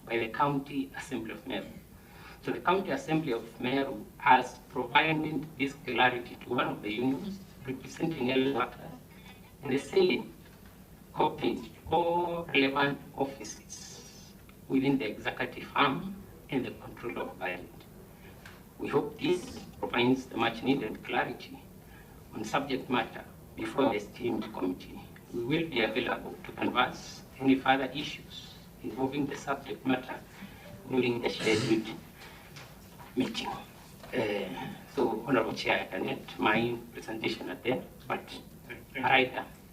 by the County Assembly of Meru. So the County Assembly of Meru has provided this clarity to one of the unions representing health workers in the same copy all relevant offices within the executive arm and the control of budget. We hope this provides the much needed clarity on subject matter before the esteemed committee. We will be available to converse any further issues involving the subject matter during the scheduled meeting. So, Honorable Chair, I can end my presentation at there, but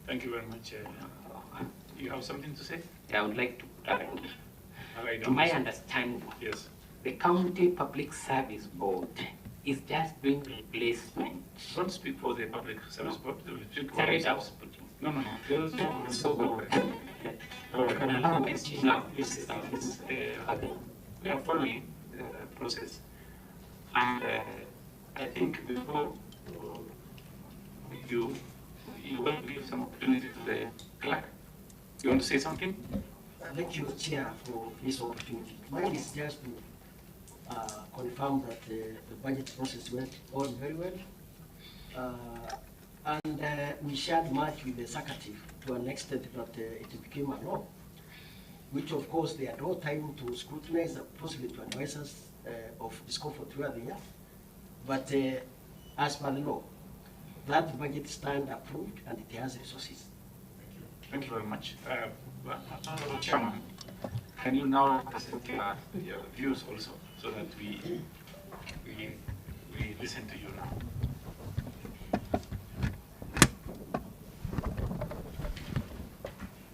Thank you very much. You have something to say? I would like to put to my understanding, yes, the County Public Service Board is just doing replacement. Don't speak for the Public Service Board. Sorry, I was putting. No. We are following the process. And I think before you want to give some opportunity to the clerk. You want to say something? Thank you, Chair, for this opportunity. Mine is just to confirm that the budget process went on very well. And we shared much with the executive to an extent that it became a law, which of course they had no time to scrutinize and possibly to advise us of discomfort throughout the year. But as per the law, that budget stand approved and it has resources. Thank you very much. Honorable Chairman, can you now present your views also so that we listen to you now?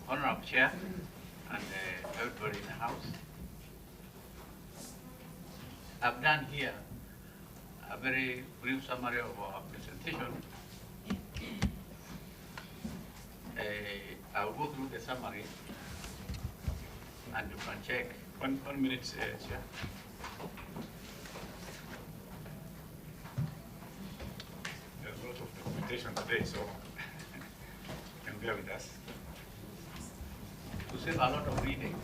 Honorable Chair and everybody in the House, I've done here a very brief summary of our presentation. I'll go through the summary and you can check. One minute, Chair. There's a lot of documentation today, so you can bear with us. To save a lot of reading.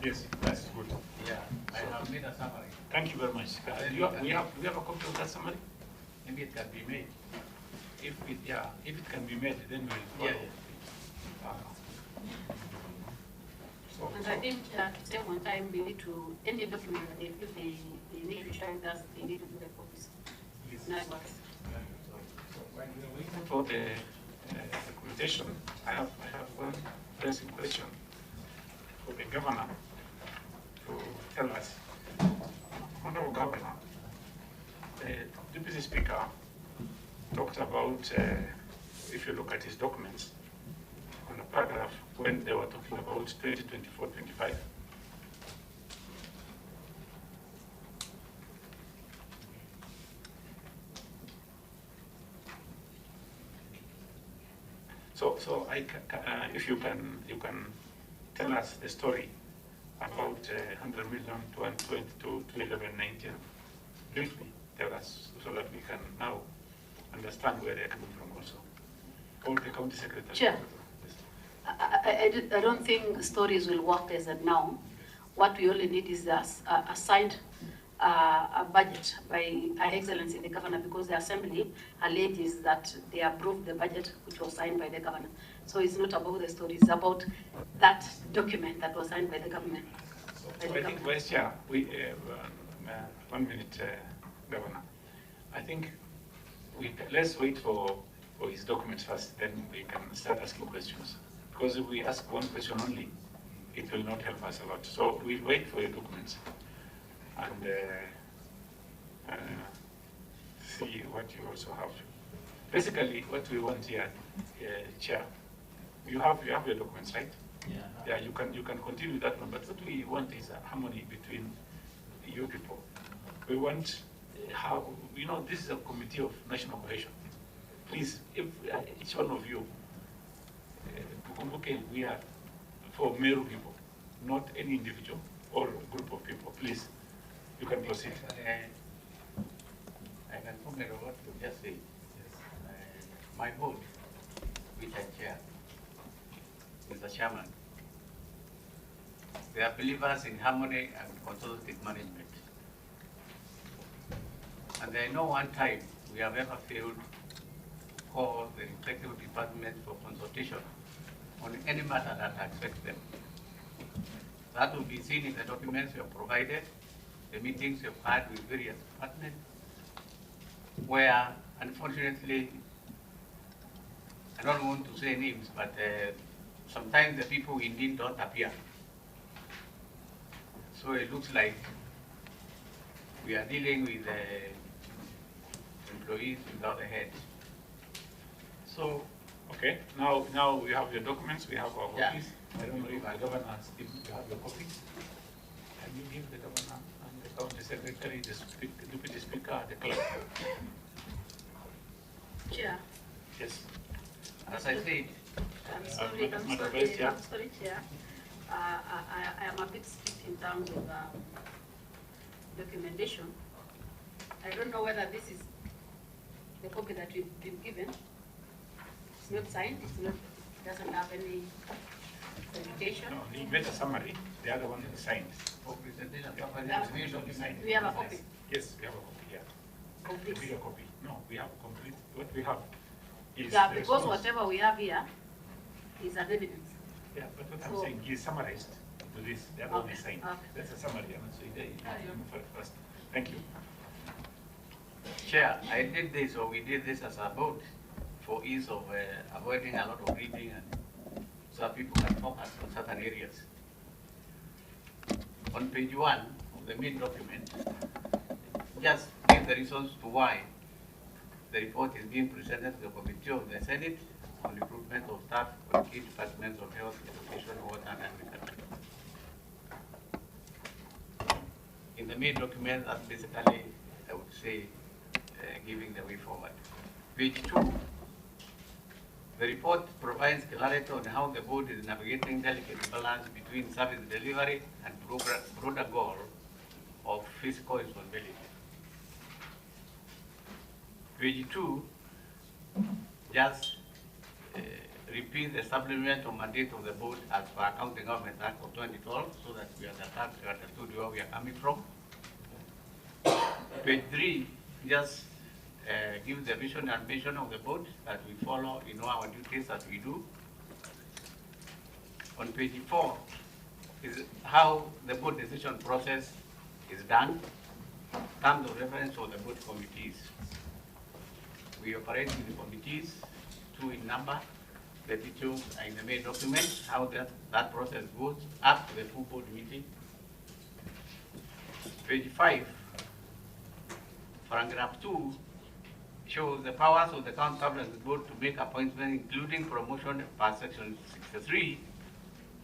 Yes, that's good. Yeah, I have made a summary. Thank you very much. We have a copy of that summary? Maybe it can be made. If it can be made, then we will follow. Yeah. And I think to stay on time, we need to, any document that they feel they need to share with us, they need to do the copies. Not works. So while we are waiting for the documentation, I have one pressing question for the governor to tell us. Honorable Governor, the Deputy Speaker talked about, if you look at his documents, on a paragraph when they were talking about 2024-25. So if you can tell us the story about 100 million to 1119. Briefly tell us so that we can now understand where they're coming from also. Or the county secretary. Sure. I don't think stories will work as of now. What we only need is a signed budget by Her Excellency the Governor, because the Assembly alleges that they approved the budget which was signed by the Governor. So it's not about the story, it's about that document that was signed by the government. So I think, Vice Chair, one minute, Governor. I think let's wait for his documents first, then we can start asking questions. Because if we ask one question only, it will not help us a lot. So we'll wait for your documents and see what you also have. Basically, what we want here, Chair, you have your documents, right? Yeah. You can continue that one. But what we want is a harmony between you people. We want how this is a committee of national cohesion. Please, if each one of you, we are for Meru people, not any individual or group of people. Please, you can proceed. I can comment on what you just said. Yes. My board, which I chair, Mr. Chairman, they are believers in harmony and consolidated management. And there is no one time we have ever failed to call the respective departments for consultation on any matter that affects them. That will be seen in the documents we have provided, the meetings we have had with various departments, where unfortunately, I don't want to say names, but sometimes the people indeed don't appear. So it looks like we are dealing with employees without a head. So, okay, now we have your documents, we have our Yeah. copies. I don't know if the governor, if you have your copies. Can you give the governor and the county secretary, the deputy speaker, the clerk? Chair, Yes. As I said, I'm sorry, Madam Vice Chair. Chair. I am a bit strict in terms of documentation. I don't know whether this is the copy that we've been given. It's not signed, it doesn't have any presentation. No, he made a summary, the other one is signed. for presentation Yeah. purposes, Yeah. we should be signed. We have a copy Yes, we have a copy, yeah. of A this. bigger copy. No, we have a complete, what we have is. Yeah, the because response. whatever we have here is an evidence. Yeah, but what I'm So- saying is summarized to this, the other one is signed. Okay. That's a summary, I'm not saying that first. Thank you. Chair, I did this, or we did this as a vote for ease of avoiding a lot of reading and so people can focus on certain areas. On page 1 of the main document, just give the reasons to why the report is being presented to the Committee of the Senate on recruitment of staff for key departments of health, education, water, and agriculture. In the main document, that's basically, I would say, giving the way forward. Page 2, the report provides clarity on how the board is navigating delicate balance between service delivery and broader goal of fiscal responsibility. Page 2 just repeat the supplemental mandate of the board as per Accounting Government Act of 2012, so that we understood where we are coming from. Page 3 just give the vision and mission of the board that we follow in all our duties that we do. On page 4 is how the board decision process is done, terms of reference for the board committees. We operate with the committees, 2 in number, the details are in the main document, how that process goes up to the full board meeting. Page 5, paragraph 2, shows the powers of the county government board to make appointments, including promotion per section 63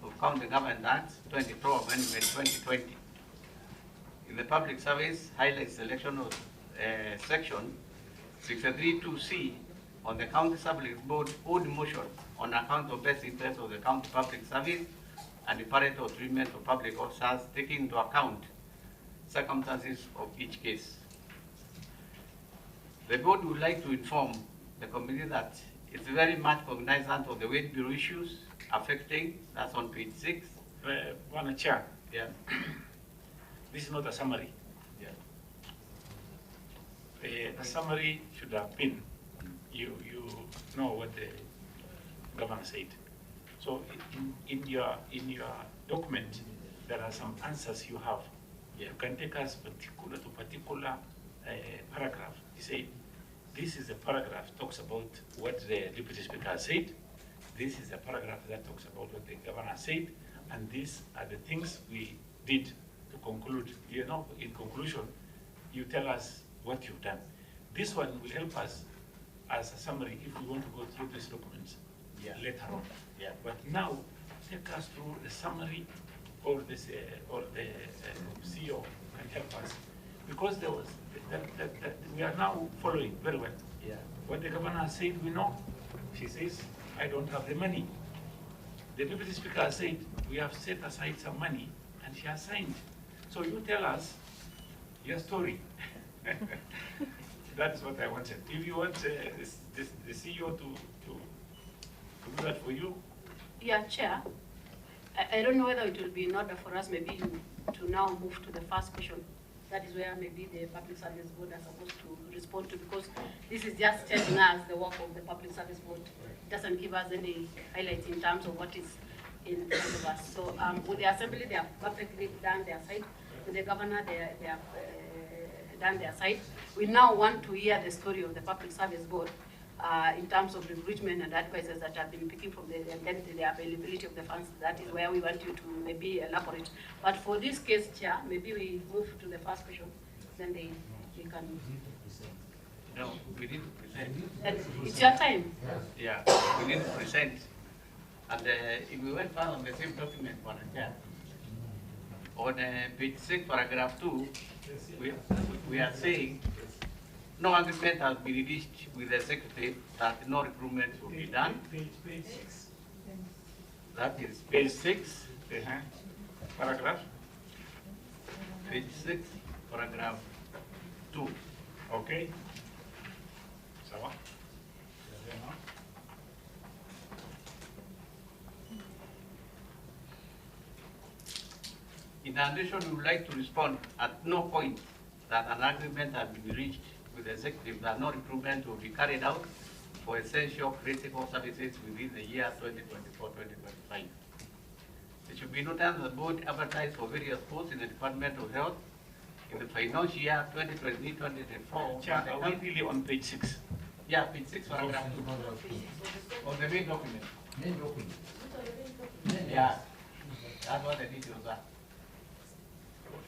of County Government Act 2012 Amendment 2020. In the public service, highlights selection of section 63(2)C on the county public board old motion on account of best interest of the county public service and the parental treatment of public officers, taking into account circumstances of each case. The board would like to inform the committee that it's very much cognizant of the wage bureau issues affecting, that's on page 6. One chair, Yeah, this is not a summary. yeah. A summary should have been, you know what the governor said. So in your document, there are some answers you have. Yeah. You can take us particular to particular paragraph. You say, this is a paragraph talks about what the deputy speaker said. This is a paragraph that talks about what the governor said, and these are the things we did to conclude. You know, in conclusion, you tell us what you've done. This one will help us as a summary if we want to go through these documents later on. Yeah. But now, take us through the summary or this or the CEO can help us, because there was we are now following very well. Yeah. What the governor said, we know. She says, I don't have the money. The deputy speaker said, we have set aside some money, and she has signed. So you tell us your story. That is what I wanted. If you want the CEO to do that for you, Yeah, Chair, I don't know whether it will be in order for us maybe to now move to the first question. That is where maybe the Public Service Board are supposed to respond to, because this is just telling us the work of the Public Service Board. It doesn't give us any highlights in terms of what is in front of us. So with the Assembly, they have perfectly done their side. With the Governor, they have done their side. We now want to hear the story of the Public Service Board in terms of recruitment and advisors that have been picking from and then the availability of the funds. That is where we want you to maybe elaborate. But for this case, Chair, maybe we move to the first question, then they can. No, we need to present. It's your time. Yeah, we need to present. And if we went further on the same document, Chair, on page 6, paragraph 2, we are saying no agreement has been reached with the Secretary that no recruitment will be done. Page 6. That is page 6. Paragraph. Page 6, paragraph 2. Okay. Sawa. In addition, we would like to respond at no point that an agreement has been reached with the executive that no recruitment will be carried out for essential critical services within the year 2024-2025. It should be noted that the board advertised for various posts in the Department of Health in the financial year 2023-2024. Chair, are we really on page 6? Yeah, page 6, paragraph 2. On the main document. Main document. Yeah, that's what the details are.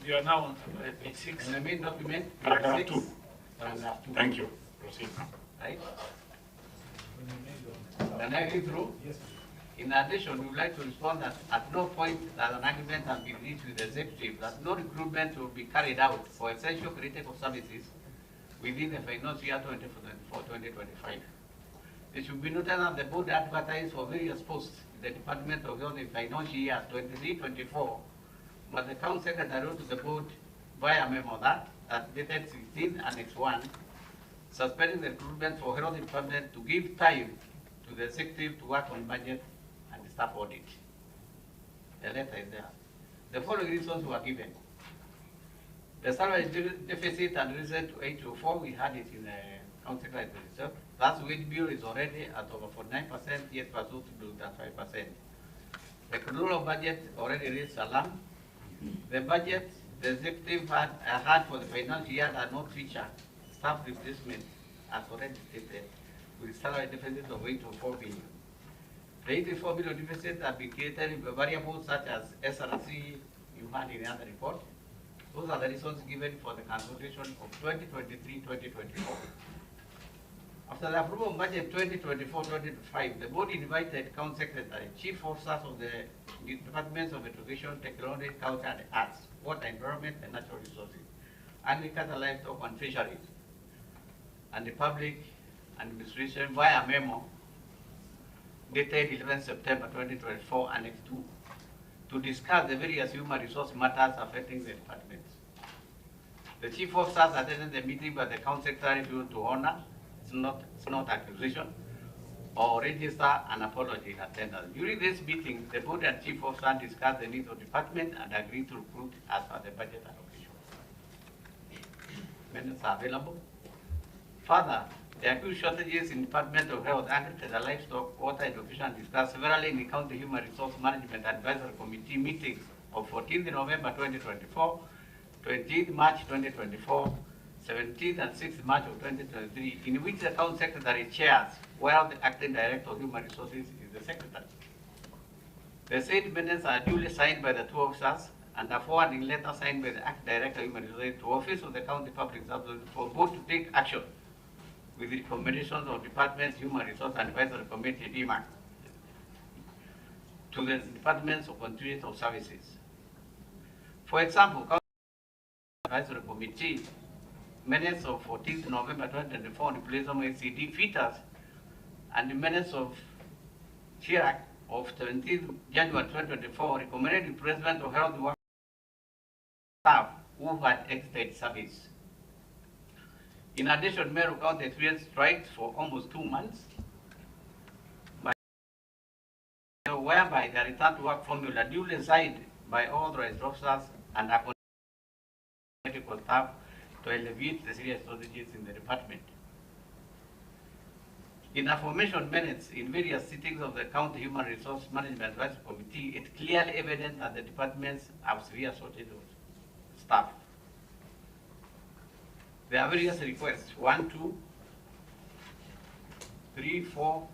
You are now on page 6. On the main document, Paragraph page 2. 6, paragraph 2. Thank you. Proceed now. Right? Can I read through? Yes. In addition, we would like to respond that at no point that an agreement has been reached with the executive that no recruitment will be carried out for essential critical services within the financial year 2024-2025. It should be noted that the board advertised for various posts in the Department of Health in financial year 23-24, but the Council Secretary wrote to the board via memo that dated 16 Annex 1, suspending the recruitment for Health Department to give time to the executive to work on budget and staff audit. The letter is there. The following reasons were given. The salary deficit and reason to 804, we had it in the Council Secretary reserve. That's wage bill is already at over 49%, yet pursued to do that 5%. The rural budget already reached alarm. The budget the executive had for the financial year does not feature staff replacement as already stated, with salary deficit of 804 billion. The 84 billion deficit have been created in variables such as SRC you had in the other report. Those are the reasons given for the consultation of 2023-2024. After the approval of budget 2024-2025, the board invited Council Secretary, Chief Officers of the Departments of Education, Technology, Culture and Arts, Water, Environment and Natural Resources, Agriculture, Livestock and Fisheries, and the Public Administration via memo dated 11 September 2024, Annex 2, to discuss the various human resource matters affecting the departments. The Chief Officers attended the meeting by the Council Secretary to honor. It's not accusation, or register an apology in attendance. During this meeting, the board and chief officer discussed the needs of the department and agreed to recruit as per the budget allocation. Minutes are available. Further, the acute shortages in Department of Health, Agriculture, Livestock, Water, Education discussed severally in the County Human Resource Management Advisory Committee meetings of 14th November 2024, 20th March 2024, 17th and 6th March of 2023, in which the Council Secretary chairs, while the Acting Director of Human Resources is the Secretary. The said minutes are duly signed by the two officers and are forwarding letter signed by the Acting Director of Human Resources to Office of the County Public Service for both to take action with the recommendations of Department's Human Resource Advisory Committee, DMAC, to the Departments of Continuity of Services. For example, County Advisory Committee minutes of 14th November 2024 on replacement of ACD feeders and the minutes of CHIRAC of 17th January 2024 recommended replacement of health workers staff who had exited service. In addition, Meru County experienced strikes for almost 2 months. whereby the return to work formula duly signed by authorized officers and medical staff to alleviate the serious shortages in the department. In aforementioned minutes in various sittings of the County Human Resource Management Advisory Committee, it clearly evident that the departments have severe shortage of staff. There are various requests, 1, 2, 3, 4,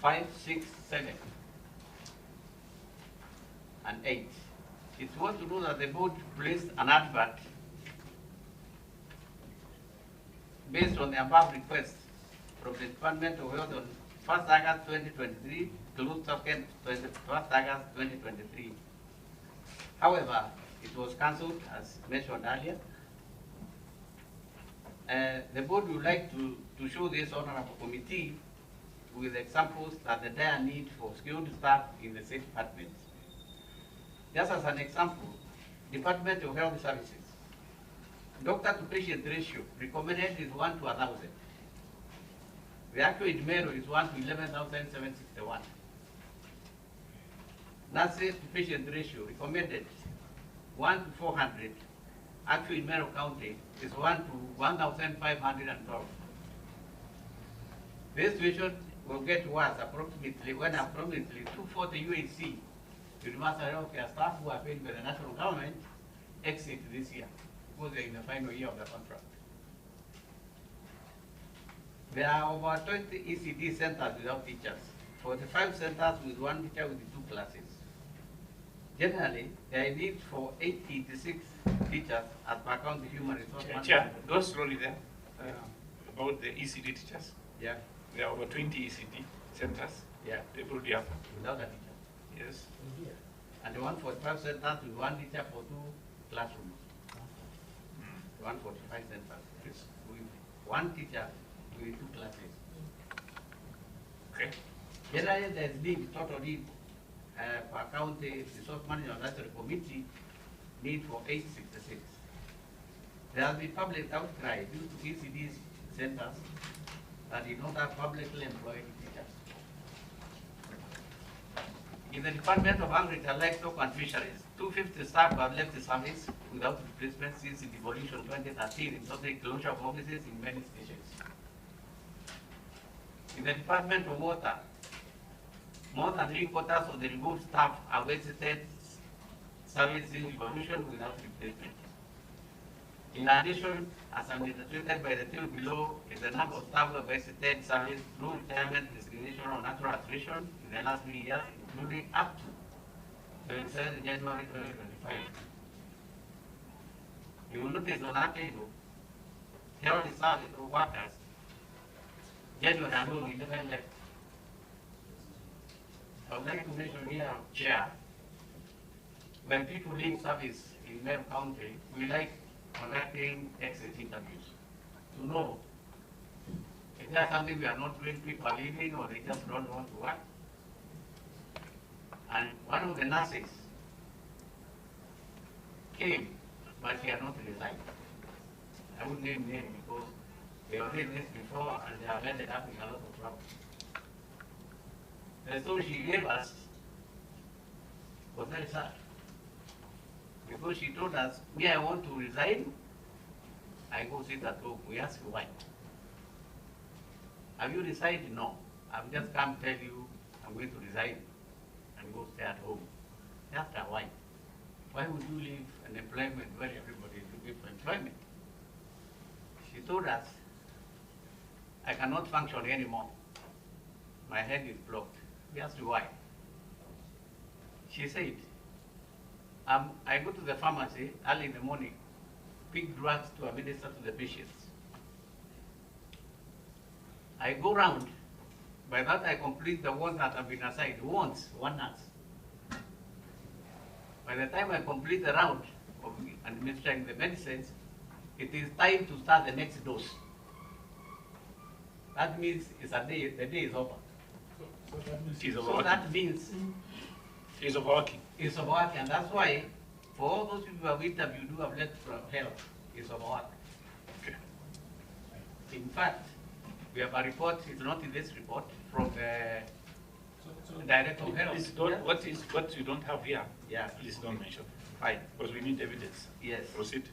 5, 6, 7, and 8. It's worth to know that the board placed an advert based on the above request from the Department of Health on 1st August 2023, closed 21st August 2023. However, it was cancelled as mentioned earlier. The board would like to show this honorable committee with examples that the dire need for skilled staff in the state departments. Just as an example, Department of Health Services, doctor to patient ratio recommended is 1 to 1,000. The actual in Meru is 1 to 11,761. Nurses to patient ratio recommended 1 to 400. Actually in Meru County is 1 to 1,512. This situation will get worse approximately when approximately 240 UHC, universal healthcare staff who are paid by the national government, exit this year because they're in the final year of the contract. There are over 20 ECD centers without teachers, 45 centers with 1 teacher with 2 classes. Generally, there is need for 86 teachers as per county human resource management. Chair, go slowly there. About the ECD teachers. Yeah. There are over 20 ECD centers. Yeah. They will be up. Without a teacher. Yes. And the 145 centers with 1 teacher for 2 classrooms. 145 centers. Yes. With 1 teacher with 2 classes. Okay. Generally, there is need, total need per county resource management advisory committee need for 866. There has been public outcry due to ECD centers that did not have publicly employed teachers. In the Department of Agriculture, Livestock and Fisheries, 250 staff have left the service without replacement since the devolution 2013, resulting in closure of offices in many stations. In the Department of Water, more than 3/4 of the removed staff have exited service in devolution without replacement. In addition, as illustrated by the table below, is the number of staff who have exited service through retirement, resignation, or natural attrition in the last 3 years, including up to 27 January 2025. You will notice on that table, health service workers, January alone, 11 left. I would like to mention here, Chair, when people leave service in Meru County, we like conducting exit interviews to know if there's something we are not doing, people are leaving or they just don't want to work. And one of the nurses came, but she had not resigned. I wouldn't name name because they were doing this before and they have ended up in a lot of trouble. The story she gave us was very sad. Because she told us, me, I want to resign. I go sit at home. We ask you why. Have you resigned? No. I've just come tell you I'm going to resign and go stay at home. Asked her why. Why would you leave an employment where everybody is looking for employment? She told us, I cannot function anymore. My head is blocked. We asked her why. She said, I go to the pharmacy early in the morning, pick drugs to administer to the patients. I go round. By that I complete the ones that have been assigned, once, 1 nurse. By the time I complete the round of administering the medicines, it is time to start the next dose. That means it's a day, the day is over. She's So overworking. that means She's overworking. it's overwork, and that's why for all those people who have interviewed who have left from health, it's overwork. Okay. In fact, we have a report, it's not in this report, from the Director of Health. Please don't, what you don't have here, Yeah. please don't mention, Fine. because we need evidence. Yes. Proceed.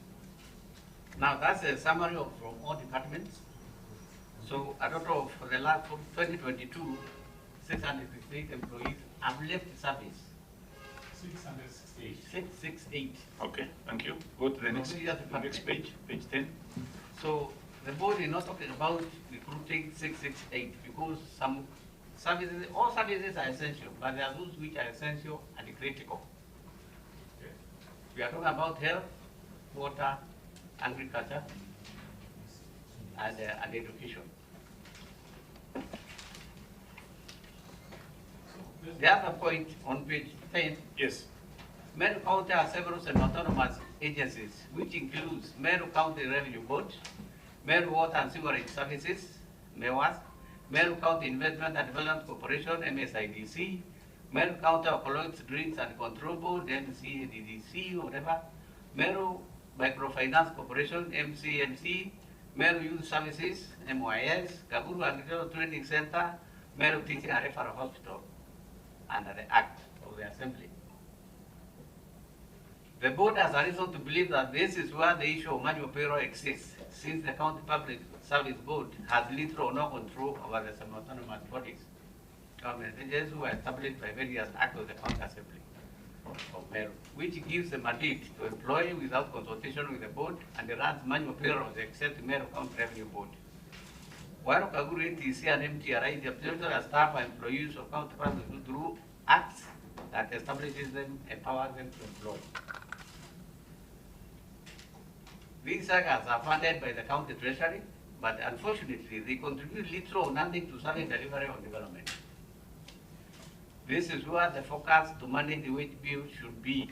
Now that's a summary of from all departments. So a total of for the last for 2022, 668 employees have left service. 668. 668. Okay, thank you. Go to the next, page, page 10. So the board is not talking about recruiting 668 because some services, all services are essential, but there are those which are essential and critical. We are talking about health, water, agriculture, and education. The other point on page 10, Yes. Meru County has several semi-autonomous agencies, which includes Meru County Revenue Board, Meru Water and Sewerage Services, MEWAS, Meru County Investment and Development Corporation, MSIDC, Meru County Alcoholics, Drinks and Control Board, MCDDC, whatever, Meru Microfinance Corporation, MCMC, Meru Youth Services, MYS, Kawiraa Agricultural Training Center, Meru Teaching and Referral Hospital, under the Act of the Assembly. The board has a reason to believe that this is where the issue of manual payroll exists, since the County Public Service Board has little or no control over the semi-autonomous bodies, government agencies who are established by various acts of the County Assembly of Meru, which gives the mandate to employ without consultation with the board and runs manual payrolls except Meru County Revenue Board. While Kawiraa, TC, and MTRI, the official staff and employees of County Public through acts that establishes them, empowers them to employ. These acts are funded by the county treasury, but unfortunately, they contribute little or nothing to service delivery or development. This is where the focus to manage the wage bill should be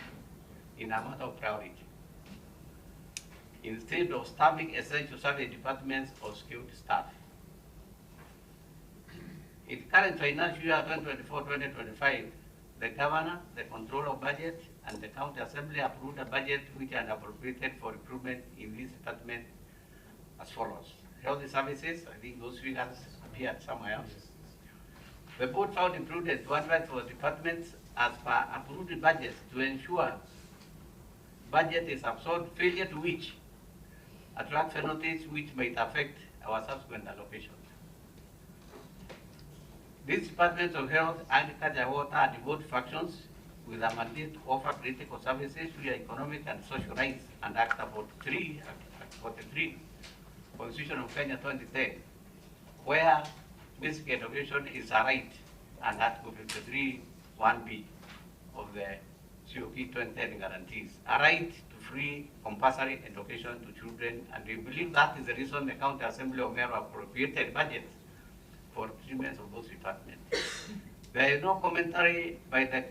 in a matter of priority, instead of staffing essential service departments or skilled staff. In current financial year 2024-2025, the governor, the controller of budget, and the county assembly approved a budget which are appropriated for recruitment in this department as follows. Health services, I think those figures appeared somewhere else. The board found included to advise for departments as per approved budgets to ensure budget is absorbed, failure to which attract penalties which might affect our subsequent allocations. These departments of health, agriculture, water are devoted functions with a mandate to offer critical services to your economic and social rights and Act 43, Constitution of Kenya 2010, where basic education is a right, and Article 53, 1B of the COP 2010 guarantees a right to free compulsory education to children, and we believe that is the reason the County Assembly of Meru appropriated budget for treatment of those departments. There is no commentary by the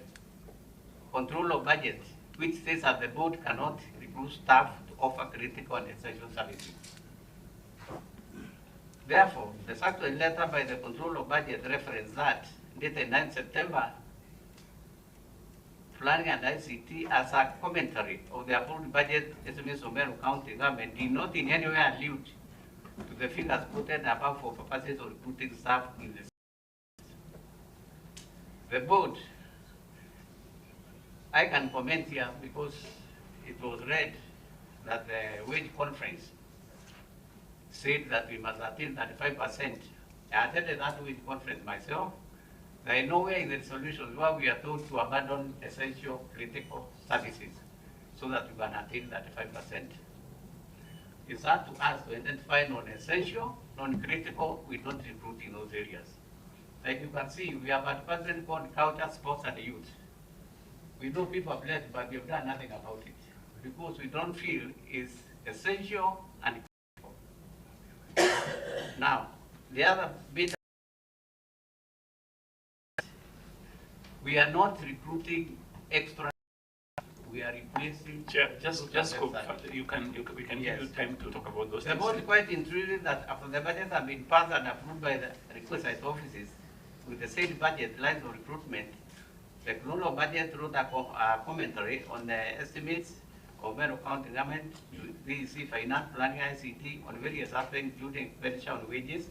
control of budget which says that the board cannot recruit staff to offer critical and essential services. Therefore, the circular letter by the control of budget reference that dated 9 September, planning and ICT as a commentary of the approved budget estimates of Meru County government did not in any way allude to the figures quoted above for purposes of recruiting staff in the board. I can comment here because it was read that the wage conference said that we must attain 35%. I attended that wage conference myself. There is nowhere in the resolutions where we are told to abandon essential critical services so that we can attain 35%. It's up to us to identify non-essential, non-critical, we don't recruit in those areas. Like you can see, we have a department called Culture, Sports and Youth. We know people have left, but we have done nothing about it because we don't feel it's essential and critical. Now, the other bit, we are not recruiting extra. We are replacing. Chair, just go further. We can give you time to talk about those The things. board is quite intrigued that after the budget has been passed and approved by the requisite offices with the said budget lines of recruitment, the Colonial Budget wrote a commentary on the estimates of Meru County government, DEC, finance, planning, ICT on various aspects, including expenditure on wages,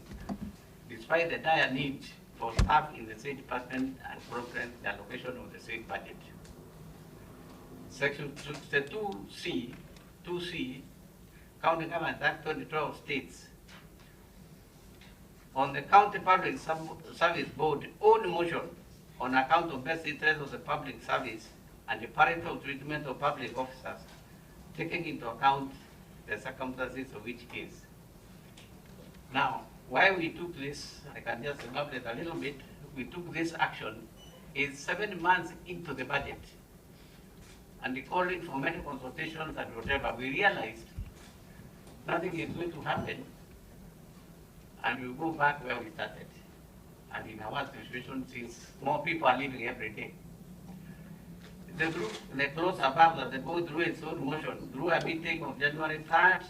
despite the dire need for staff in the state department and program the allocation of the state budget. Section 2C, County Government Act 2012 states, on the County Public Service Board own motion on account of best interest of the public service and the parental treatment of public officers, taking into account the circumstances of each case. Now, why we took this, I can just elaborate a little bit. We took this action is 7 months into the budget, and calling for many consultations and whatever. We realized nothing is going to happen, and we go back where we started. And in our situation, since more people are living every day, the clause above that the board drew its own motion drew a meeting of January 3rd,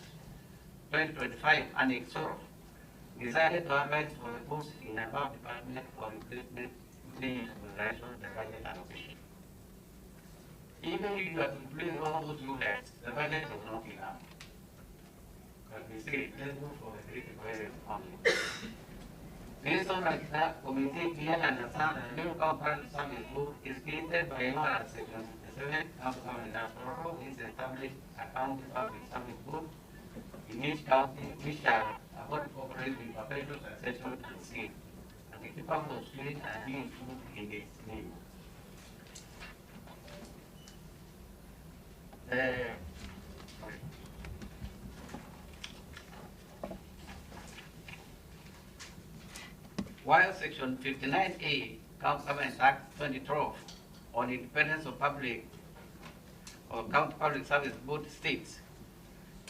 2025, and it sort of decided to advise for the post in above department for replacement in consideration of the budget allocation. Even if you are completing all those rules, the budget was not enough. But we say, let's go for the three required only. Based on that, committee clearly understand that the new conference service board is created by law at section 57 of the Government Act. Is established a county public service board in each county which shall cooperate with professional succession and skill, and the people of skill are being included in its name. While Section 59A, Government Act 2012, on independence of public or county public service board states,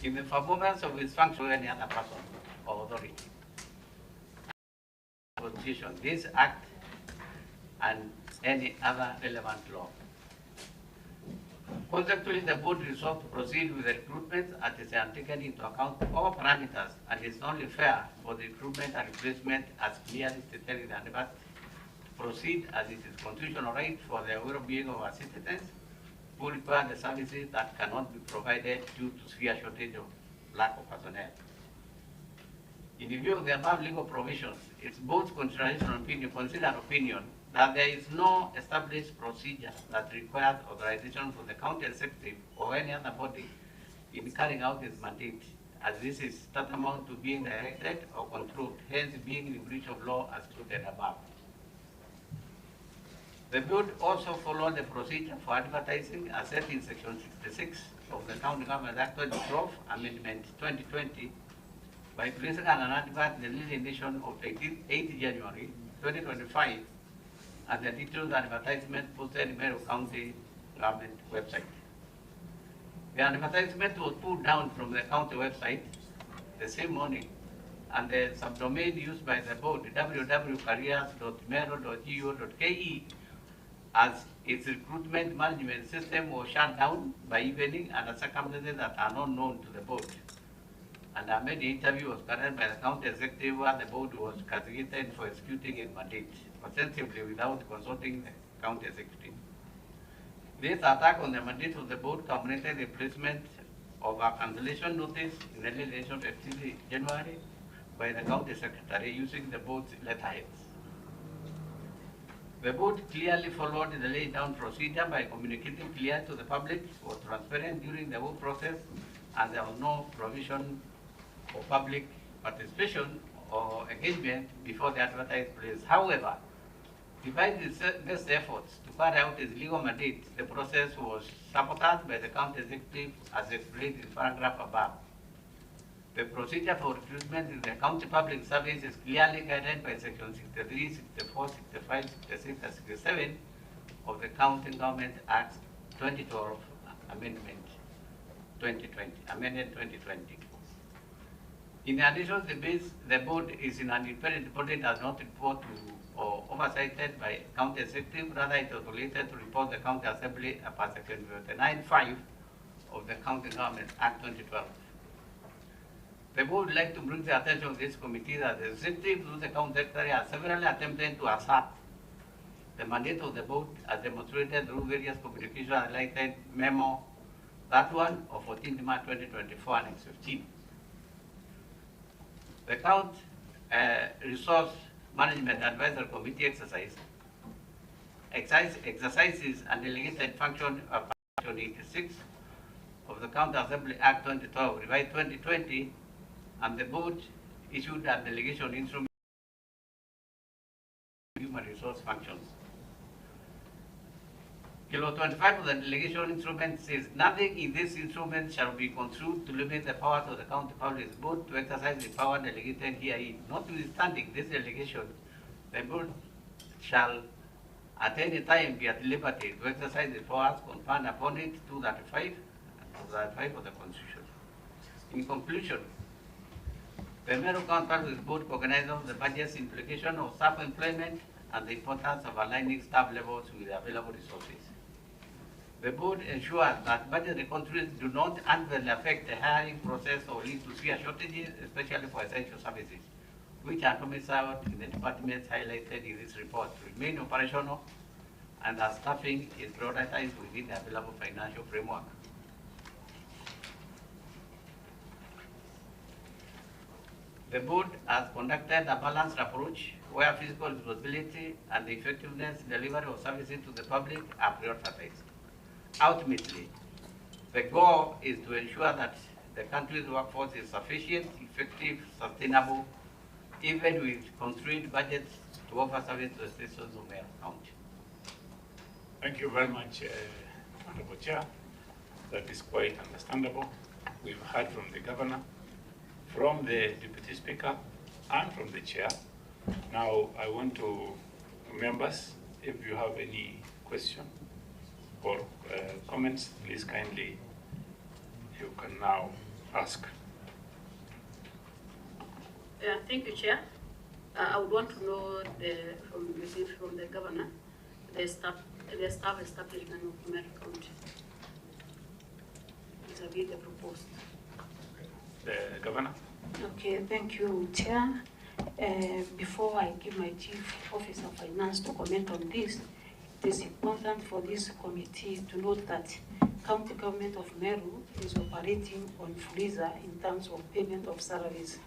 in the performance of its function to any other person or authority. Constitution, this act and any other relevant law. Consequently, the board resolved to proceed with the recruitment as is taken into account all parameters, and it's only fair for the recruitment and replacement as clearly stated in the advert to proceed as it is constitutional right for the well-being of our citizens who require the services that cannot be provided due to severe shortage of lack of personnel. In view of the above legal provisions, it's both considered opinion that there is no established procedure that requires authorization from the county executive or any other body in carrying out its mandate, as this is tantamount to being directed or controlled, hence being in breach of law as stated above. The board also followed the procedure for advertising as set in section 66 of the County Government Act 2012, Amendment 2020, by placing an advert in the leading edition of 8 January 2025 and the detailed advertisement posted in Meru County Government website. The advertisement was pulled down from the county website the same morning, and the subdomain used by the board, www.careers.meru.go.ke, as its recruitment management system was shut down by evening under circumstances that are not known to the board. And a made interview was carried by the county executive where the board was castigated for executing its mandate, ostensibly without consulting the county executive. This attack on the mandate of the board culminated the placement of a cancellation notice in the legislation of 15 January by the county secretary using the board's letterheads. The board clearly followed the laid down procedure by communicating clearly to the public, was transparent during the whole process, and there was no provision for public participation or engagement before the advertised place. However, despite its best efforts to carry out its legal mandate, the process was sabotaged by the county executive as explained in paragraph above. The procedure for recruitment in the county public service is clearly guided by section 63, 64, 65, 66, and 67 of the County Government Act 2012, Amendment 2020, Amendment 2020. In addition, the board is in an independent body, does not report to or oversighted by county executive, rather it is related to report the county assembly per section 39.5 of the County Government Act 2012. The board would like to bring the attention of this committee that the executive through the county secretary has severally attempted to assert the mandate of the board as demonstrated through various communications highlighted memo, that one of 14 March 2024, Annex 15. The count resource Management Advisory Committee exercises and delegated function of Section 86 of the County Assembly Act 2012, revised 2020, and the board issued a delegation instrument for human resource functions. Kilo 25 of the delegation instrument says nothing in this instrument shall be construed to limit the powers of the county public board to exercise the power delegated herein. Notwithstanding this delegation, the board shall at any time be at liberty to exercise the powers conferred upon it 235 of the Constitution. In conclusion, the Meru County Public Board recognizes the budget's implication of staff employment and the importance of aligning staff levels with available resources. The board ensures that budgetary constraints do not adversely affect the hiring process or lead to severe shortages, especially for essential services, which are domiciled out in the departments highlighted in this report to remain operational and that staffing is prioritized within the available financial framework. The board has conducted a balanced approach where physical responsibility and the effectiveness delivery of services to the public are prioritized. Ultimately, the goal is to ensure that the country's workforce is sufficient, effective, sustainable, even with constrained budgets to offer service to the citizens of Meru County. Thank you very much, Honorable Chair. That is quite understandable. We've heard from the Governor, from the Deputy Speaker, and from the Chair. Now, I want to, members, if you have any question or comments, please kindly, you can now ask. Thank you, Chair. I would want to know from the Governor the staff establishment of Meru County vis-a-vis the proposed. The Governor. Okay, thank you, Chair. Before I give my Chief Officer of Finance to comment on this, it is important for this committee to note that County Government of Meru is operating on freezer in terms of payment of salaries.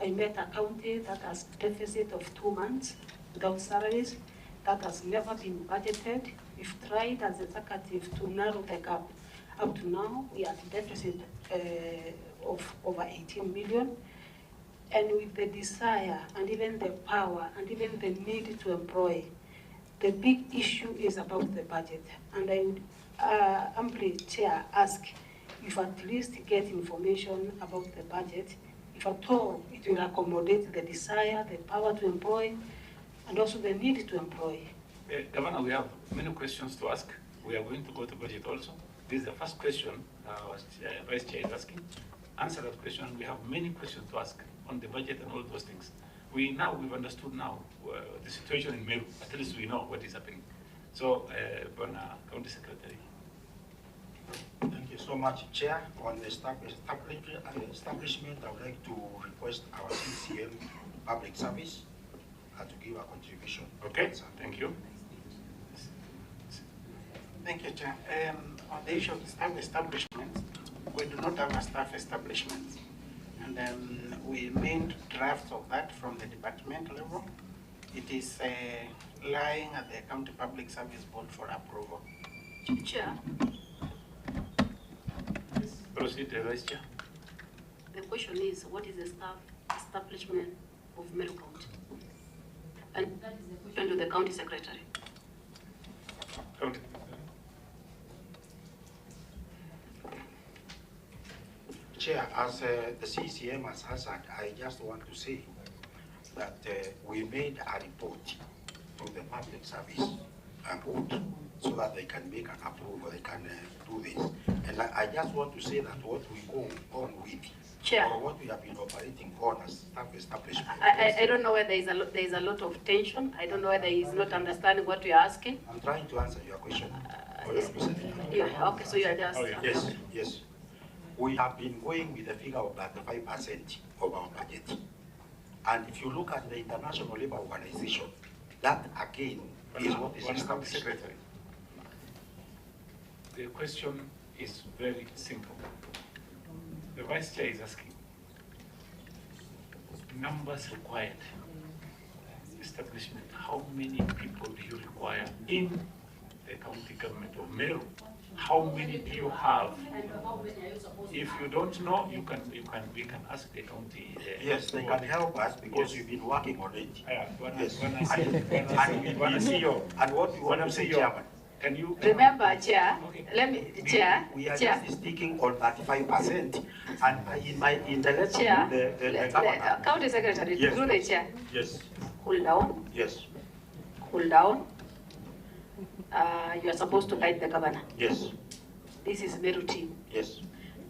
I met a county that has deficit of 2 months without salaries, that has never been budgeted. We've tried as executive to narrow the gap. Up to now, we are at deficit of over 18 million. And with the desire and even the power and even the need to employ, the big issue is about the budget. And I would amply, Chair, ask if at least get information about the budget, if at all it will accommodate the desire, the power to employ, and also the need to employ. Governor, we have many questions to ask. We are going to go to budget also. This is the first question Vice Chair is asking. Answer that question. We have many questions to ask on the budget and all those things. We've understood now the situation in Meru. At least we know what is happening. So, County Secretary. Thank you so much, Chair. On the establishment, I would like to request our CCM Public Service to give a contribution. Okay, thank you. Thank you, Chair. On the issue of staff establishment, we do not have a staff establishment. And we made drafts of that from the department level. It is lying at the County Public Service Board for approval. Chair. Proceed, Vice Chair. The question is, what is the staff establishment of Meru County? And that is the question to the County Secretary. County. Chair, as the CCM has answered, I just want to say that we made a report to the Public Service Board so that they can make an approval, they can do this. And I just want to say that what we go on with, Chair, or what we have been operating on as staff establishment. I don't know whether there is a lot of tension. I don't know whether he is not understanding what you are asking. I'm trying to answer your question. Yeah, okay, so you are just... Yes, yes. We have been going with a figure of 35% of our budget. And if you look at the International Labour Organization, that again is what is established. Secretary. The question is very simple. The Vice Chair is asking, numbers required establishment, how many people do you require in the county government of Meru? How many do you have? If you don't know, we can ask the county. Yes, they can help us because we've been working on it. Yes. And what we want to say, Chairman, can you Remember, Chair, Okay. let me, Chair, we are Chair, just sticking on 35%, and in the letter, Chair, the governor. County Secretary, Yes. through the Chair, Yes, cool down, yes, cool down. You are supposed to guide the governor. yes, This is Meru team. yes,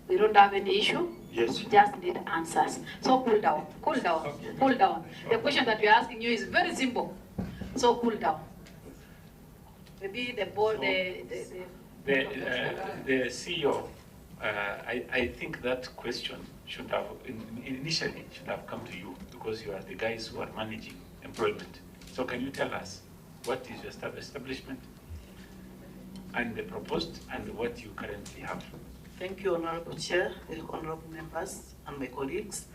We don't have any issue. yes. Just need answers. So cool down, cool down, cool down. The question that we are asking you is very simple. So cool down. Maybe the board, the CEO, I think that question should have, initially, should have come to you because you are the guys who are managing employment. So can you tell us what is your establishment and the proposed and what you currently have? Thank you, Honorable Chair, honorable members, and my colleagues.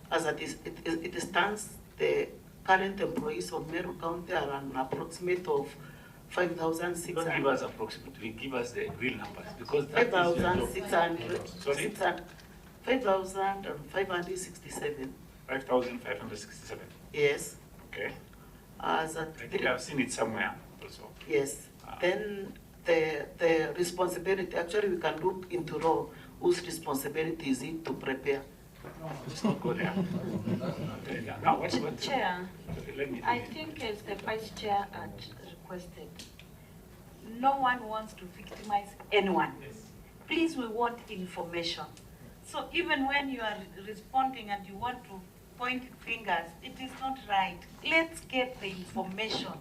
As it stands, the current employees of Meru County are an approximate of 5,600. Don't give us approximately, give us the real numbers because that is your job. 5,600. Sorry? 5,567. 5,567. Yes. Okay. As I at think I've seen it somewhere also. yes. Then the responsibility, actually we can look into role whose responsibility is it to prepare. Let's not go there. Okay, now what? Chair, Let me. I think as the Vice Chair had requested, no one wants to victimize anyone. Please, we want information. So even when you are responding and you want to point fingers, it is not right. Let's get the information.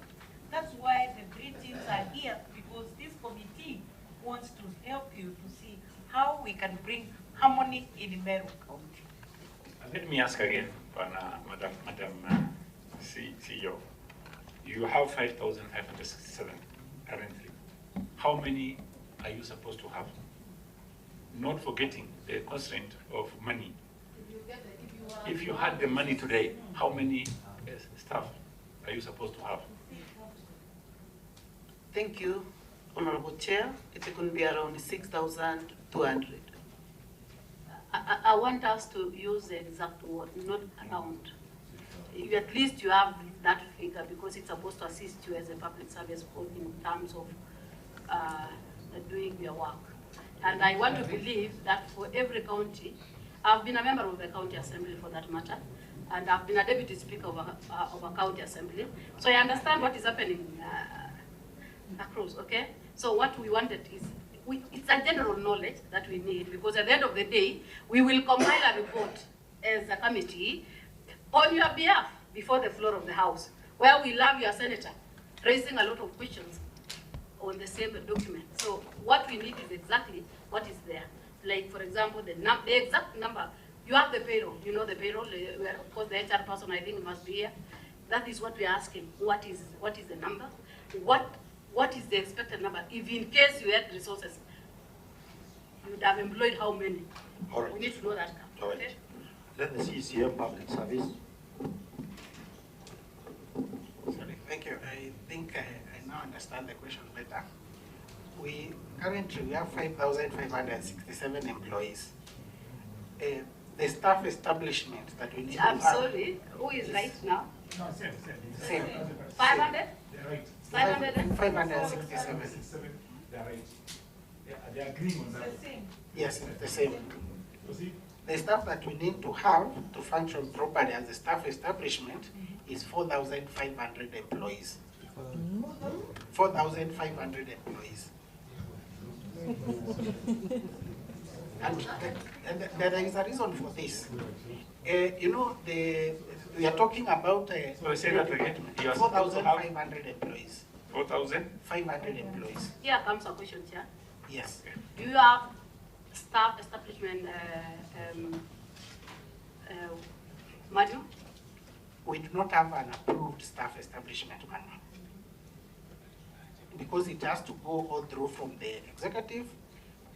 That's why the three teams are here, because this committee wants to help you to see how we can bring harmony in Meru County. Let me ask again, Madam CEO. You have 5,567 currently. How many are you supposed to have? Not forgetting the constraint of money. If you had the money today, how many staff are you supposed to have? Thank you, Honorable Chair. It could be around 6,200. I want us to use the exact word, not amount. At least you have that figure because it's supposed to assist you as a public service board in terms of doing your work. And I want to believe that for every county, I've been a member of the county assembly for that matter, and I've been a deputy speaker of a county assembly. So I understand what is happening across, okay? So what we wanted is, it's a general knowledge that we need, because at the end of the day, we will compile a report as a committee on your behalf before the floor of the House, where we love your senator raising a lot of questions on the same document. So what we need is exactly what is there. Like, for example, the exact number. You have the payroll, you know the payroll, where of course the HR person I think must be here. That is what we are asking. What is the number? What is the expected number? If in case you had resources, you would have employed how many? All right. We need to know that. All right. Okay? Then the CCM Public Service. Sorry, thank you. I think I now understand the question better. We currently have 5,567 employees. The staff establishment that we need to I'm have. sorry, who is right now? No, same. Same. 500? They're right. 567. They're right. They're agreeing on that. Yes, it's the same. You see? The staff that we need to have to function properly as a staff establishment is 4,500 employees. 4,500 employees. And there is a reason for this. You know, we are talking about So say that again. You are supposed to have 4,500 employees. 4,000? 500 employees. Here comes a question, Chair. Yes. Do you have staff establishment manual? We do not have an approved staff establishment manual, because it has to go all through from the executive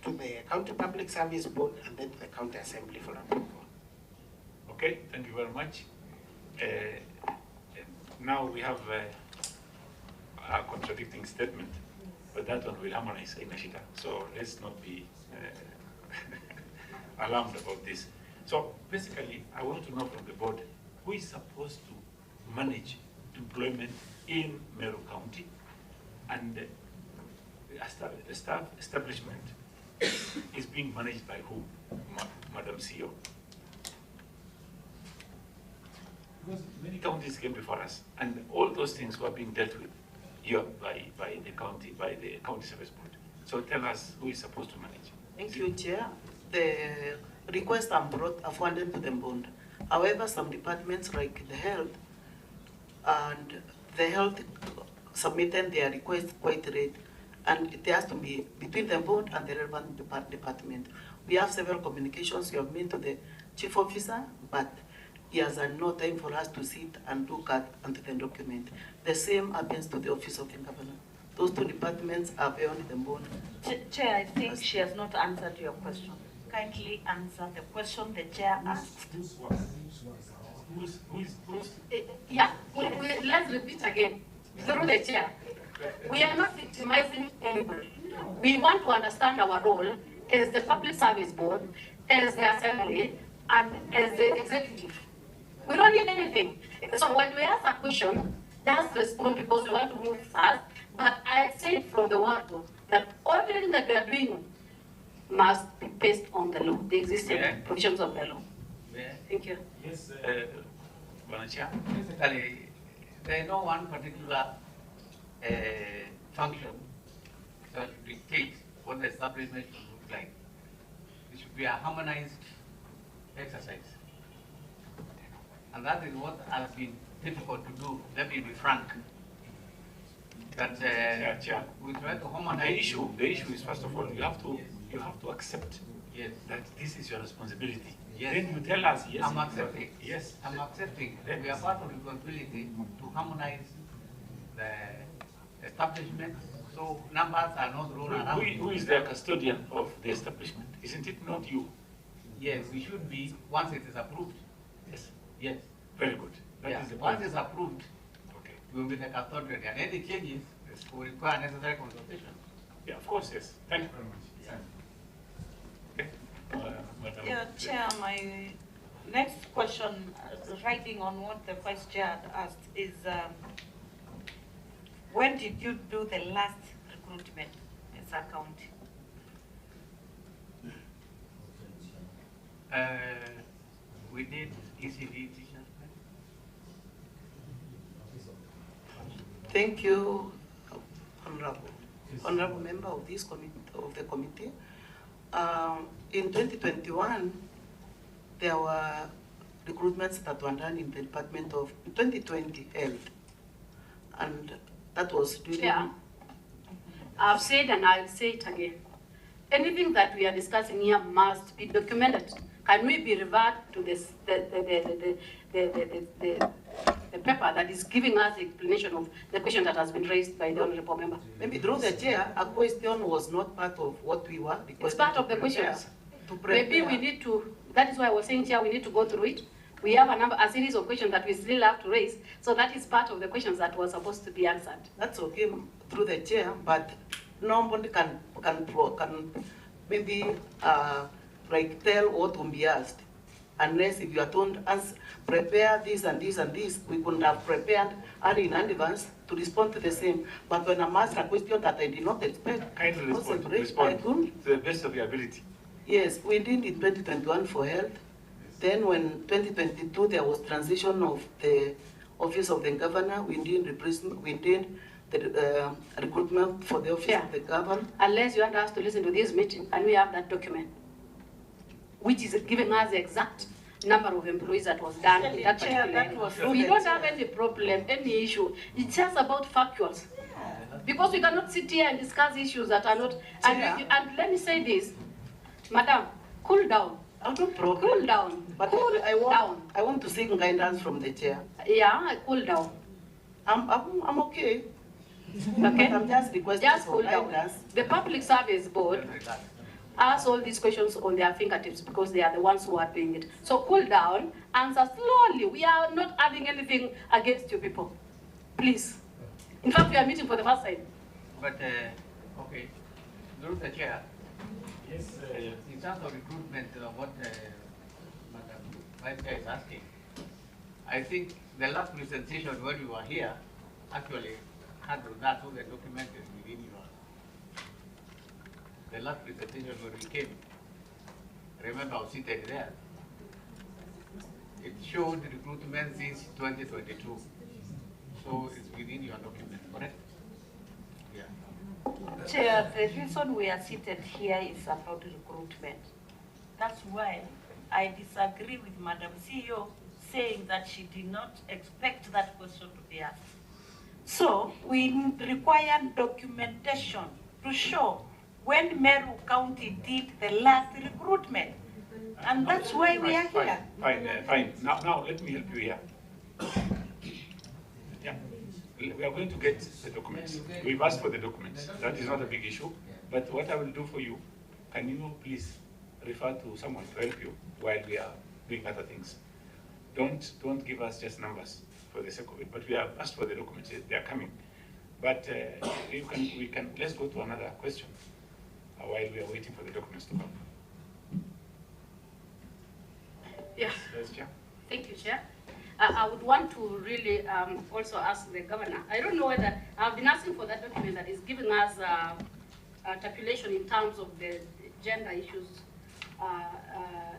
to the county public service board and then to the county assembly for approval. Okay, thank you very much. now we have a contradicting statement, but that one will harmonize in Ashita. So let's not be alarmed about this. So basically, I want to know from the board, who is supposed to manage employment in Meru County, and the staff establishment is being managed by who, Madam CEO? Because many counties came before us, and all those things were being dealt with here by the county service board. So tell us who is supposed to manage. Thank you, Chair. The request I'm brought, I've funded to the board. However, some departments like the health submitted their request quite late, and it has to be between the board and the relevant department. We have several communications we have made to the chief officer, but he has had no time for us to sit and look at and the document. The same happens to the office of the governor. Those two departments are beyond the board. Chair, I think she has not answered your question. Kindly answer the question the chair asked. Yeah, let's repeat again, through the chair. We are not victimizing anybody. We want to understand our role as the public service board, as the assembly, and as the executive. We don't need anything. So when we ask a question, just respond because we want to move fast. But I said from the word that everything that we are doing must be based on the law, the existing provisions of the law. Thank you. Yes, Basically, there is no one particular function that dictates what the establishment should look like. It should be a harmonized exercise. And that is what has been difficult to do, let me be frank. That we try to harmonize. The issue is, first of all, you have to accept that this is your responsibility. Yes. Then you tell us, yes. I'm accepting. Yes. I'm accepting. We are part of the responsibility to harmonize the establishment, so numbers are not thrown around. Who is the custodian of the establishment? Isn't it not you? Yes, we should be once it is approved. Yes. Yes. Very good. That is the point. Once it's approved, okay, we will be the custodian, and any changes will require necessary consultation. Yeah, of course, yes. Thank you very much. Okay. Yeah, Chair, my next question, riding on what the Vice Chair had asked, is when did you do the last recruitment in Sa County? We did ECD teachers. Thank you, honorable member of this committee, of the committee. In 2021, there were recruitments that were done in the Department of 2020 Health, and that was during. Yeah. I've said and I'll say it again. Anything that we are discussing here must be documented. Can we be referred to this, the paper that is giving us the explanation of the question that has been raised by the honorable member? Maybe through the chair, a question was not part of what we were. It's part of the questions. Maybe we need to, that is why I was saying, Chair, we need to go through it. We have a series of questions that we still have to raise. So that is part of the questions that were supposed to be answered. That's okay through the chair, but nobody can maybe like tell what will be asked. Unless if you are told us prepare this and this and this, we couldn't have prepared early in advance to respond to the same. But when I'm asked a question that I did not expect, kindly respond to the best of your ability. Yes, we did in 2021 for health. Then when 2022 there was transition of the office of the governor, we did the recruitment for the office of the governor. Unless you want us to listen to this meeting, and we have that document, which is giving us the exact number of employees that was done in that particular area. We don't have any problem, any issue. It's just about factuals. Because we cannot sit here and discuss issues that are not. And let me say this, Madam, cool down. No problem. Cool down. But cool down. I want to seek guidance from the chair. Yeah, cool down. I'm okay. Okay. I'm just requesting cool down. guidance. The Public Service Board has all these questions on their fingertips because they are the ones who are doing it. So cool down, answer slowly. We are not adding anything against you people. Please. In fact, we are meeting for the first time. But, okay, through the chair, Yes, in terms of recruitment, what Madam Vice Chair is asking, I think the last presentation when we were here actually had that all the document is within your. The last presentation when we came, remember I was seated there. It showed recruitment since 2022. So it's within your document, correct? Yeah. Chair, the reason we are seated here is about recruitment. That's why I disagree with Madam CEO saying that she did not expect that question to be asked. So we require documentation to show when Meru County did the last recruitment. And that's why we are here. Fine. Now let me help you here. Yeah, we are going to get the documents. We've asked for the documents. That is not a big issue. But what I will do for you, can you please refer to someone to help you while we are doing other things? Don't give us just numbers for the sake of it. But we have asked for the documents. They are coming. But let's go to another question while we are waiting for the documents to come. Yeah. Yes, Chair. Thank you, Chair. I would want to really also ask the governor. I don't know whether I've been asking for that document that is giving us a tabulation in terms of the gender issues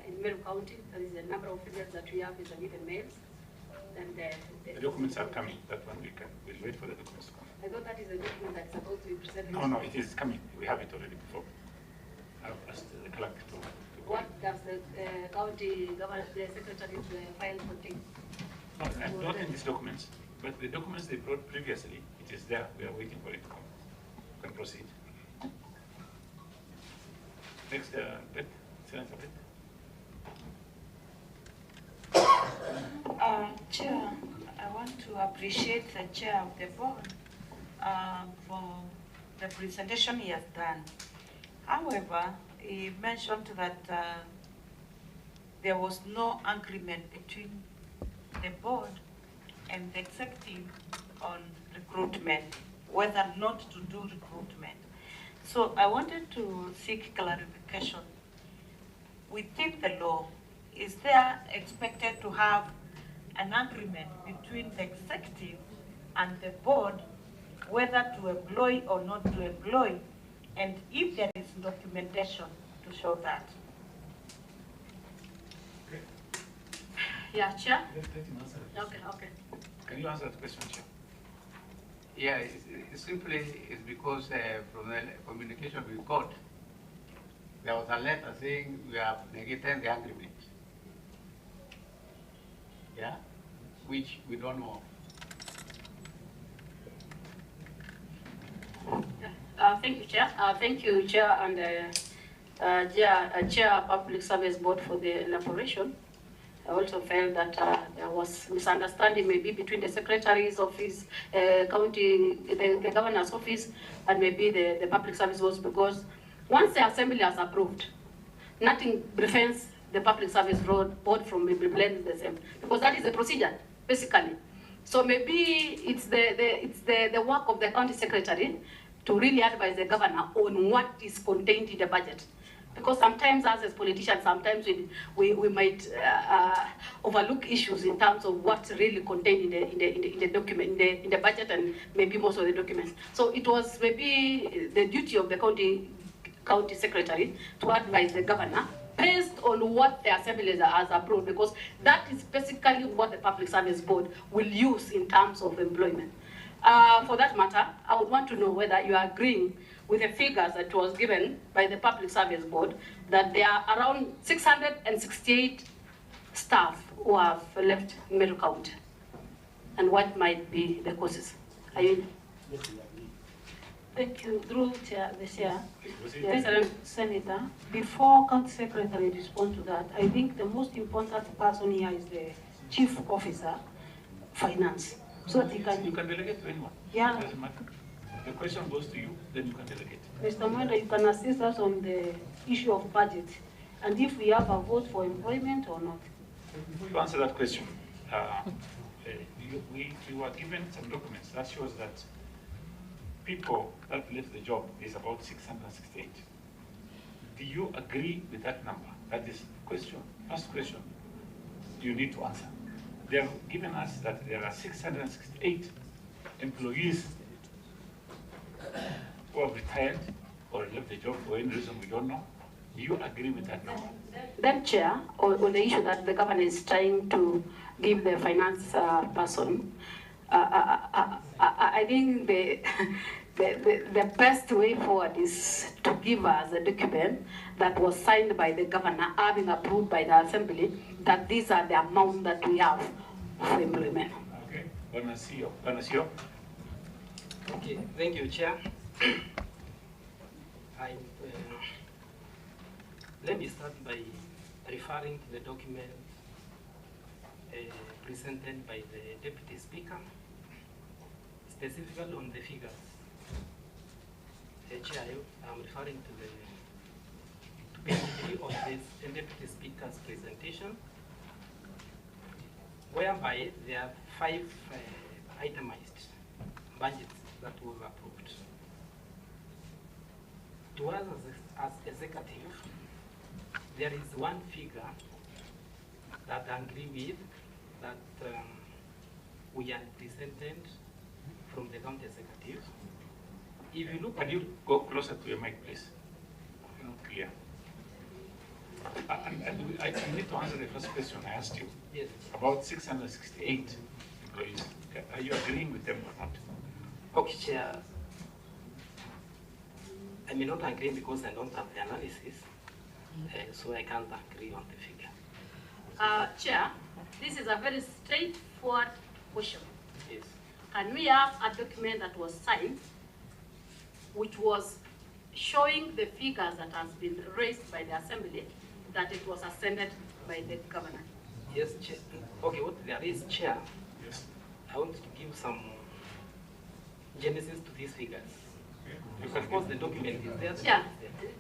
in Meru County. There is a number of figures that we have with even males. And the documents are coming. That one we'll wait for the documents to come. I thought that is a document that's supposed to be presented. No, it is coming. We have it already before. I've asked the clerk to what does the county government, the secretary's file contain? No, not in these documents, but the documents they brought previously, it is there. We are waiting for it to come. You can proceed. Next, Beth, Senator Beth. Chair, I want to appreciate the chair of the board for the presentation he has done. However, he mentioned that there was no agreement between the board and the executive on recruitment, whether not to do recruitment. So I wanted to seek clarification. Within the law, is there expected to have an agreement between the executive and the board whether to employ or not to employ, and if there is documentation to show that? Okay. Yeah, Chair? Let him answer it. Okay. Can you answer the question, Chair? Yeah, it simply is because from the communication we got, there was a letter saying we have negated the agreement. Yeah, which we don't know. Thank you, Chair. Thank you, Chair, and Chair Public Service Board for the elaboration. I also felt that there was misunderstanding maybe between the Secretary's office, county, the governor's office, and maybe the Public Service Board, because once the Assembly has approved, nothing prevents the Public Service Board from implementing the same, because that is the procedure, basically. So maybe it's the work of the county secretary to really advise the governor on what is contained in the budget. Because sometimes as politicians, sometimes we might overlook issues in terms of what's really contained in the document, in the budget, and maybe most of the documents. So it was maybe the duty of the county secretary to advise the governor based on what the assembly has approved, because that is basically what the Public Service Board will use in terms of employment. For that matter, I would want to know whether you are agreeing with the figures that was given by the Public Service Board, that there are around 668 staff who have left Meru County, and what might be the causes. Are you? Thank you. Through chair, the chair. Yes, Senator, before County Secretary respond to that, I think the most important person here is the Chief Officer, Finance, so that he can... You can delegate to anyone. Yeah. It doesn't matter. The question goes to you, then you can delegate. Mr. Mwenda, you can assist us on the issue of budget, and if we have a vote for employment or not. Before you answer that question, we were given some documents that shows that people that left the job is about 668. Do you agree with that number? That is question, first question you need to answer. They have given us that there are 668 employees who have retired or left the job for any reason we don't know. Do you agree with that number? Then, Chair, on the issue that the governor is trying to give the finance person, I think the best way forward is to give us a document that was signed by the governor, having approved by the assembly, that these are the amounts that we have for employment. Okay, Bonasio. Okay, thank you, Chair. Let me start by referring to the document presented by the Deputy Speaker, specifically on the figures. Chair, I'm referring to the page 3 of this Deputy Speaker's presentation, whereby there are 5 itemized budgets that we've approved. To us as executive, there is one figure that I agree with that we are presented from the county executive. If you look Can you go closer to your mic, please? Not clear. And I need to answer the first question I asked you. Yes. About 668 employees. Are you agreeing with them or not? Okay, Chair. I may not agree because I don't have the analysis, so I can't agree on the figure. Chair, this is a very straightforward question. Yes. Can we have a document that was signed, which was showing the figures that has been raised by the assembly, that it was ascended by the governor? Yes, Chair. Okay, what there is, Chair, Yes. I want to give some genesis to these figures. Okay. Of course, the document is there. Yeah,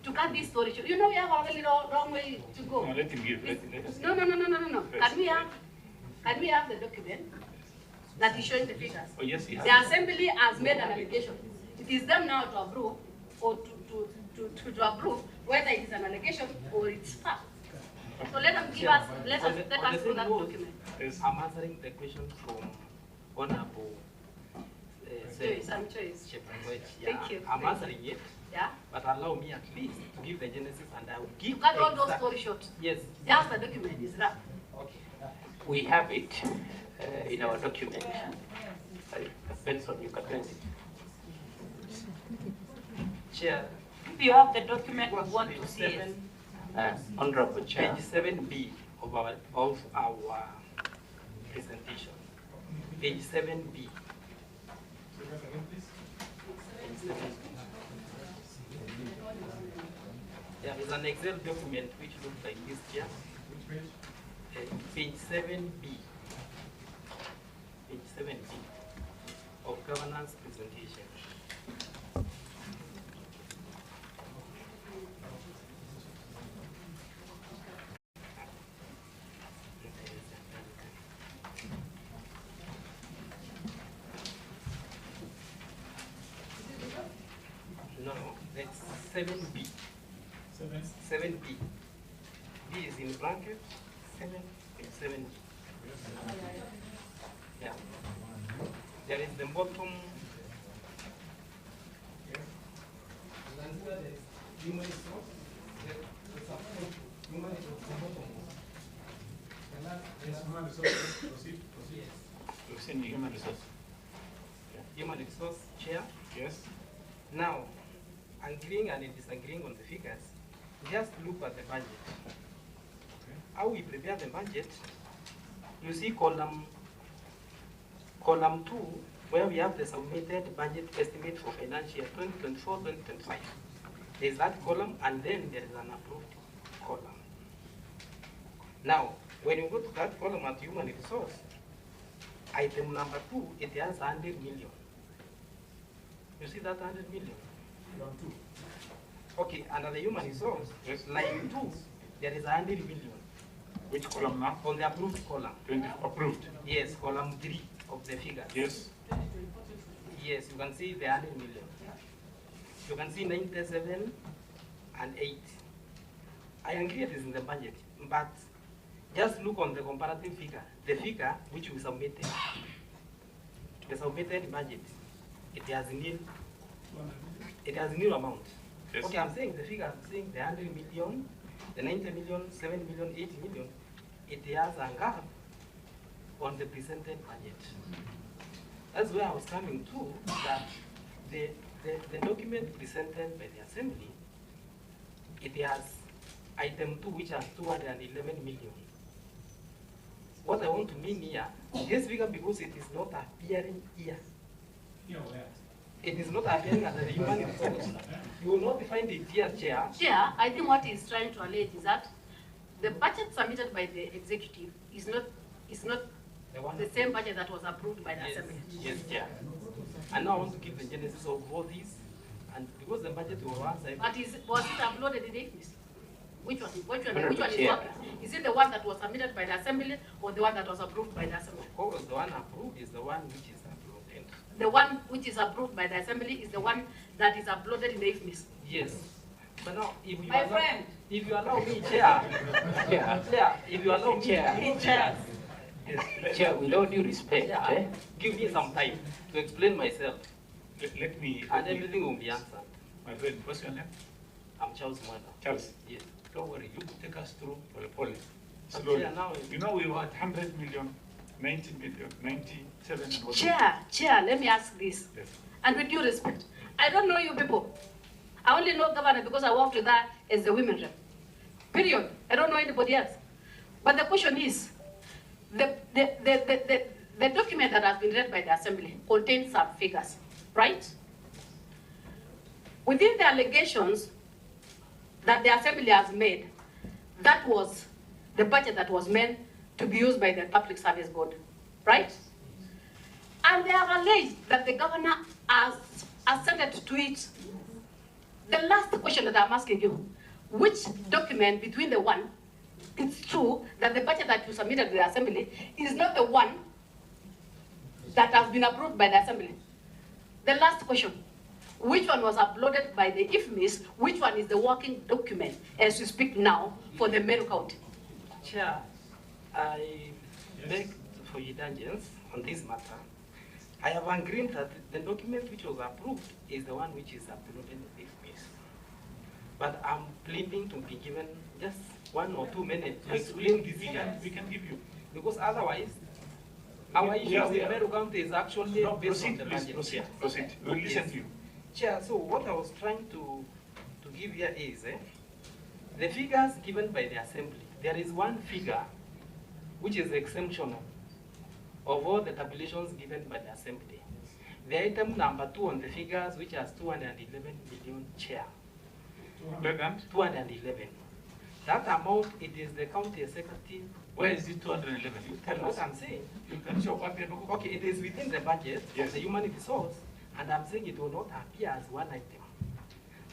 to cut this story short, you know we have a very long way to go. No, let him give. Let us No. Can we have the document that is showing the figures? Oh, yes, he has. The assembly has made an allegation. It is them now to approve or to approve whether it is an allegation or it's fact. So let them give us, let us through that document. Yes. I'm answering the question from Honorable Choice, I'm choice. Thank you. I'm answering it, Yeah? but allow me at least to give the genesis and I will To give cut all those exact- stories short. Yes. Just the document is that. Okay. We have it in our document. Benson, you can print it. Chair, If you have the document, we want page to see it. 7, Honorable Chair. page 7B of our presentation. Page 7B. There is an Excel document which looks like this here. Page 7B. Page 7B of governance presentation. No, that's 7B. 7B. B is in bracket, 7B. Yeah. There is the bottom. You've seen the human resource. Human resource chair. Yes. Now, agreeing and disagreeing on the figures, just look at the budget. How we prepare the budget, you see column 2, where we have the submitted budget estimate for financial year 2024-2025. There's that column, and then there is an approved column. Now, when you go to that column at human resource, item number 2, it has 100 million. You see that 100 million? Okay, under the human resource, line 2, there is 100 million. Which column now? On the approved column. 20 approved. Yes, column 3 of the figure. Yes. Yes, you can see the 100 million. You can see 97 and 8. I agree it is in the budget, but just look on the comparative figure. The figure which we submitted, the submitted budget, it has nil amount. Yes. Okay, I'm saying the figure, I'm saying the 100 million, the 90 million, 7 million, 80 million, it has a gap on the presented budget. That's where I was coming to, that the document presented by the Assembly, it has item 2, which has 211 million. What I want to mean here, this figure, because it is not appearing here. It is not appearing as a human resource. You will not find it here, Chair. Chair, I think what he's trying to allege is that the budget submitted by the executive is not the same budget that was approved by the Assembly. Yes, Chair. And now I want to give the genesis of all this, and because the budget was once. But was it uploaded in the IFMIS? Which one is Chair. what? Is it the one that was submitted by the Assembly or the one that was approved by the Assembly? Of course, the one approved is the one which is uploaded. The one which is approved by the Assembly is the one that is uploaded in the IFMIS. Yes. But now, if you My allow, friend. if you allow me, Chair, Chair, if you allow me, Chair. yes, Chair, with all due respect, Chair, give me some time to explain myself, Let me. and everything will be answered. My friend, what's your name? I'm Charles Mwanda. Charles. Yes. Don't worry, you will take us through Polepole. But Slowly. Chair, now, You know, we were at 100 million, 90 million, 97 and what? Chair, let me ask this. Yes. And with due respect, I don't know you people. I only know governor because I worked with her as the women rep. Period. I don't know anybody else. But the question is, the document that has been read by the Assembly contains some figures, right? Within the allegations that the Assembly has made, that was the budget that was meant to be used by the Public Service Board, right? And they have alleged that the governor has assented to it. The last question that I'm asking you, which document between the one, it's true that the budget that you submitted to the Assembly is not the one that has been approved by the Assembly? The last question, which one was uploaded by the IFMIS, which one is the working document as we speak now for the Meru County? Chair, I beg for indulgence on this matter. I have agreed that the document which was approved is the one which is uploaded in this case. But I'm pleading to be given just 1 or 2 minutes to explain this figure. We can give you. Because otherwise, our issues in Meru County is actually No, based on proceed, the please, budget. proceed, proceed. We'll listen to you. Chair, so what I was trying to give here is, the figures given by the Assembly, there is one figure which is exemptional of all the tabulations given by the Assembly. The item number 2 on the figures, which has 211 million, Chair. 211. That amount, it is the county executive. Where is it 211? You tell What us. I'm saying. You can show up here. Okay, it is within the budget Yes. of the human resource, and I'm saying it will not appear as one item.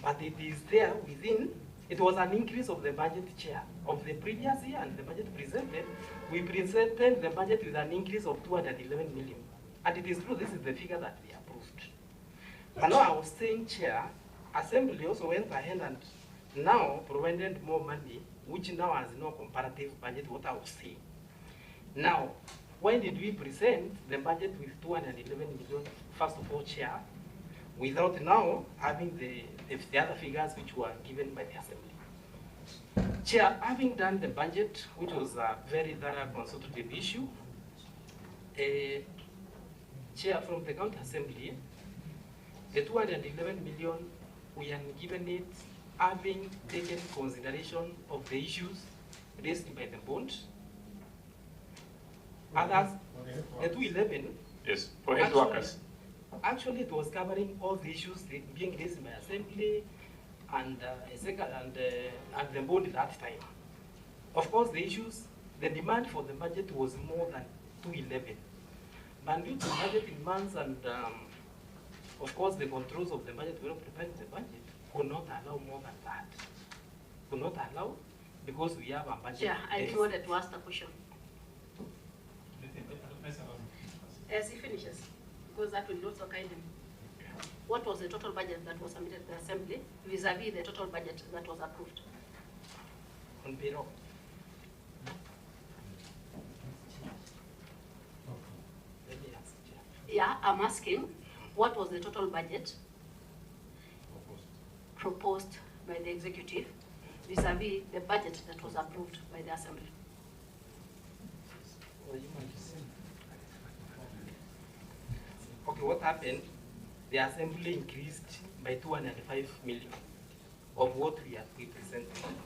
But it is there within, it was an increase of the budget, Chair, of the previous year and the budget presented. We presented the budget with an increase of 211 million. And it is true, this is the figure that we approved. But now I was saying, Chair, Assembly also went ahead and now provided more money, which now has no comparative budget, what I was saying. Now, why did we present the budget with 211 million, first of all, Chair, without now having the other figures which were given by the Assembly? Chair, having done the budget, which was a very thorough consultative issue, Chair, from the County Assembly, the 211 million, we are given it having taken consideration of the issues raised by the bond. Others, the 211. Yes, for health workers. Actually, it was covering all the issues being raised by Assembly and the board at that time. Of course, the issues, the demand for the budget was more than 211. But due to budget demands and, of course, the controls of the budget, we were preparing the budget, could not allow more than that. Could not allow because we have a budget. Yeah, I wanted to ask the question. As he finishes, because that will also guide him. What was the total budget that was submitted to the Assembly vis-a-vis the total budget that was approved? On payroll. Let me ask, Chair. Yeah, I'm asking, what was the total budget proposed by the executive vis-a-vis the budget that was approved by the Assembly? Okay, what happened? The Assembly increased by 205 million of what we are presenting.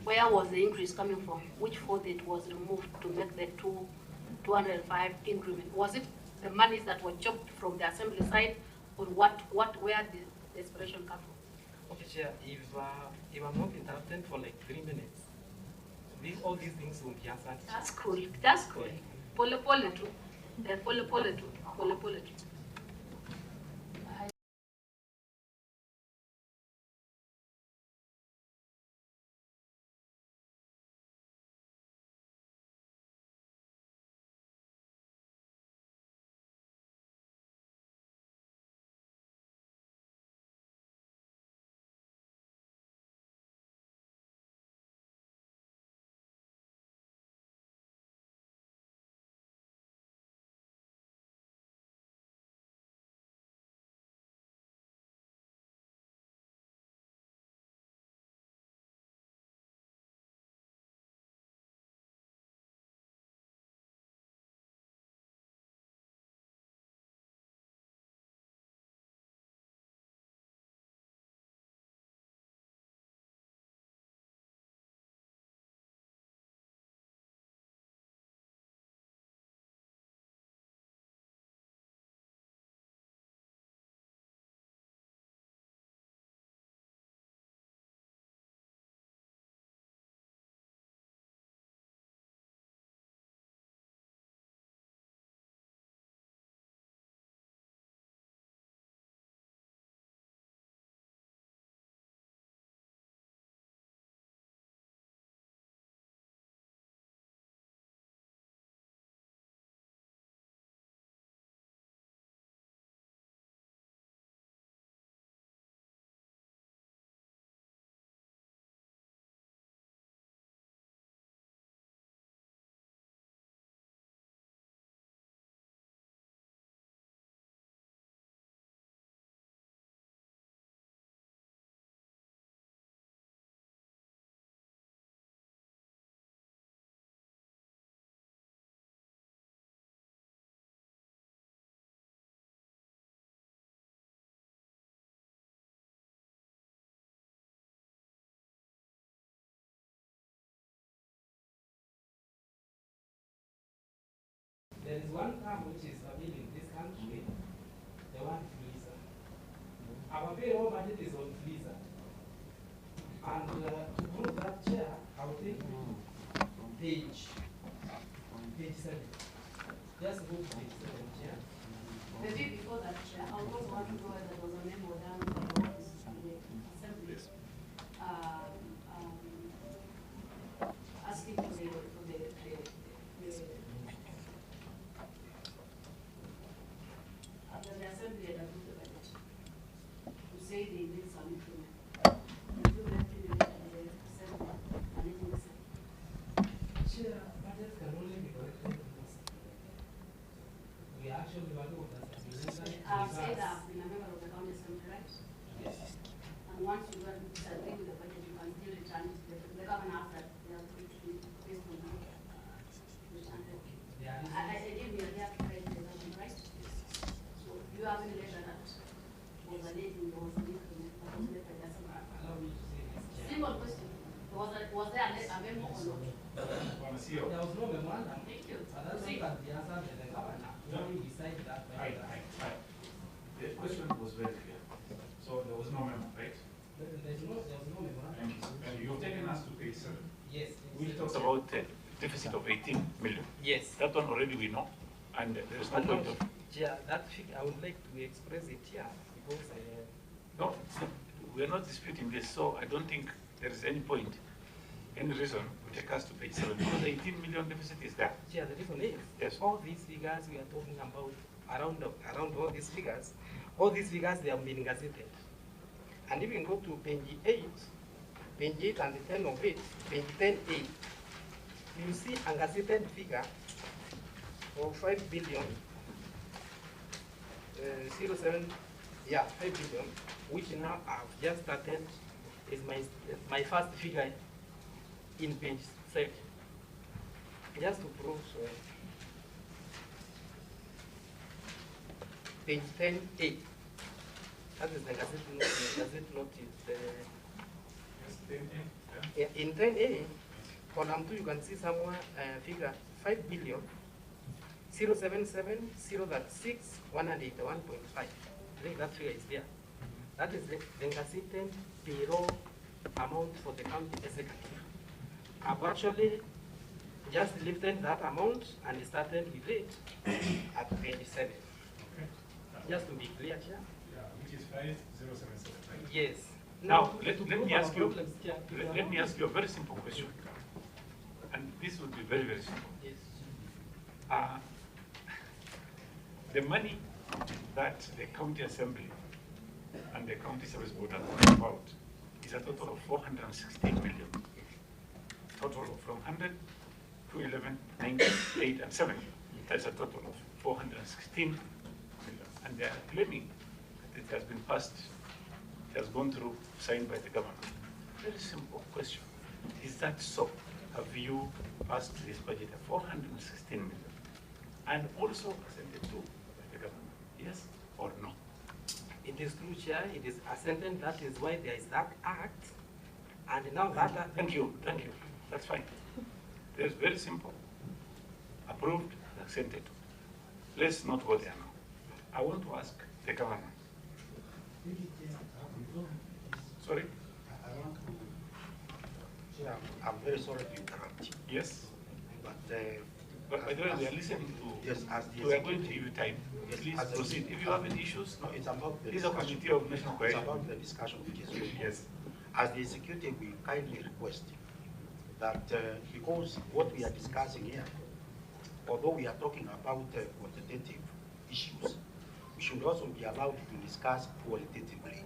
Where was the increase coming from? Which fold it was removed to make the 205 increment? Was it the monies that were chopped from the Assembly side, or where did the expiration come from? Okay, Chair, if I'm not interrupted for like 3 minutes, all these things will be answered. That's cool. That's cool. Pole too. Pole too. There is one term which is available in this country, the one freezer. Our payroll budget is on freezer. And to prove that, Chair, I'll take page 7. Just go to page 7, Chair. Maybe before that, Chair, I also want to know whether there was a memo done by the office of the Assembly asking for the Assembly had approved the budget to say they need some improvement. The Assembly and it is Chair, budget can only be corrected because we actually value that. I've said that I've been a member of the county assembly, right? Yes. And once you go and disagree with the budget, you can still return it. The governor after they have to be based on that. I didn't hear they have to write the government, right? So you have any letter that was alleging there was an increment that was made by the assembly? Allow me to say this, Chair. Simple question. Was there a memo or not? There was no memorandum. Thank you. But that's not the answer by the governor. We decided that. The question was very clear. So there was no memo, right? There was no memorandum. And you've taken us to page 7. Yes. We talked about deficit of 18 million. Yes. That one already we know, and there is no point of. Yeah, that figure, I would like to express it here because. No, we are not disputing this, so I don't think there is any point, any reason to take us to page 7, because the 18 million deficit is there. Yeah, the reason is, Yes. all these figures we are talking about, around all these figures, they have been gazetted. And if you go to page 8 and the 10 of it, page 10A, you see a gazetted figure of 5 billion, 5 billion, which now I've just started, is my first figure in page 7. Just to prove so. Page 10A. That is the gazette notice. Yeah, in 10A, column 2, you can see somewhere figure 5 billion 077 036 181.5. I think that figure is there. That is the gazetted payroll amount for the county executive. I've actually just lifted that amount and started with it at page 7. Just to be clear here. Yeah, which is 5077, right? Yes. Now, let me ask you a very simple question. And this would be very, very simple. Yes. The money that the county assembly and the county service board are talking about is a total of 416 million. Total of from 100 to 11, 9, 8, and 7. That's a total of 416 million. And they are claiming that it has been passed, it has gone through, signed by the government. Very simple question. Is that so? Have you passed this budget of 416 million? And also presented to the government, yes or no? It is true, Chair. It is assented. That is why there is that act. And now that... Thank you. That's fine. It's very simple. Approved, assented. Let's not go there now. I want to ask the government. Sorry? I'm very sorry to interrupt. Yes? But by the way, we are listening to... Yes, as the we are going to give you time. Yes, Please as the- proceed. If you have any issues, No, it's about the this is a discussion. committee of national It's cohesion. about the discussion which is going on. Yes. As the executive, we kindly request that because what we are discussing here, although we are talking about quantitative issues, we should also be allowed to discuss qualitatively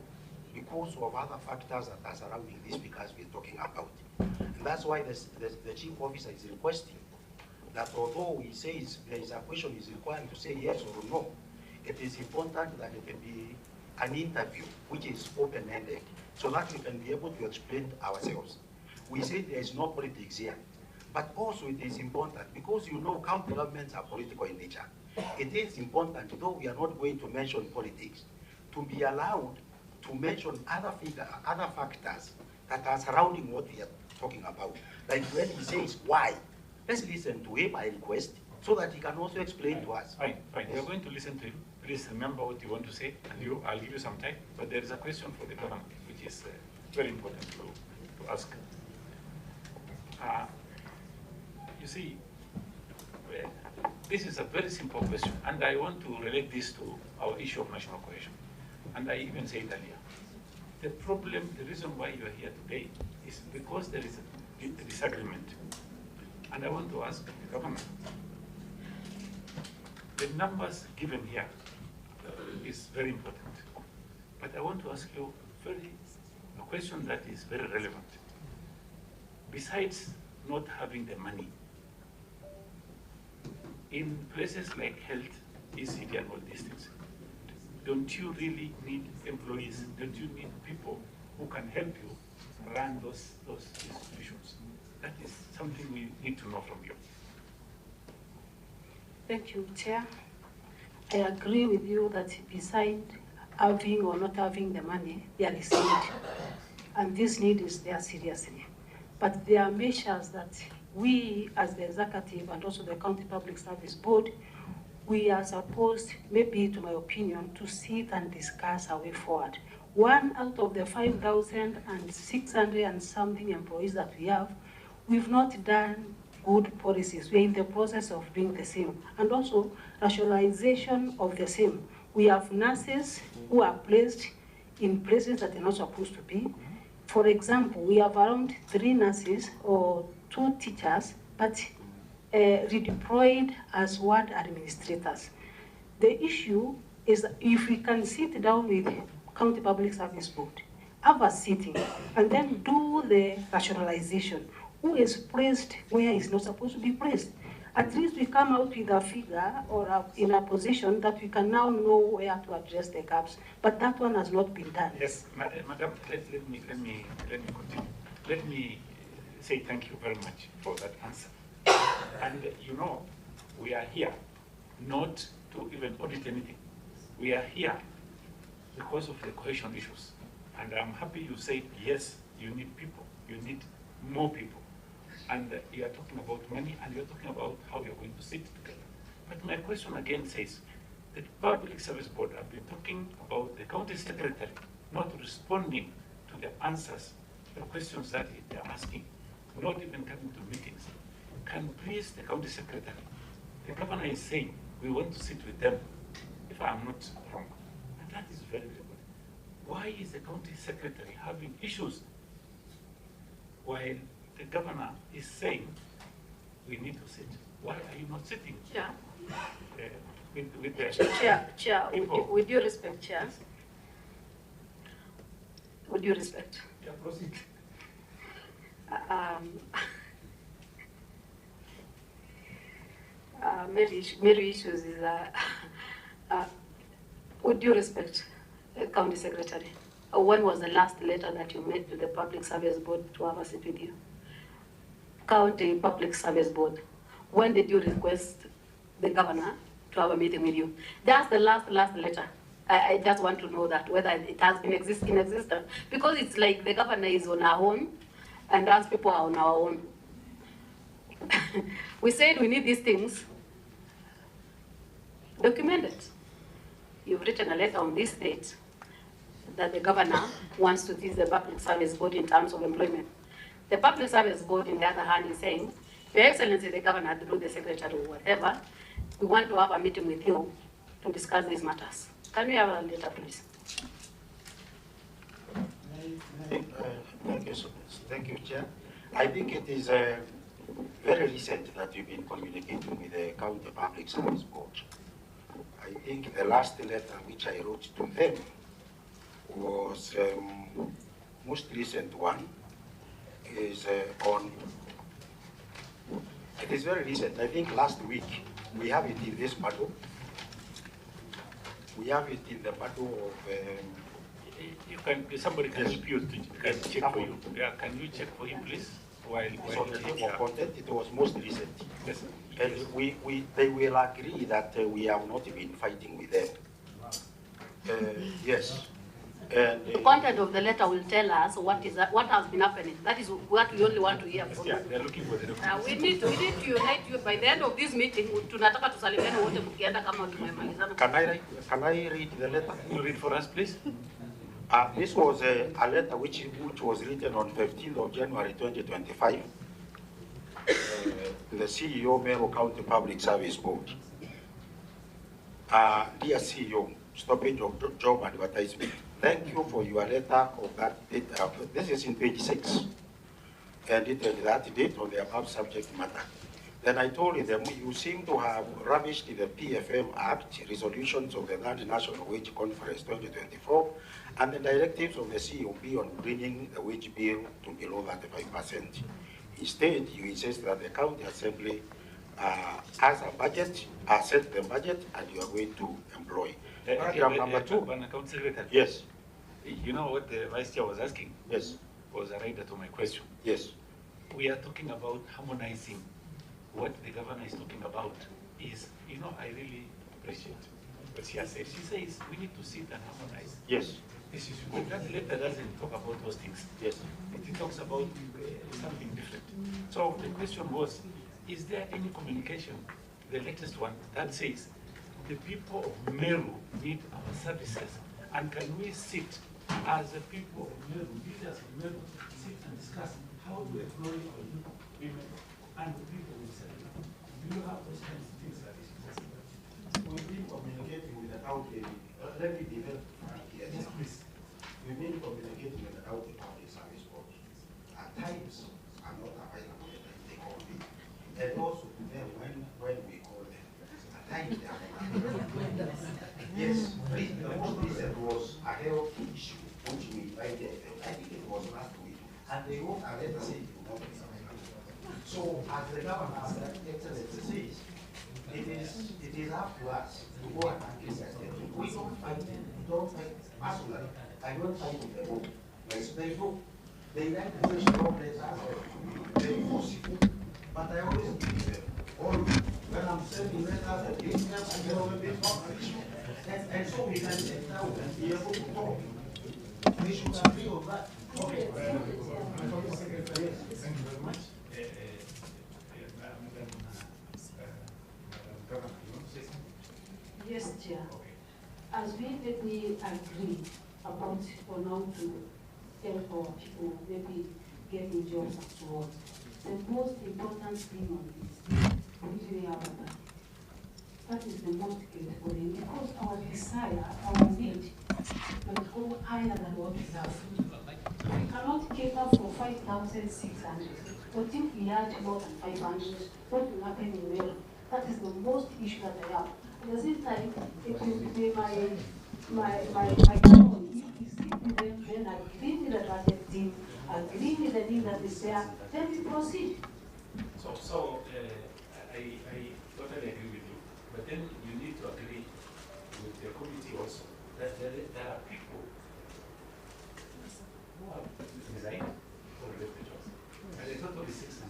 because of other factors that are surrounding these figures we're talking about. And that's why the chief officer is requesting that although he says there is a question is required to say yes or no, it is important that it can be an interview which is open-ended so that we can be able to explain ourselves. We say there is no politics here, but also it is important because you know county governments are political in nature. It is important, though we are not going to mention politics, to be allowed to mention other factors that are surrounding what we are talking about. Like when he says why, let's listen to him, I request, so that he can also explain to us. Fine. Yes. We are going to listen to him. Please remember what you want to say, and I'll give you some time. But there is a question for the government, which is very important to ask. You see, this is a very simple question, and I want to relate this to our issue of national cohesion. And I even said earlier, the problem, the reason why you are here today is because there is a disagreement. And I want to ask the government, the numbers given here is very important. But I want to ask you a question that is very relevant. Besides not having the money, in places like health, ECD and all these things, don't you really need employees? Don't you need people who can help you run those institutions? That is something we need to know from you. Thank you, Chair. I agree with you that beside having or not having the money, there is need. And this need is there seriously. But there are measures that we as the executive and also the County Public Service Board, we are supposed, maybe to my opinion, to sit and discuss our way forward. One out of the 5,600 and something employees that we have, we've not done good policies. We're in the process of doing the same. And also rationalization of the same. We have nurses who are placed in places that they're not supposed to be. For example, we have around 3 nurses or 2 teachers, but redeployed as ward administrators. The issue is that if we can sit down with County Public Service Board, have a sitting, and then do the rationalization. Who is placed where is not supposed to be placed? At least we come out with a figure or in a position that we can now know where to address the gaps. But that one has not been done. Yes, Madam, let me continue. Let me say thank you very much for that answer. And you know, we are here not to even audit anything. We are here because of the cohesion issues. And I'm happy you said, yes, you need people, you need more people. And you are talking about money, and you're talking about how you're going to sit together. But my question again says, the Public Service Board have been talking about the county secretary not responding to the answers, the questions that they're asking, not even coming to meetings. Can please the county secretary, the governor is saying, we want to sit with them, if I'm not wrong. And that is very, very good. Why is the county secretary having issues while the governor is saying we need to sit? Why are you not sitting? Yeah. With the Chair, with due respect, Chair. With due respect. Yeah, proceed. Many issues is, with due respect, County Secretary, when was the last letter that you made to the Public Service Board to have a sit with you? County Public Service Board, when did you request the governor to have a meeting with you? That's the last letter. I just want to know that, whether it has been in existence. Because it's like the governor is on our own, and us people are on our own. We said we need these things documented. You've written a letter on this date that the governor wants to teach the Public Service Board in terms of employment. The Public Service Board, on the other hand, is saying, Your Excellency, the governor, through the secretary or whatever, we want to have a meeting with you to discuss these matters. Can we have a letter, please? Thank you, Chair. I think it is very recent that you've been communicating with the County Public Service Board. I think the last letter which I wrote to them was most recent one is it is very recent. I think last week we have it in this battle. We have it in the battle of. Somebody can help you to check for you. Yeah, can you check for him, please? While the name of content, it was most recent. Yes. And they will agree that we have not been fighting with them. Yes. And, the content of the letter will tell us what has been happening. That is what we only want to hear from you. Yeah, they're looking for the documents. We need to unite you. By the end of this meeting, tunataka tusalimiane wote mkienda kama tumemalizana. Can I read the letter? You read for us, please. This was a letter which was written on 15th of January 2025 to the CEO, Meru County Public Service Board. Dear CEO, stoppage of job advertisement. Thank you for your letter of that date. This is in page 6. And it had that date on the above subject matter. Then I told them, you seem to have rubbished the PFM Act, resolutions of the Land National Wage Conference 2024, and the directives of the COB on bringing the wage bill to below 35%. Instead, you insist that the county assembly has a budget, set the budget, and you are going to employ. Paragraph number 2. Yes. You know what the Vice Chair was asking? Yes. Was a rider to my question. Yes. We are talking about harmonizing. What the governor is talking about is, you know, I really appreciate what she has said. She says we need to sit and harmonize. Yes. This is good. That letter doesn't talk about those things. Yes. It talks about something different. So the question was, is there any communication, the latest one, that says the people of Meru need our services, and can we sit as the people of Meru, leaders of Meru, sit and discuss how to employ our new women and the people we serve? Do you have those kinds of things that is possible? We've been communicating with the county. Let me develop. Yes, please. as the governor, as the excellency says, it is up to us to go and address that. We don't fight it. We don't fight personally. I don't fight with the book. There's no, they like to push the wrong place as very possible. But I always give them all when I'm sending letters and giving them, I get over this one. And so we can sit down and be able to talk. We should agree on that. Okay. Thank you very much. Yes, Chair. As we maybe agree about for now to help our people, maybe getting jobs and so on, the most important thing on this is that is the most critical thing, because our desire, our need, must go higher than what we have. We cannot cater for 5,600, but if we had more than 500, what will happen in Wales? That is the most issue that I have. At the same time, it will be my goal. If we sit with them, then I agree with the budget team, agree with the thing that is there, then we proceed. So I totally agree with you. But then you need to agree with the committee also that there are people who have resigned or left the jobs. And it's not only 600.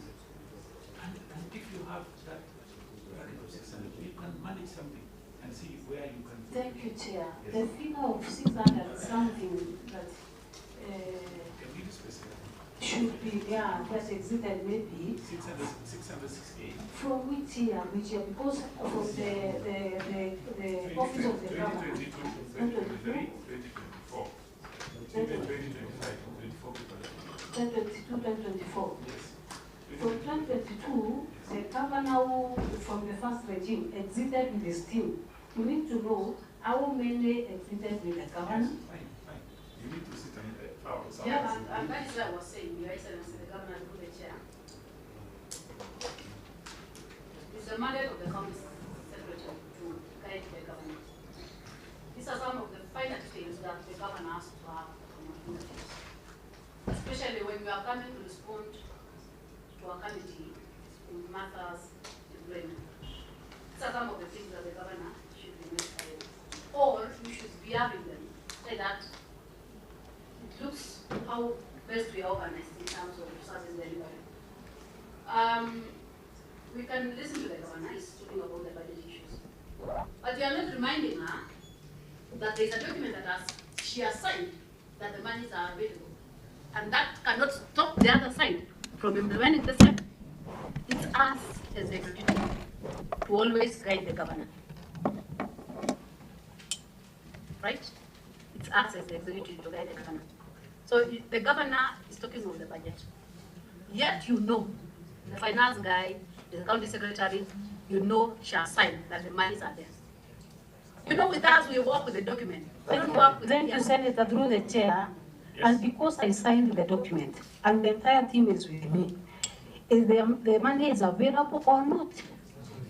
And if you have that bracket of 600, you can manage something and see where you can. Thank you, Chair. Yes. The figure of 600 something that should be, yeah, that's exceeded maybe. 668. From which year? Because from the office of the governor. 2023, 2024. 2025, 2024. Yes. From 2022, the governor from the first regime exceeded with his team. You need to know how many exceeded with the governor. Yes, fine. You need to sit on the power. Yeah, and that is what I was saying, Your Excellency, the governor through the chair. It's the mandate of the county secretary to guide the government. These are some of the final things that the governor has to have from our communities. Especially when we are coming to respond to our committee in matters employment. These are some of the things that the governor should be made. Or we should be having them say that it looks how best we are organized in terms of service delivery. We can listen to the governor, he's talking about the budget issues. But you are not reminding her that there is a document that she has signed that the monies are available. And that cannot stop the other side from implementing the same. It's us as the executive to always guide the governor. Right? It's us as the executive to guide the governor. So the governor is talking of the budget. Yet you know, the finance guy, the county secretary, you know she has signed that the monies are there. You know, with us, we work with the document. We don't work with Thank you, Senator, through the chair. Yes. And because I signed the document, and the entire team is with me, is the money is available or not?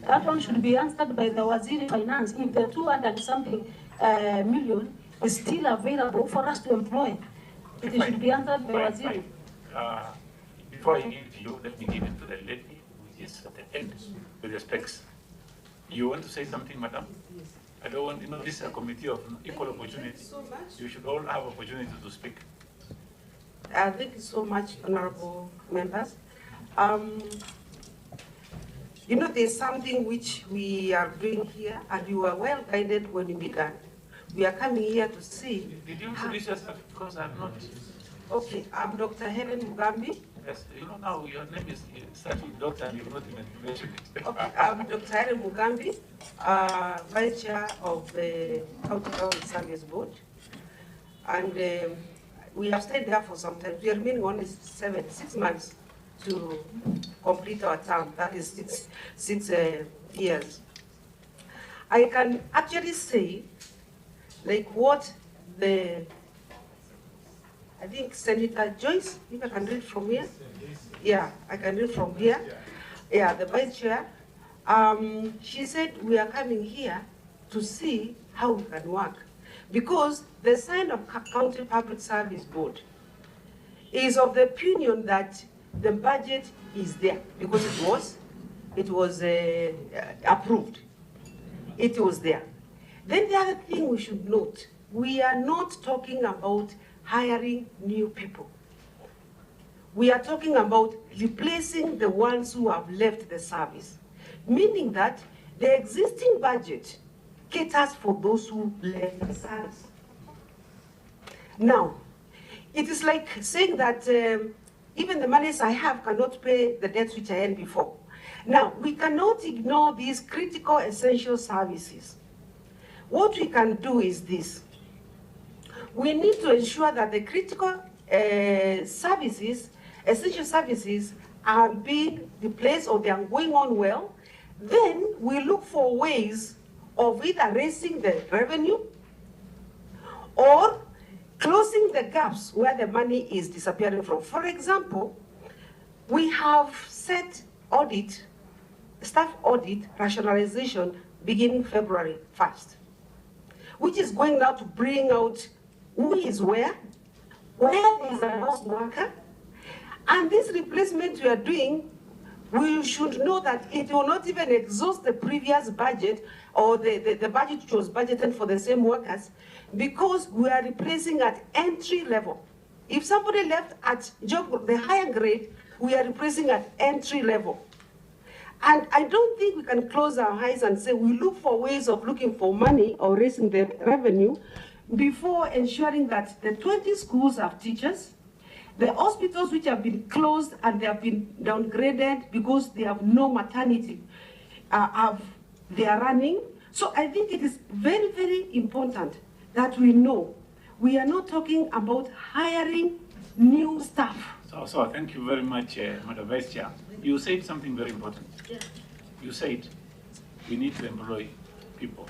That one should be answered by the Waziri Finance. If the 200-something million is still available for us to employ, it should be answered by Waziri. Before I give it to you, let me give it to the lady, which is at the end, with the specs. You want to say something, madam? I don't want, this is a committee of equal opportunity. So much. You should all have opportunity to speak. Thank you so much, honorable members. There's something which we are doing here, and you were well guided when you began. We are coming here to see. Did you introduce yourself? Because I'm not. Okay, I'm Dr. Helen Mugambi. Yes, now your name is starting doctor and you're not even mentioned it. Okay, I'm Dr. Helen Mugambi, Vice Chair of the County Government Service Board. And we have stayed there for some time. We are remaining only 6 months to complete our term. That is six years. I can actually say, like what I think Senator Joyce, if I can read from here. Yeah, I can read from here. Yeah, the Vice Chair. She said we are coming here to see how we can work. Because the sign of County Public Service Board is of the opinion that the budget is there because it was approved. It was there. Then the other thing we should note, we are not talking about hiring new people. We are talking about replacing the ones who have left the service, meaning that the existing budget caters for those who left the service. Now, it is like saying that even the monies I have cannot pay the debts which I had before. Now, we cannot ignore these critical essential services. What we can do is this. We need to ensure that the critical services, essential services, are being replaced or they are going on well. Then we look for ways of either raising the revenue or closing the gaps where the money is disappearing from. For example, we have set audit, staff audit rationalization beginning February 1st, which is going now to bring out who is where is a lost worker, and this replacement we are doing, we should know that it will not even exhaust the previous budget or the budget which was budgeted for the same workers, because we are replacing at entry level. If somebody left at the higher grade, we are replacing at entry level. And I don't think we can close our eyes and say we look for ways of looking for money or raising the revenue before ensuring that the 20 schools have teachers, the hospitals which have been closed and they have been downgraded because they have no maternity, they are running. So I think it is very, very important that we know we are not talking about hiring new staff. So thank you very much, Madam Vice Chair. You said something very important. Yeah. You said we need to employ people,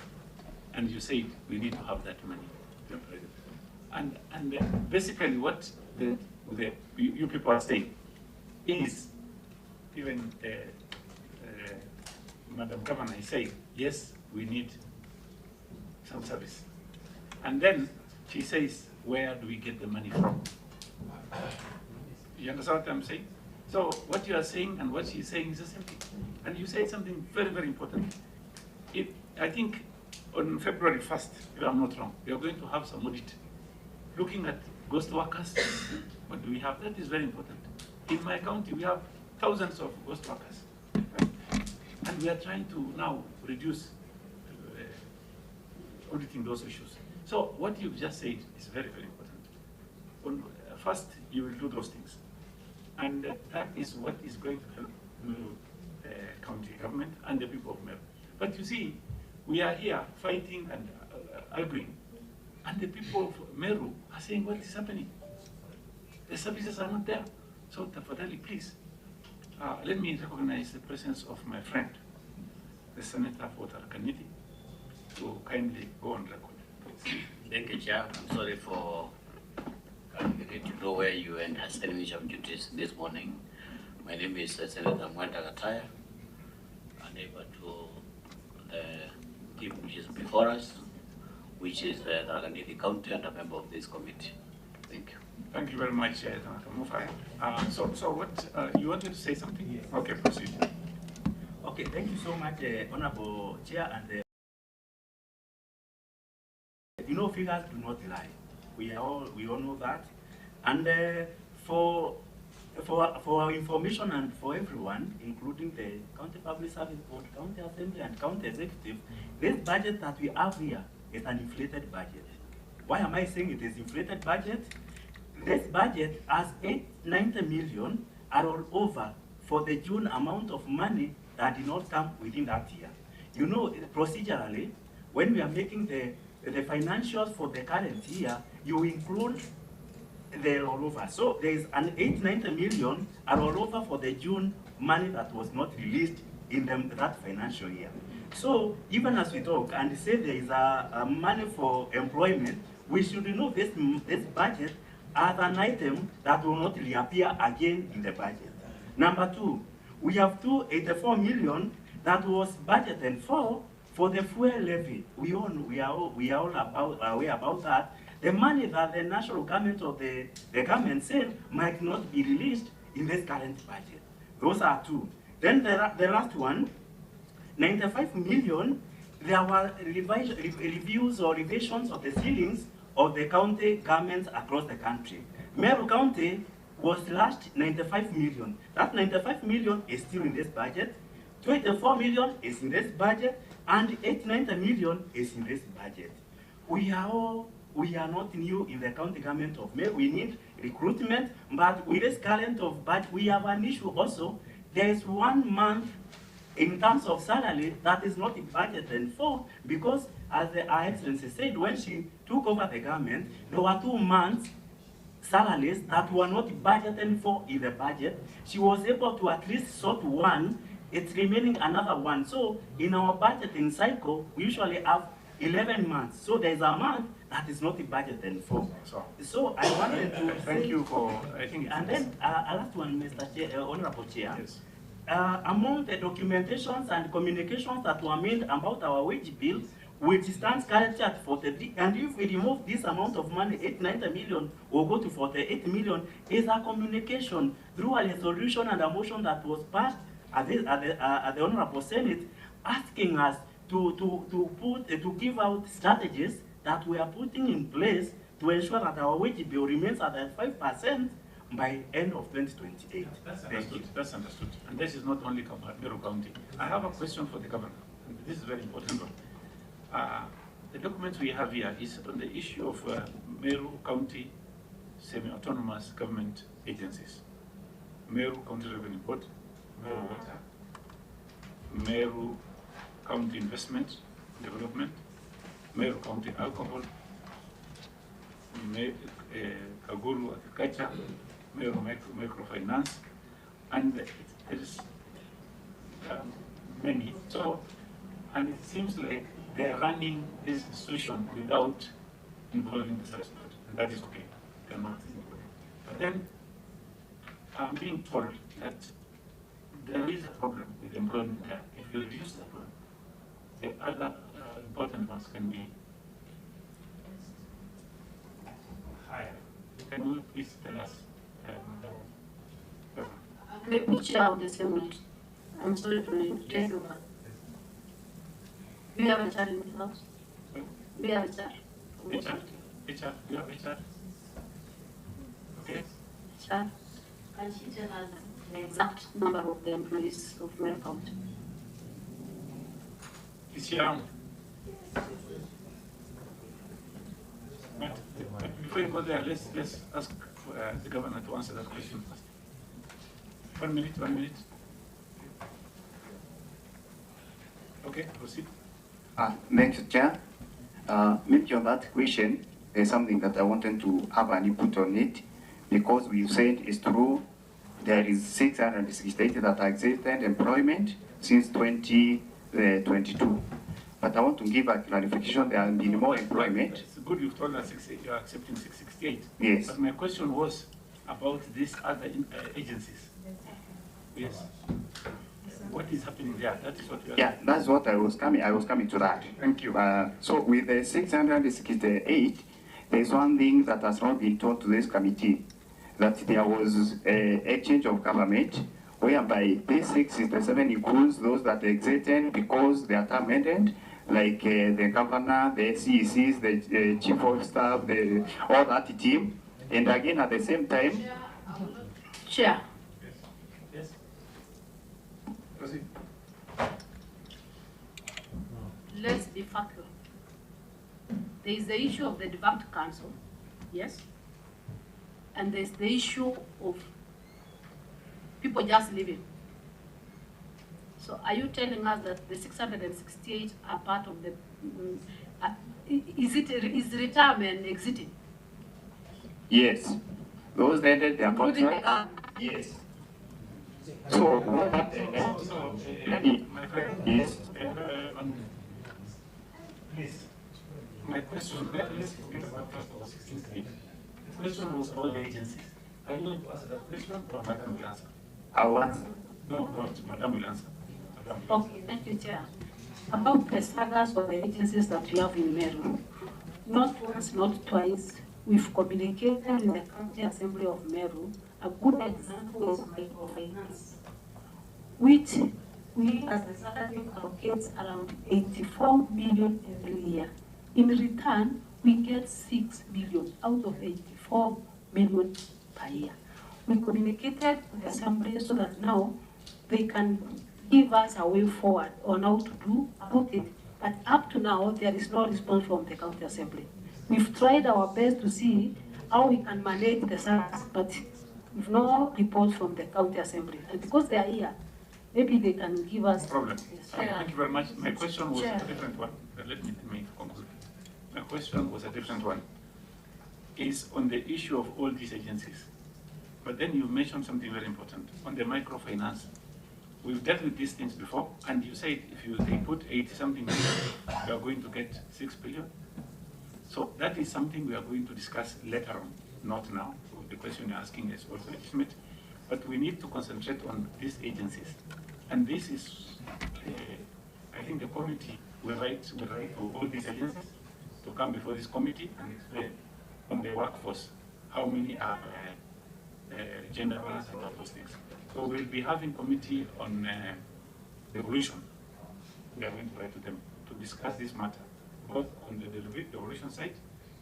and you said we need to have that money to employ them. And basically what you people are saying is, even Madam Governor is saying, yes, we need some service. And then she says, where do we get the money from? You understand what I'm saying? So what you are saying and what she's saying is the same thing. And you said something very, very important. I think on February 1st, if I'm not wrong, we are going to have some audit looking at ghost workers. What do we have? That is very important. In my county, we have thousands of ghost workers. Right? And we are trying to now reduce auditing those issues. So what you've just said is very, very important. First, you will do those things. And that is what is going to help the county government and the people of Meru. But you see, we are here fighting and arguing. And the people of Meru are saying, what is happening? The services are not there. So tafadhali, please, let me recognize the presence of my friend, the Senator for Tarakaniti, to kindly go on record. Please. Thank you, Chair. I'm sorry for getting to know where you and extinguish of duties this morning. My name is Senator Mwenda Gataya, a neighbor to the team which is before us, which is the Tarakaniti County and a member of this committee. Thank you. Thank you very much, Senator Mufai. So what, you wanted to say something? Yes. Okay, proceed. Okay, thank you so much, Honorable Chair. And you know, figures do not lie. We all know that. And for our information and for everyone, including the County Public Service Board, County Assembly, and County Executive, this budget that we have here is an inflated budget. Why am I saying it is inflated budget? This budget has 890 million are all over for the June amount of money that did not come within that year. You know, procedurally, when we are making the financials for the current year, you include the rollover. So there is an 890 million rollover for the June money that was not released in that financial year. So even as we talk and say there is a money for employment, we should know this budget as an item that will not reappear again in the budget. Number two, we have 284 million that was budgeted for the fuel levy. We are all aware about that. The money that the national government or the government said might not be released in this current budget. Those are two. Then the last one, 95 million, there were reviews or revisions of the ceilings of the county governments across the country. Meru County was slashed 95 million. That 95 million is still in this budget. 24 million is in this budget, and 890 million is in this budget. We are not new in the county government of Meru. We need recruitment, but with this current of budget, we have an issue also. There is 1 month in terms of salary that is not budgeted for, because as Her Excellency said, when she took over the government, there were 2 months salaries that were not budgeted for in the budget. She was able to at least sort one, it's remaining another one. So in our budgeting cycle, we usually have 11 months. So there's a month that is not budgeted for. So I wanted to thank you for, I think, and then a last one, Mr. Chair, Honorable Chair. Yes. Among the documentations and communications that were made about our wage bill, which stands currently at 43, and if we remove this amount of money, 890 million, or go to 48 million, is a communication through a resolution and a motion that was passed at the Honorable Senate, asking us to give out strategies that we are putting in place to ensure that our wage bill remains at 5% by end of 2028. That's understood. That's understood. And this is not only Meru County. I have a question for the governor. And this is very important one. The document we have here is on the issue of Meru County semi-autonomous government agencies. Meru County Revenue Board, Meru Water, Meru County Investment Development, Meru County Alcohol, Kaguru Agriculture, Meru Microfinance, and there is many. So, and it seems like they are running this institution without involving the service board, and that is okay. They are not involved. But then I'm being told that there is a problem with employment there. If you reduce that one, the other important ones can be higher. Can you please tell us? The picture of the segment. I'm sorry to take over. Do you have a child in the house? Sorry? Do you have a child? HR, you have HR? Okay. Child? Can she tell us the exact number of the employees of Meru County? Is she around? But before you go there, let's ask the governor to answer that question first. 1 minute, 1 minute. Okay, proceed. Thanks, Chair. Maybe on that question, there's something that I wanted to have an input on it, because we said it's true, there is 668 that are existent employment since 2022. But I want to give a clarification, there have been more employment. It's good you've told us you are accepting 668. Yes. But my question was about these other agencies. Yes. What is happening there? That is what we are. Yeah, that's what I was coming to that. Thank you. So with the 668, there's one thing that has not been told to this committee, that there was a change of government, whereby this 667 includes those that exited because they are term ended, like the governor, the CECs, the chief of staff, all that team. And again, at the same time, Chair. Yes. Proceed. Let's be factual. There is the issue of the defunct council, yes? And there's the issue of people just leaving. So are you telling us that the 668 are part of the, is retirement exiting? yes, those ended their contract. Yes. So what happened? My friend, Yes. Please, my question, let's speak about first of all 668. The question was all the agencies. Are you going to answer that question, or Madam will answer? I want. No, Madam will answer. Madam will answer. Okay, thank you, Chair. About the status of the agencies that we have in Meru, not once, not twice, we've communicated with the County Assembly of Meru A good example is microfinance, which we as the Saturday allocate around 84 million every year. In return, we get 6 million out of 84 million per year. We communicated with the Assembly so that now they can give us a way forward on how to do about it. But up to now, there is no response from the County Assembly. We've tried our best to see how we can manage the SARS, but we've no reports from the County Assembly. And because they are here, maybe they can give us... No problem. Yes. Thank you very much. My question was a different one. Let me conclude. My question was a different one. It's on the issue of all these agencies. But then you mentioned something very important on the microfinance. We've dealt with these things before, and you said if they put 80-something billion, we are going to get 6 billion. So that is something we are going to discuss later on, not now. So the question you're asking is also legitimate, but we need to concentrate on these agencies. And this is, I think the committee will write to all these agencies to come before this committee and explain on the workforce how many are gender balance and all those things. So we'll be having committee on devolution. We are going to write to them to discuss this matter, both on the devolution side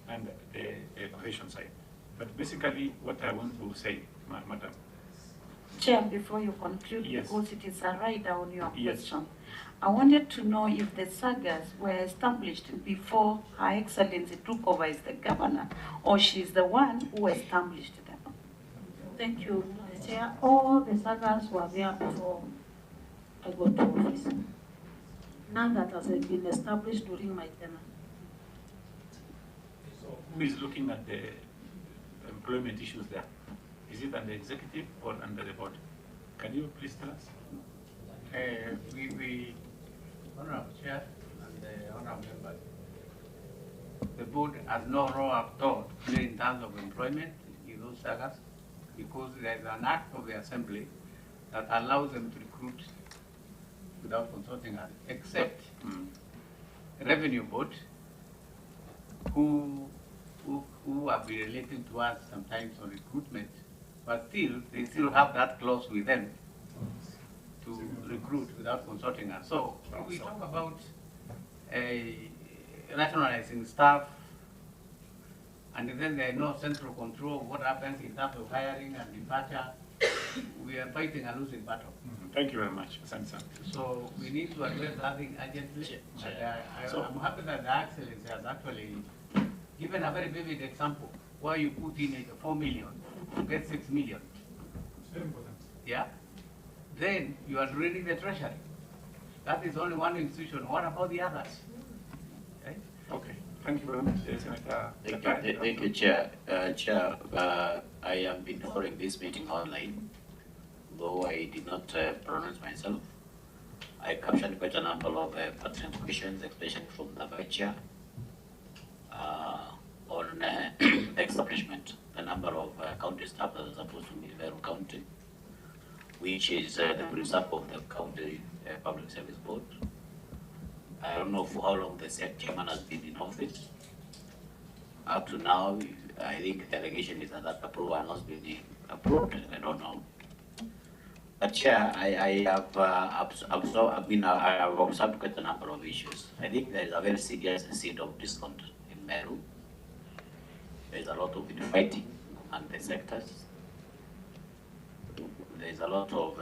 and the cohesion side. But basically, what I want to say, Madam. Chair, before you conclude, yes. Because it is a rider on your yes. question, I wanted to know if the sagas were established before Her Excellency took over as the governor, or she's the one who established them. Thank you, Chair. All the sagas were there before I got to office. None that has been established during my tenure. So who is looking at the employment issues there? Is it under executive or under the board? Can you please tell us? Honorable Chair and the honorable members, the board has no role at all to play in terms of employment in those sagas, because there is an act of the Assembly that allows them to recruit without consulting us, except Revenue Board, who have been relating to us sometimes on recruitment, but still, they still have that clause with them to recruit without consulting us. So when we talk about rationalizing staff, and then there is no central control of what happens in terms of hiring and departure, we are fighting a losing battle. Thank you very much, Sansan. So we need to address that thing urgently. I'm happy that the Excellency has actually given a very vivid example where you put in 4 million to get 6 million. It's very important. Yeah? Then you are draining the treasury. That is only one institution. What about the others? Okay. Okay. Thank you very much, Senator. Thank you, Chair. Chair, I have been following this meeting online, though I did not pronounce myself. I captured quite a number of pertinent questions, especially from the Vice Chair, on establishment, the number of county staff that are supposed to be in Meru County, which is the principle of the County Public Service Board. I don't know for how long the said chairman has been in office. Up to now, I think the allegation is that approval has not been approved. I don't know. But Chair, I have observed quite a number of issues. I think there is a very serious seed of discontent in Meru. There is a lot of infighting among the sectors. There is a lot of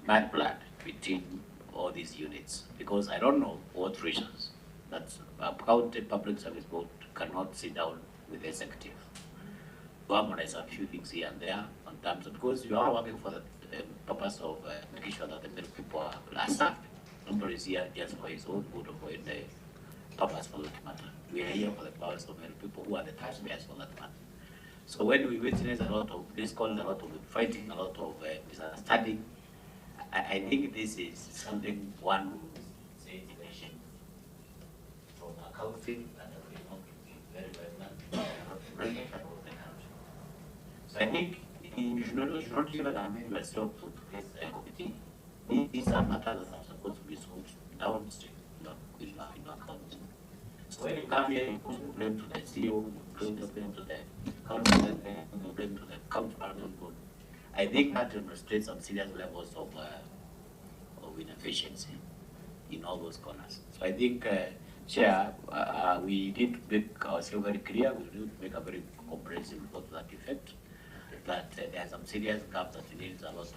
bad blood between all these units, because I don't know what reasons that a county public service board cannot sit down with the executive to harmonize a few things here and there on terms of, because you are working for the purpose of making sure that the Meru people are served. Nobody is here just for his own good or for the purpose for that matter. We are here for the purpose of Meru people who are the taxpayers for that matter. So when we witness a lot of discord, a lot of fighting, a lot of misunderstanding, I think this is something one would say election from accounting that has been not very well done. So I think you should not give an amendment to this committee. These are matters that are supposed to be solved downstream, not accounting. When you come here, you put blame to the CEO, you bring the blame to the council, you blame to the county parliament board. I think that demonstrates some serious levels of inefficiency in all those corners. So I think, Chair, we need to make ourselves very clear. We need to make a very comprehensive report to that effect. That there are some serious gaps that needs a lot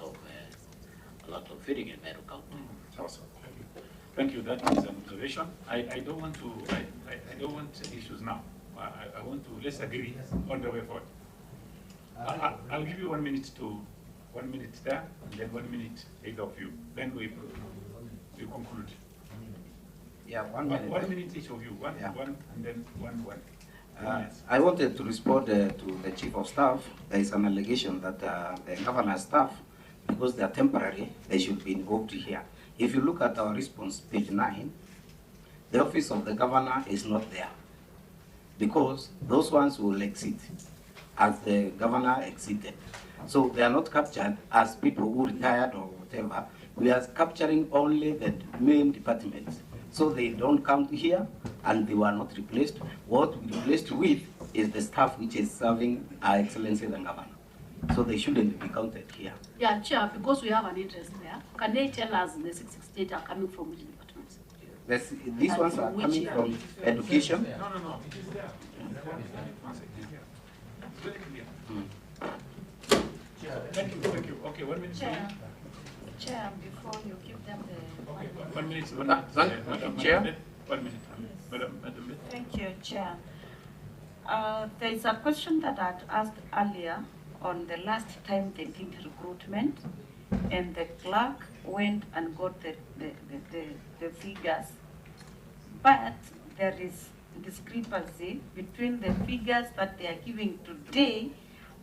of filling in Meru County. Awesome. Thank you. That is an observation. I don't want to. I don't want issues now. I want to let's agree on the way forward. I'll give you 1 minute to 1 minute there, and then 1 minute either of you. Then we conclude. Yeah, 1 minute. 1 minute each of you. One, and then one. I wanted to respond to the Chief of Staff. There is an allegation that the governor's staff, because they are temporary, they should be involved here. If you look at our response, page 9, the office of the governor is not there, because those ones will exit as the governor exited. So they are not captured as people who retired or whatever. We are capturing only the main departments. So they don't come here and they were not replaced. What we replaced with is the staff which is serving Our Excellency the Governor. So they shouldn't be counted here. Yeah, Chair, because we have an interest there, can they tell us the 668 are coming from which departments? These ones are coming from education. No. It is there. Thank you. Okay, 1 minute. Chair, before you give them the... Okay, 1 minute. Chair? 1 minute. Madam. Thank you, Chair. There is a question that I'd asked earlier on the last time they did recruitment, and the clerk went and got the figures. But there is discrepancy between the figures that they are giving today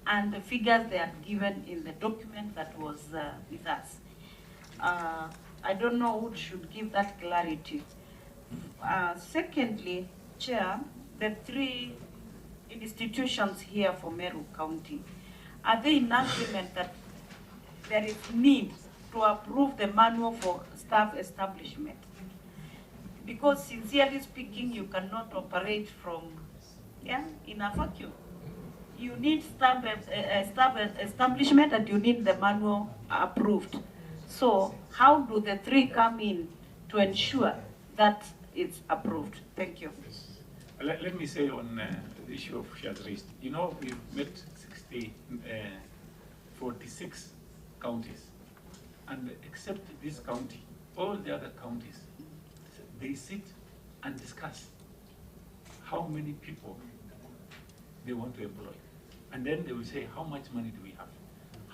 and the figures they are given in the document that was with us. I don't know who should give that clarity. Secondly, Chair, the 3 institutions here for Meru County, are they in agreement that there is need to approve the manual for staff establishment? Because sincerely speaking, you cannot operate from, in a vacuum. You need staff establishment and you need the manual approved. So how do the 3 come in to ensure that it's approved? Thank you. Let me say on the issue of shared raised. You know, we've met 46 counties, and except this county, all the other counties, they sit and discuss how many people they want to employ. And then they will say, how much money do we have?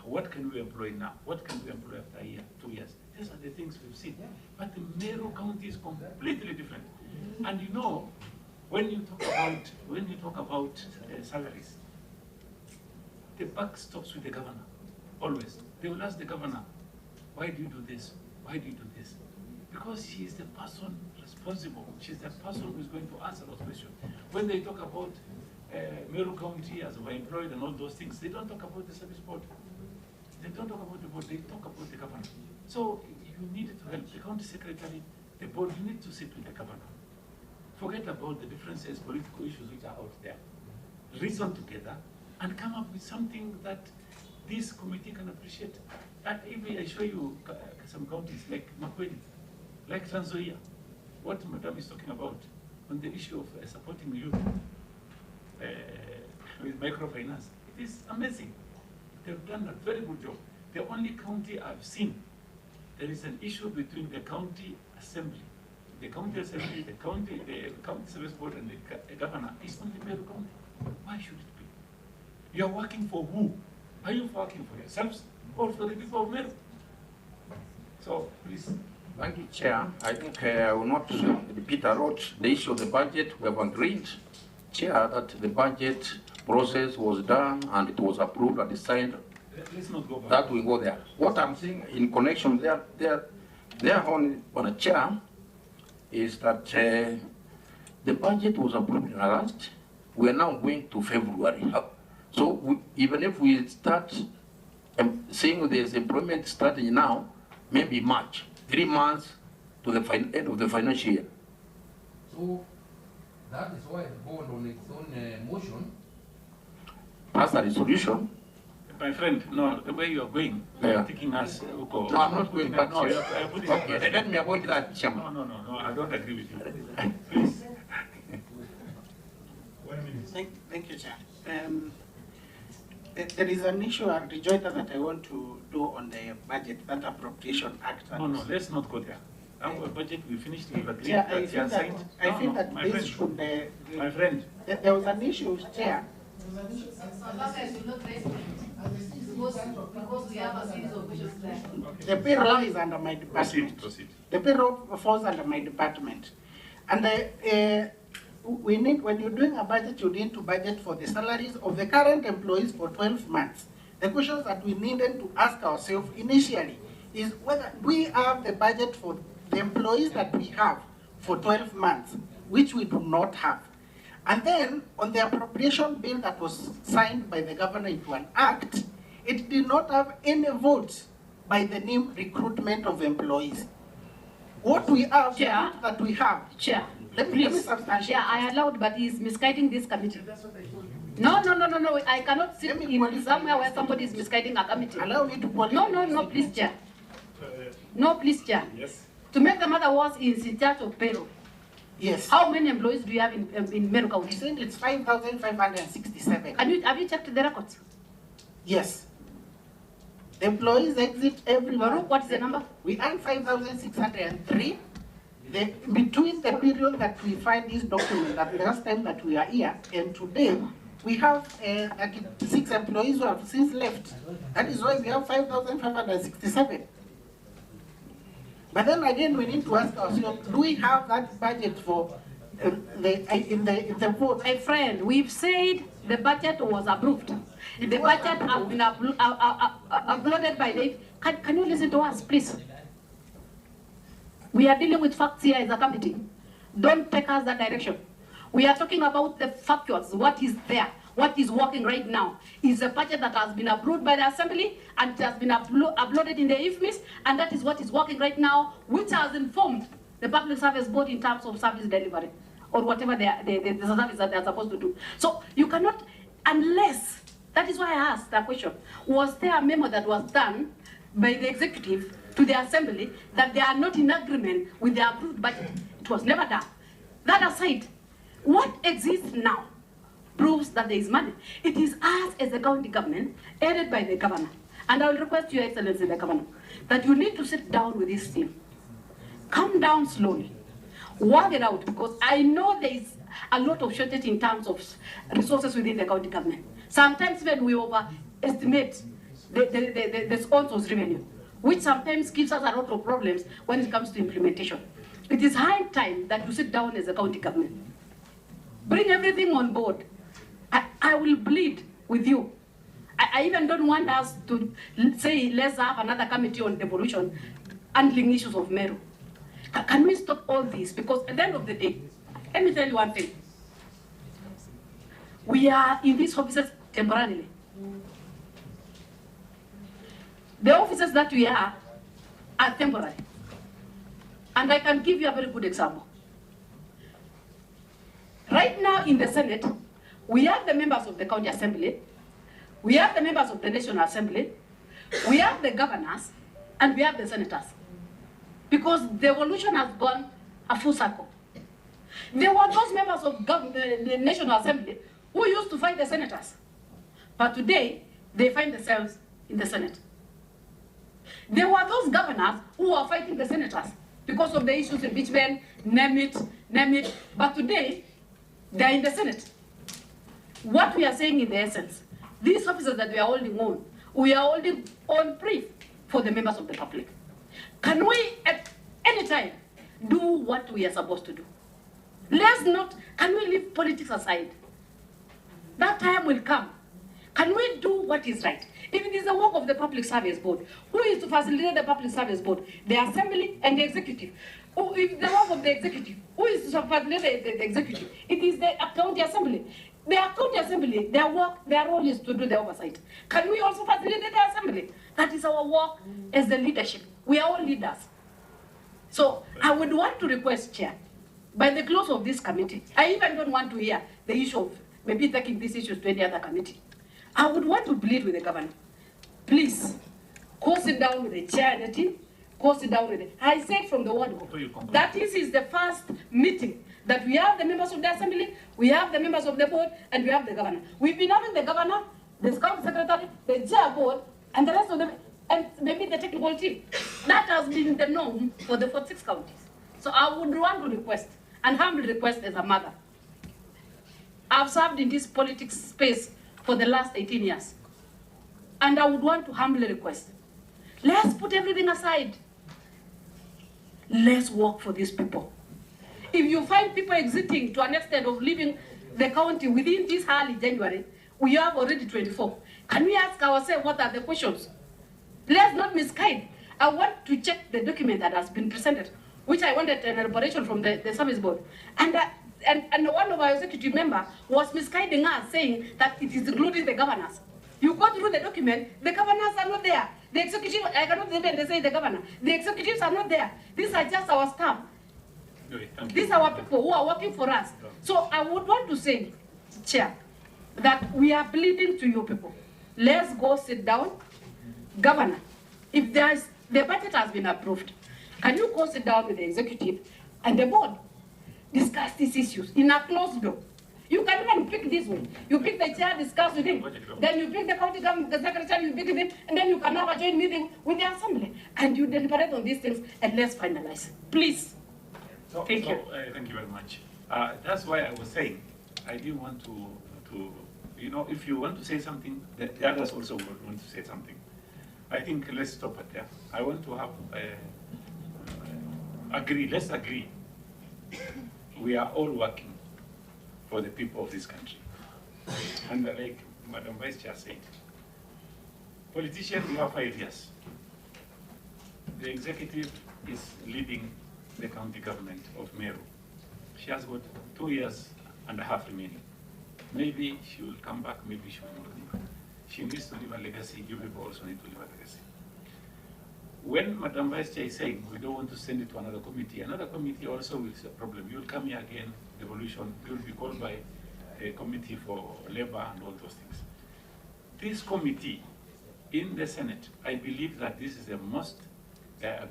What can we employ now? What can we employ after a year, 2 years? These are the things we've seen. But the Meru County is completely different. And you know, when you talk about salaries, the buck stops with the governor, always. They will ask the governor, why do you do this? Why do you do this? Because she is the person responsible. She's the person who's going to answer those questions. When they talk about Meru County as we're employed and all those things, they don't talk about the service board. They don't talk about the board, they talk about the governor. So you need to help the county secretary, the board, you need to sit with the governor. Forget about the differences, political issues which are out there. Reason together and come up with something that this committee can appreciate. And if I show you some counties like Makweli, like Trans Nzoia, what Madam is talking about on the issue of supporting youth with microfinance, it is amazing. They've done a very good job. The only county I've seen, there is an issue between the county assembly, the county service board, and the governor is only Meru County. Why should it be? You are working for who? Are you working for yourselves or for the people of Meru? So please. Thank you, Chair. I think I will not repeat a lot the issue of the budget. We have agreed, Chair, that the budget process was done and it was approved and signed. Let's not go back. That will go there. What I'm saying in connection there on a Chair is that the budget was approved in August. We are now going to February. So even if we start saying there's employment strategy now, maybe March, 3 months to the end of the financial year. So That is why the board on its own motion passed a resolution. My friend, no, the way you are going, you are taking us. No, I'm not going back. No, Chair. Okay, let me avoid that, Chairman. No, I don't agree with you. Please. 1 minute. Thank you, Chair. There is an issue, a rejoinder that I want to do on the budget, that appropriation act. No, let's not go there. Our budget, we finished, we've agreed. Chair, I that feel you that, signed. I No, feel no, that my this friend. should. My friend. There was an issue, Chair. Because we have a series of questions there. The payroll is under my department. Proceed. The payroll falls under my department. And we need, when you're doing a budget, you need to budget for the salaries of the current employees for 12 months. The questions that we needed to ask ourselves initially is whether we have the budget for the employees that we have for 12 months, which we do not have. And then on the appropriation bill that was signed by the governor into an act, it did not have any votes by the name recruitment of employees. What we have, Chair, that we have. Chair, let me substantiate. Yeah, I allowed, but he's misguiding this committee. No, I cannot sit in somewhere where somebody is misguiding a committee. Allow me to qualify. No, please, Chair. No, please, Chair. Yes. To make the matter worse, he is in charge of payroll. Yes. How many employees do you have in Meru County? It's 5,567. Have you checked the records? Yes. The employees exit every month. What is the number? We earn 5,603. Between the period that we find this document, that the last time that we are here, and today, we have 6 employees who have since left. That is why we have 5,567. But then again, we need to ask ourselves, do we have that budget for in the vote? My friend, we've said the budget was approved. The budget has been uploaded by the... Can you listen to us, please? We are dealing with facts here as a committee. Don't take us that direction. We are talking about the factuals, what is there, what is working right now. Is a budget that has been approved by the Assembly and it has been uploaded in the IFMIS, and that is what is working right now, which has informed the Public Service Board in terms of service delivery, or whatever the service that they are supposed to do. So you cannot, unless, that is why I asked that question, was there a memo that was done by the executive to the Assembly that they are not in agreement with the approved budget? It was never done. That aside, what exists now proves that there is money. It is us as the county government, aided by the governor. And I will request Your Excellency the Governor, that you need to sit down with this team. Come down slowly. Work it out, because I know there is a lot of shortage in terms of resources within the county government. Sometimes when we overestimate the sponsors' revenue, which sometimes gives us a lot of problems when it comes to implementation. It is high time that you sit down as a county government. Bring everything on board. I will plead with you. I even don't want us to say, let's have another committee on devolution, handling issues of Meru. Can we stop all this? Because at the end of the day, let me tell you one thing. We are in these offices temporarily. The offices that we are temporary. And I can give you a very good example. Right now in the Senate, we have the members of the County Assembly, we have the members of the National Assembly, we have the governors, and we have the senators. Because the evolution has gone a full circle. There were those members of the National Assembly who used to fight the senators. But today, they find themselves in the Senate. There were those governors who are fighting the senators because of the issues impeachment, name it. But today, they are in the Senate. What we are saying in the essence, these officers that we are holding on, we are holding on brief for the members of the public. Can we, at any time, do what we are supposed to do? Can we leave politics aside? That time will come. Can we do what is right? If it is the work of the Public Service Board, who is to facilitate the Public Service Board? The Assembly and the Executive. If the work of the Executive, who is to facilitate the Executive? It is the County Assembly. The County Assembly, their role is to do the oversight. Can we also facilitate the Assembly? That is our work as the leadership. We are all leaders. So I would want to request, Chair, by the close of this committee, I even don't want to hear the issue of maybe taking these issues to any other committee. I would want to plead with the governor. Please, go sit down with the chair and the team, go sit down with it. I said from the word go, that this is the first meeting that we have the members of the assembly, we have the members of the board, and we have the governor. We've been having the governor, the scout secretary, the chair board, and the rest of them, and maybe the technical team. That has been the norm for the 46 counties. So I would want to request, and humbly request as a mother. I've served in this politics space for the last 18 years. And I would want to humbly request, let's put everything aside. Let's work for these people. If you find people exiting to an extent of leaving the county within this early January, we have already 24. Can we ask ourselves what are the questions? Let's not misguide. I want to check the document that has been presented, which I wanted an elaboration from the service board. And one of our executive members was misguiding us, saying that it is including the governors. You go through the document, the governors are not there. The executive, I cannot even say the governor. The executives are not there. These are just our staff. These are our people who are working for us. So I would want to say, Chair, that we are pleading to you people. Let's go sit down. Governor, if there is, the budget has been approved, can you go sit down with the executive and the board? Discuss these issues in a closed door. You can even pick this way. You pick the chair, discuss with him. Then you pick the county government, the secretary, you pick him, and then you can have a joint meeting with the assembly. And you deliberate on these things, and let's finalize. Please. Thank you. Thank you very much. That's why I was saying, I didn't want to, you know, if you want to say something, the others also want to say something. I think let's stop it there. I want to have, let's agree. We are all working for the people of this country. And like Madam Vice Chair said, politicians, we have 5 years. The executive is leading the county government of Meru. She has got 2.5 years remaining. Maybe she will come back, maybe she will not leave. She needs to leave a legacy. You people also need to leave a legacy. When Madam Vice Chair is saying we don't want to send it to another committee also will say a problem. You will come here again, devolution, you will be called by a committee for labor and all those things. This committee in the Senate, I believe that this is the most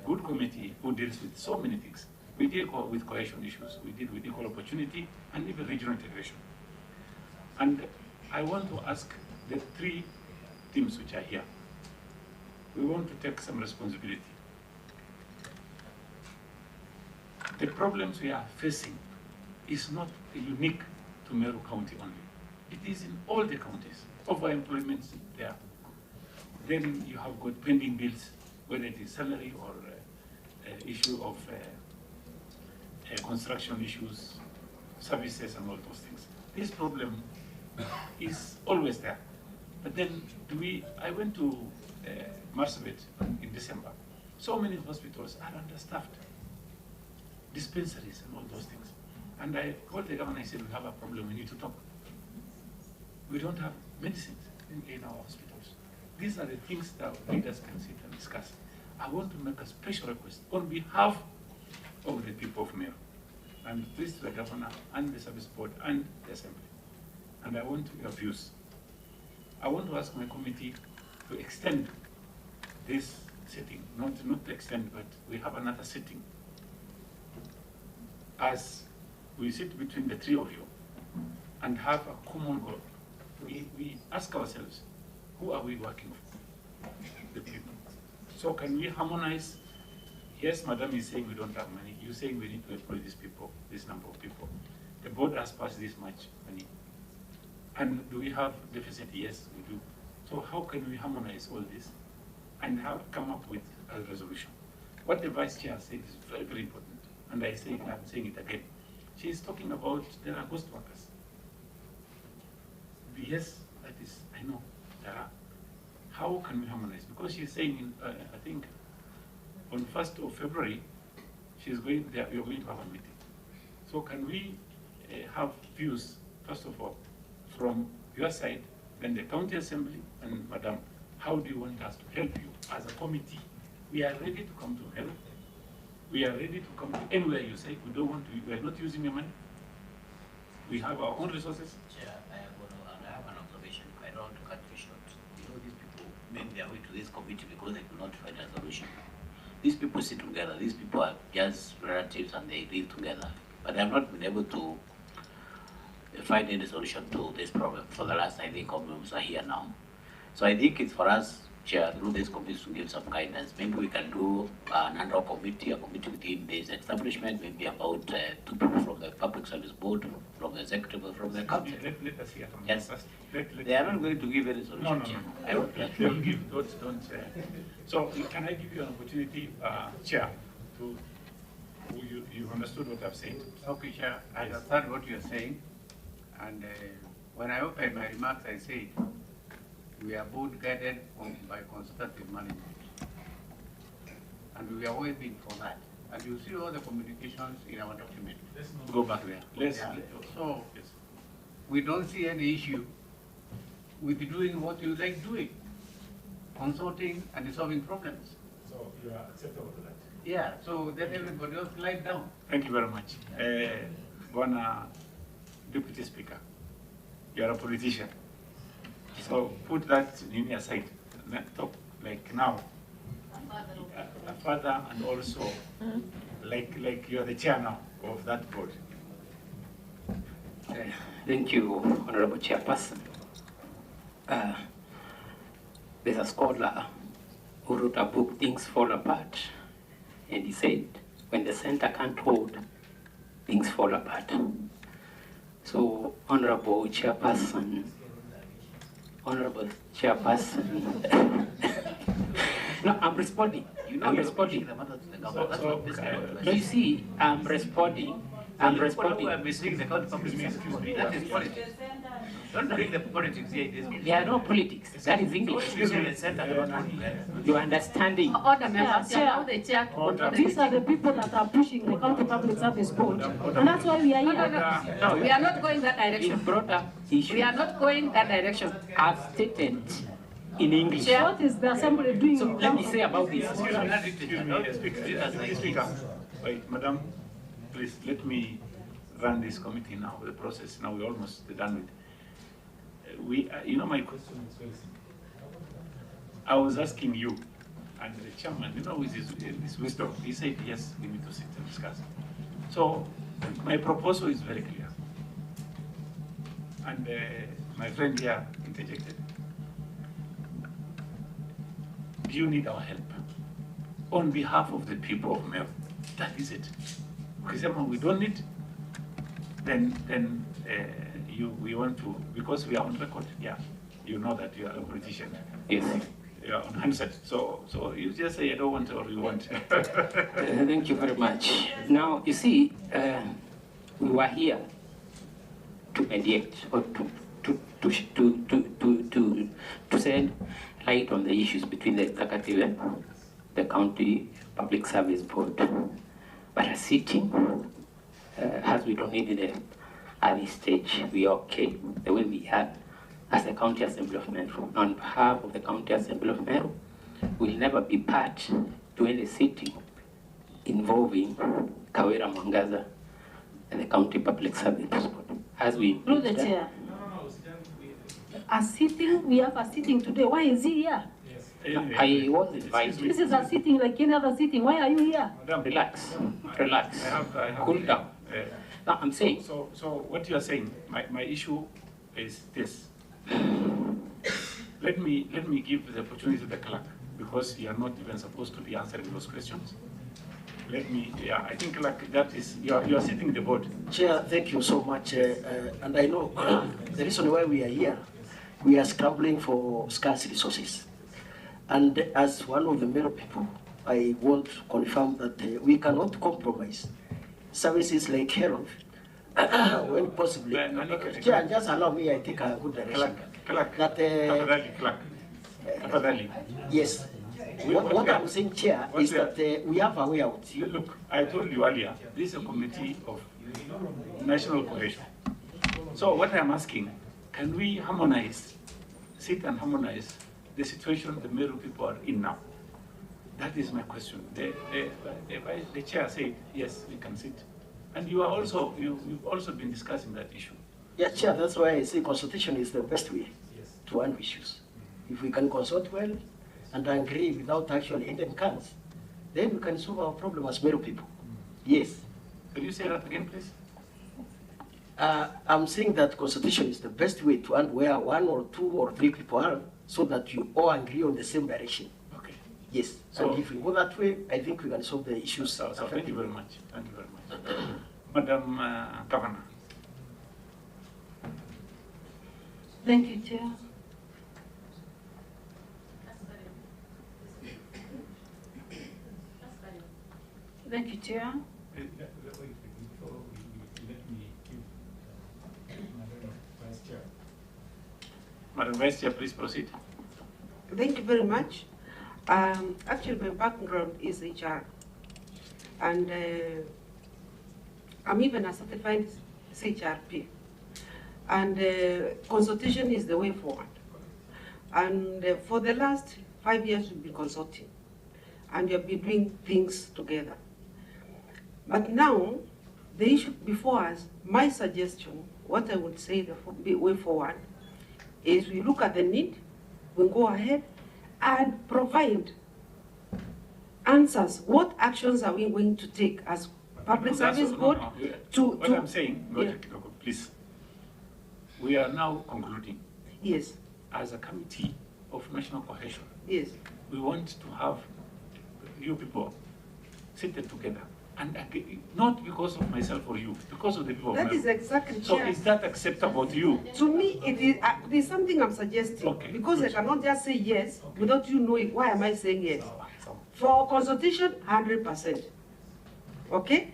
good committee who deals with so many things. We deal with cohesion issues, we deal with equal opportunity, and even regional integration. And I want to ask the 3 teams which are here, we want to take some responsibility. The problems we are facing is not unique to Meru County only. It is in all the counties. Overemployment there. Then you have got pending bills, whether it is salary or issue of construction issues, services and all those things. This problem is always there. But then I went to Marsabit in December. So many hospitals are understaffed. Dispensaries and all those things. And I called the governor and I said, we have a problem, we need to talk. We don't have medicines in our hospitals. These are the things that leaders can sit and discuss. I want to make a special request on behalf of the people of Meru, and this to the governor and the service board and the assembly. And I want your views. I want to ask my committee to extend this sitting, not to extend, but we have another sitting. As we sit between the 3 of you and have a common goal, we ask ourselves, who are we working for? The people. So can we harmonize? Yes, Madam is saying we don't have money. You're saying we need to employ these people, this number of people. The board has passed this much money. And do we have deficit? Yes, we do. So how can we harmonize all this and come up with a resolution? What the Vice Chair said is very, very important. And I'm saying it again. She is talking about there are ghost workers. Yes, that is, I know, there are. How can we harmonize? Because she's saying, I think, on 1st of February, you're going to have a meeting. So can we have views, first of all, from your side, then the county assembly, and Madam, how do you want us to help you as a committee? We are ready to come to help. We are ready to come to anywhere you say. We don't want to, we are not using your money. We have our own resources. Chair, I have an observation. I don't want to cut you short. You know, these people made their way to this committee because they could not find a solution. These people sit together. These people are just relatives and they live together. But they have not been able to find any solution to this problem for the last, I think, problems are here now. So I think it's for us, Chair, through this committee to give some guidance. Maybe we can do an ad hoc committee, a committee within this establishment, maybe about 2 people from the Public Service Board, from the executive, from the council. Let us hear from yes. first. They are not going to give any solution. No. I don't like don't give, don't. So can I give you an opportunity, Chair, to, you understood what I've said? Okay, Chair, I understand what you're saying. And when I opened my remarks, I said, we are both guided by consultative management. And we are waiting for that. And you see all the communications in our document. Let's not go back there. So, we don't see any issue with doing what you like doing, consulting and solving problems. So you are acceptable to that? Yeah, so let everybody else lie down. Thank you very much. Deputy Speaker, you are a politician. So put that in your side. Talk like now, a father, and also like you are the chair now of that board. Thank you, Honorable Chairperson. There's a scholar who wrote a book, Things Fall Apart, and he said, when the center can't hold, things fall apart. So, Honorable Chairperson, no, I'm responding. I'm responding. You see, I'm responding. We're missing the That is politics. Don't bring the politics here. There are no politics. That is English. You're understanding. Order members, allow the chair to control. These are the people that are pushing the County Public Service Board. And that's why we are here. No, we are not going that direction. Brought up issue. We are not going that direction. I've stated in English. What is the assembly doing? So let me say about this. Speaker. Wait, Madam, please let me run this committee now, the process. Now we're almost done with. You know, my question is very simple. I was asking you, and the chairman, you know, with his wisdom, he said, yes, we need to sit and discuss. So my proposal is very clear. And my friend here interjected. Do you need our help? On behalf of the people of Meru, that is it. Because we don't need, then we want to, because we are on record, yeah, you know that you are a politician. Yes. You are on handset, so you just say I don't want or you want. Thank you very much. Now, you see, we were here to mediate or to shed light on the issues between the executive and the County Public Service Board. But a sitting, as we don't need it at this stage, we are okay the way we are as the County Assembly of Meru. On behalf of the County Assembly of Meru, will never be part to any sitting involving Kawiraa Mwangaza and the County Public Service Board. As we Through the chair. A sitting, we have a sitting today. Why is he here? Anyway, I was invited. This is a sitting like any other sitting. Why are you here? Madam, Relax. I have Cool down. No, I'm saying. So what you are saying, my issue is this. Let me give the opportunity to the clerk, because you are not even supposed to be answering those questions. I think like that is, you are sitting the board. Chair, thank you so much. And I know the reason why we are here, we are scrambling for scarce resources. And as one of the Meru people, I want to confirm that we cannot compromise services like health when possibly. Chair, just allow me, I take a good direction. Yes. What I'm saying, Chair, is that we have a way out. Look, I told you earlier, this is a committee of national cohesion. So what I'm asking, can we harmonize, sit and harmonize the situation the Meru people are in now? That is my question. The chair said, yes, we can sit. And you are also, you've also been discussing that issue. Yeah, Chair, that's why I say consultation is the best way to handle issues. If we can consult well and agree without actually hidden cards, then we can solve our problem as Meru people. Yes. Could you say that again, please? I'm saying that consultation is the best way to handle where 1 or 2 or 3 people are, so that you all agree on the same direction. Okay. Yes. So, and if we go that way, I think we can solve the issues. So thank you very much. Thank you very much. Madam Governor. Thank you, Chair. Thank you, Chair. Madam Vice Chair, please proceed. Thank you very much. Actually, my background is HR, and I'm even a certified CHRP. And consultation is the way forward. And for the last 5 years, we've been consulting, and we have been doing things together. But now, the issue before us, my suggestion, what I would say the way forward, is we look at the need, we go ahead and provide answers. What actions are we going to take as Public Service Board? What I'm saying, please, we are now concluding. Yes. As a committee of national cohesion, yes, we want to have you people seated together. And not because of myself or you, because of the people. That is exactly. So Chair. is that acceptable to you? To me, it is something I'm suggesting. Okay, because good. I cannot just say yes without you knowing why am I saying yes. For consultation, 100%. Okay,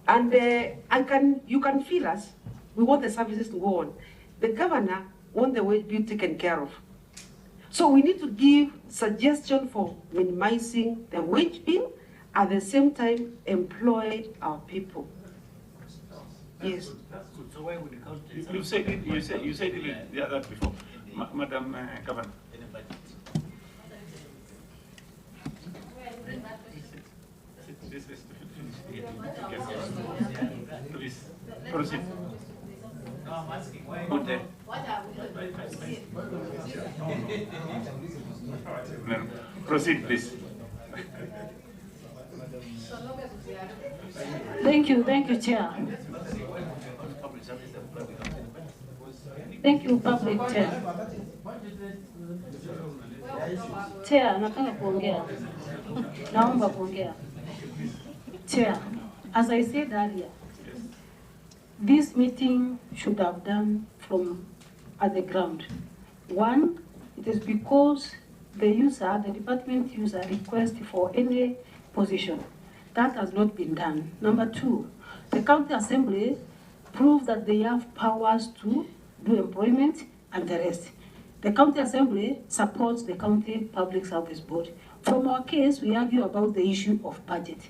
and you can feel us. We want the services to go on. The governor wants the wage bill taken care of. So we need to give suggestion for minimizing the wage bill. At the same time, employ our people. Yes. That's good. So why would the council? You said it. You said it the other before, Madam Governor. Please proceed. No, I'm asking why. Proceed, please. Thank you, Chair. Thank you, Public Chair. Chair, nataka kuongea. Naomba kuongea. Chair, as I said earlier, this meeting should have done from at the ground. One, it is because the department user request for any position. That has not been done. Number two, the county assembly proved that they have powers to do employment and the rest. The county assembly supports the county public service board. From our case, we argue about the issue of budget.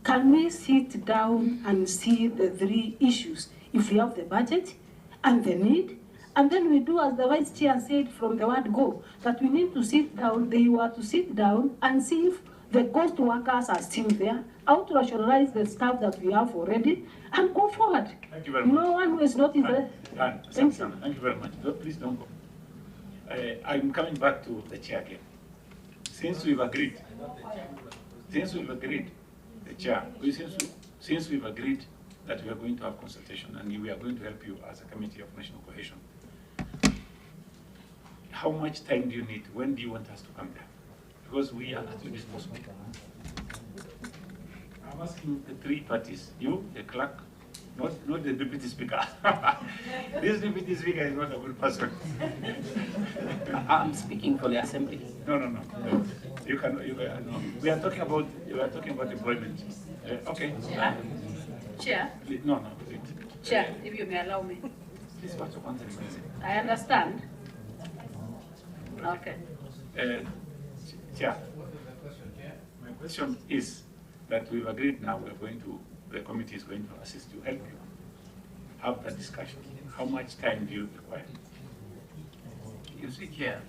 Can we sit down and see the 3 issues? If we have the budget and the need, and then we do as the Vice Chair said from the word go, that we need to sit down, they were to sit down and see if the ghost workers are still there, how to rationalize the staff that we have already, and go forward. Thank you very much. No one who is not in the... Thank you very much. Please don't go. I'm coming back to the chair again. Since we've agreed, the chair, since we've agreed that we are going to have consultation and we are going to help you as a committee of national cohesion, how much time do you need? When do you want us to come there? Because we are at your disposal. I'm asking the 3 parties, you, the clerk, not the deputy speaker. This deputy speaker is not a good person. I'm speaking for the assembly. No. You can. No. We are talking about employment. Okay. Chair. No. Chair, if you may allow me. This is what you want to say. I understand. Okay. Chair, my question is that we've agreed now the committee is going to assist you, help you have that discussion. How much time do you require? You see, Chair,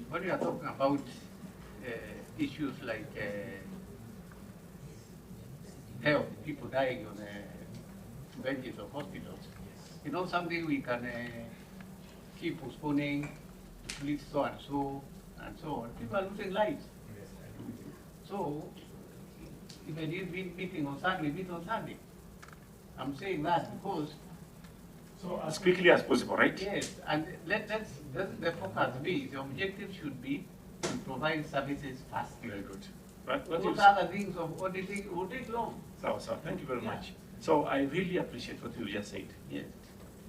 what we are talking about issues like health, people dying on benches of hospitals. You know, something we can keep postponing, please so and so on. People are losing lives. So, if I need meeting on Sunday, meet on Sunday. I'm saying that because. So as quickly as possible, right? Yes, and that's the focus be. The objective should be to provide services fast. Very good. But what Those you other things of auditing will take long. So thank you very much. So I really appreciate what you just said. Yes.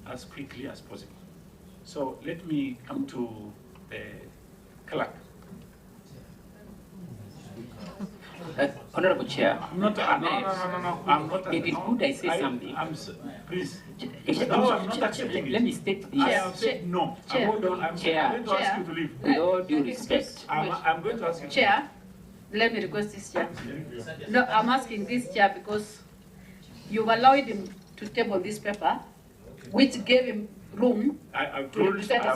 As quickly as possible. So let me come to the clerk. Honorable Chair. I'm not, no. I'm not. It is good I say something. Please. No, I'm not let me state this. I have said no. Chair. I'm going to ask you to leave. With all due respect. I'm going to ask you. Chair, let me request this, Chair. No, I'm asking this, Chair, because you've allowed him to table this paper, which gave him room I've to ruled, represent the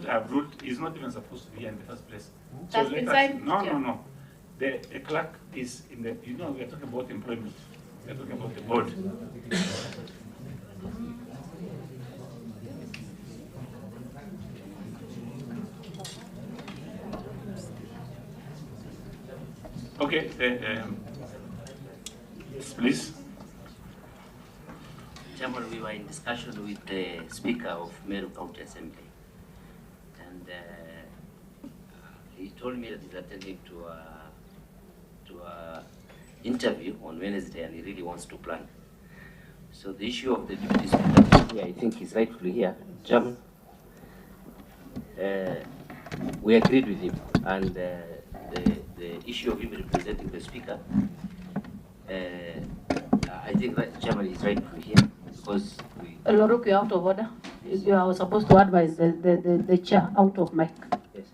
I've ruled. He's not even supposed to be here in the first place. That's been signed, No. Chair. The clerk is in the, we are talking about employment. We are talking about the board. Okay, yes, please. Chairman, we were in discussion with the Speaker of Meru County Assembly, and he told me that he's attending to a interview on Wednesday, and he really wants to plan. So the issue of the deputy speaker, I think, is rightfully here. Chairman, we agreed with him, and the issue of him representing the speaker, I think that Chairman is rightfully here because we. Loruk, you're out of order. You are supposed to advise the chair out of mic. Yes.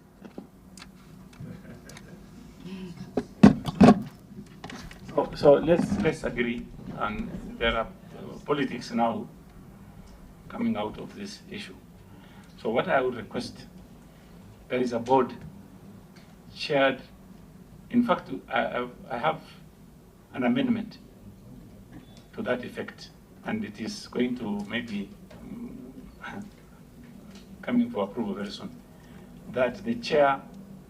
So let's agree, and there are politics now coming out of this issue. So what I would request, there is a board chaired. In fact, I have an amendment to that effect, and it is going to maybe coming for approval very soon, that the chair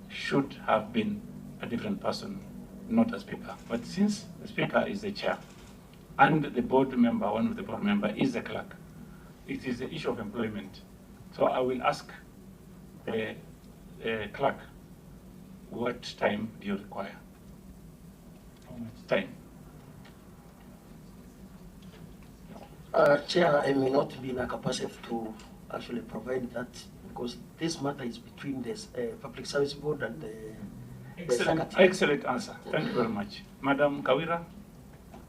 should have been a different person, not a speaker. But since the speaker is the chair, and the board member, one of the board member, is the clerk, it is the issue of employment. So I will ask the clerk, what time do you require? How much time? Chair, I may not be in a capacity to actually provide that because this matter is between the Public Service Board and the Excellent answer. Thank you very much. Madam Kawiraa,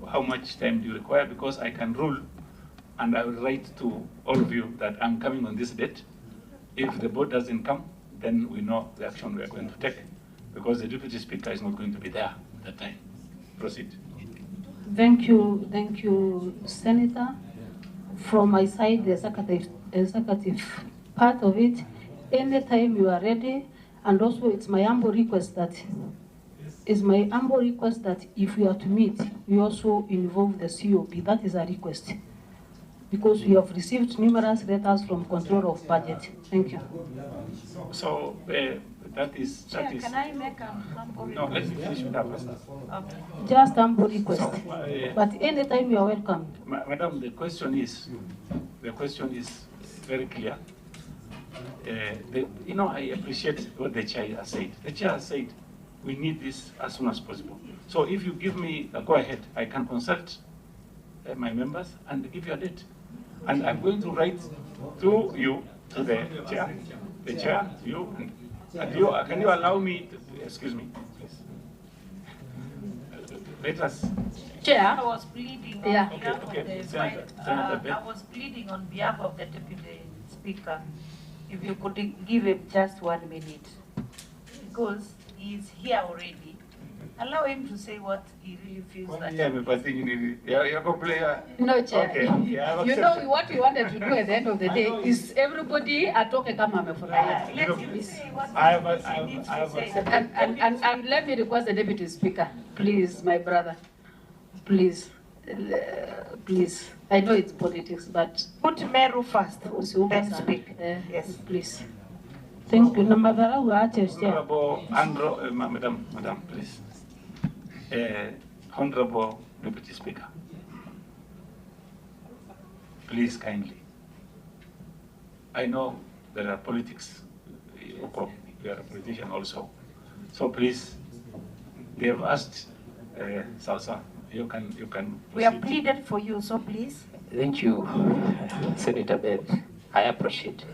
how much time do you require? Because I can rule and I will write to all of you that I'm coming on this date. If the board doesn't come, then we know the action we are going to take because the Deputy Speaker is not going to be there at that time. Proceed. Thank you, Senator. From my side, the executive part of it, anytime you are ready, and also it's my humble request that if we are to meet, we also involve the COP. That is a request. Because we have received numerous letters from control of budget. Thank you. So that is. Can I make a humble No, let's finish with that first. Okay. Just humble request. So, but anytime you are welcome. Madam, the question is very clear. I appreciate what the chair has said. The chair has said we need this as soon as possible. So if you give me a go-ahead, I can consult my members and give you a date. And I'm going to write to you, to the chair, you, and you. Can you allow me to, excuse me, please. Let us. Chair. I was pleading on behalf of the I was pleading on behalf of the Deputy Speaker. If you could give him just 1 minute, because he's here already, Allow him to say what he really feels that. No, Chair. Okay, yeah, You know what we wanted to do at the end of the day is everybody atoke kama amefurahia. Let him say what he needs to say. And let me request the Deputy Speaker, please, my brother, please, please. I know it's politics, but put Meru first, then speak. Yes, please. Thank you. Chair. Honorable Madam, please. Honorable Deputy Speaker, please kindly. I know there are politics. You are a politician also, so please. They have asked, Salsa. You can. Proceed. We have pleaded for you, so please. Thank you, Senator Beth. I appreciate.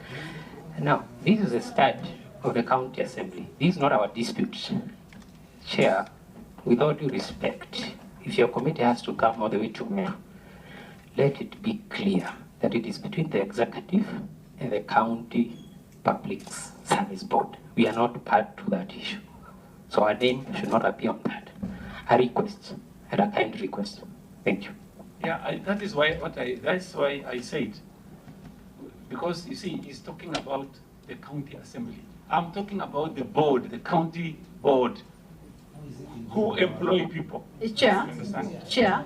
Now, this is the start of the county assembly. This is not our dispute. Chair, with all due respect, if your committee has to come all the way to Meru, let it be clear that it is between the executive and the county public service board. We are not part to that issue. So our name should not appear on that. A request, and a kind request. Thank you. Yeah, that's why I said, because you see, he's talking about the county assembly. I'm talking about the board, the county board, who employ people. Chair, You understand? Chair,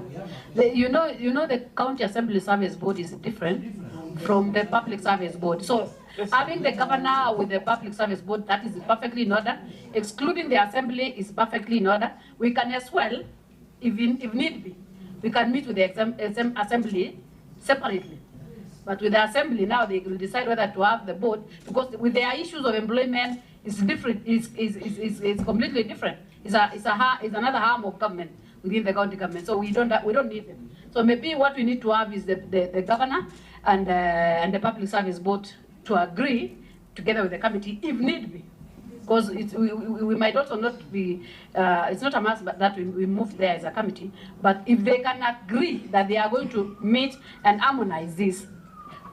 you know the county assembly service board is different from the public service board. So having the governor with the public service board, that is perfectly in order. Excluding the assembly is perfectly in order. We can as well, if need be, we can meet with the assembly separately. But with the assembly now, they will decide whether to have the board, because with their issues of employment, it's different. It's completely different. It's another arm of government within the county government. So we don't need them. So maybe what we need to have is the governor and the public service board to agree together with the committee if need be. Because we might also not be, it's not a must that we move there as a committee, but if they can agree that they are going to meet and harmonize this,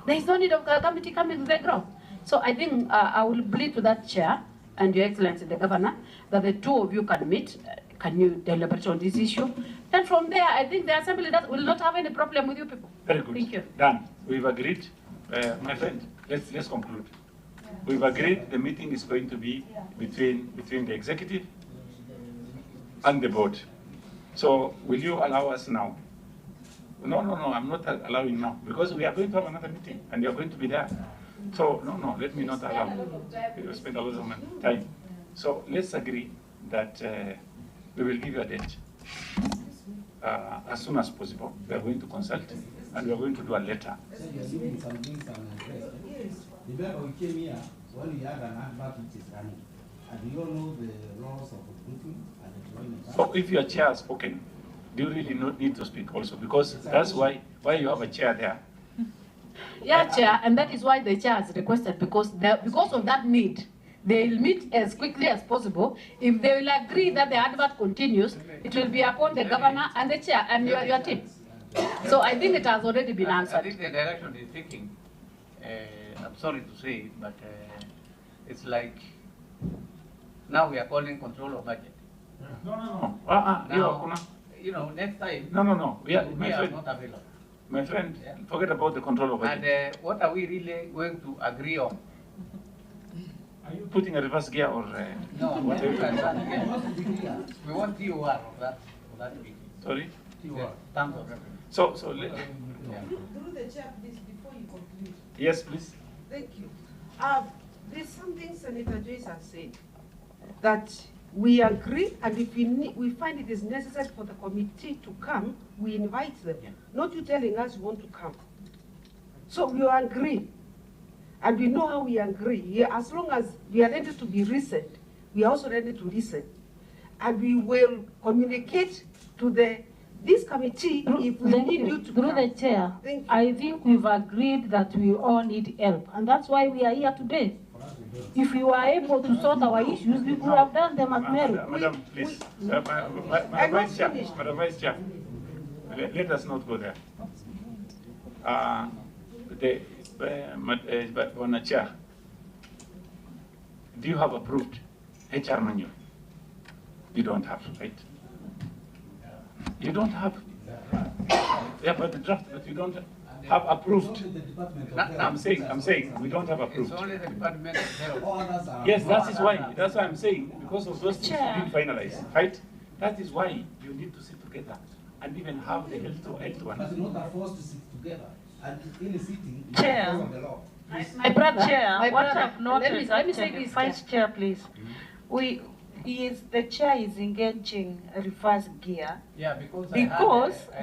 there is no need of a committee coming to the ground. So I think I will plead to that chair and Your Excellency the Governor that the two of you can meet, can you deliberate on this issue? And from there, I think the assembly will not have any problem with you people. Very good. Thank you. Done. We've agreed. My friend, let's conclude. We've agreed the meeting is going to be between the executive and the board. So will you allow us now? No, I'm not allowing now, because we are going to have another meeting and you are going to be there. So no, let me not allow. We will spend a lot of time. So let's agree that we will give you a date as soon as possible. We are going to consult and we are going to do a letter. Remember, we came here when we had an advert which is running, and we all know the laws of recruiting and employment. So if your chair has spoken, do you really not need to speak also? Because that's why you have a chair there. Yeah, Chair, and that is why the chair has requested, because of that need, they will meet as quickly as possible. If they will agree that the advert continues, it will be upon the governor and the chair and your team. So I think it has already been answered. I think the direction is taking. I'm sorry to say, but it's like now we are calling control of budget. No. Now, next time. No. We are not available. My friend, forget about the control of budget. And what are we really going to agree on? Are you putting a reverse gear or? No, what we want TOR of that meeting. Sorry? TOR, terms of reference. So Through the chair, please, before you conclude. Yes, please. Thank you. There's something Senator Joyce has said, that we agree, and if we find it is necessary for the committee to come, we invite them. Not you telling us you want to come. So we agree, and we know how we agree. As long as we are ready to be listened, we are also ready to listen. And we will communicate to this committee if we need you to Through come. the chair, I think we've agreed that we all need help, and that's why we are here today. If we were able to sort our issues, we could have done them at Meru. Madam, please. Madam Vice Chair, let us not go there. Madam Chair, do you have approved HR manual? You don't have, right? You don't have, yeah, but the draft that you don't have approved. I'm saying, we don't have approved. It's only the Department of Health. Yes, that's why I'm saying, because of those things you didn't finalize, right? That is why you need to sit together and even have the health one. But you're not forced to sit together, and in a sitting, you Chair. follow the law. My brother, Chair, my what brother, I've noticed, let me say actually, this, Vice Chair, please. The chair is engaging reverse gear Yeah, because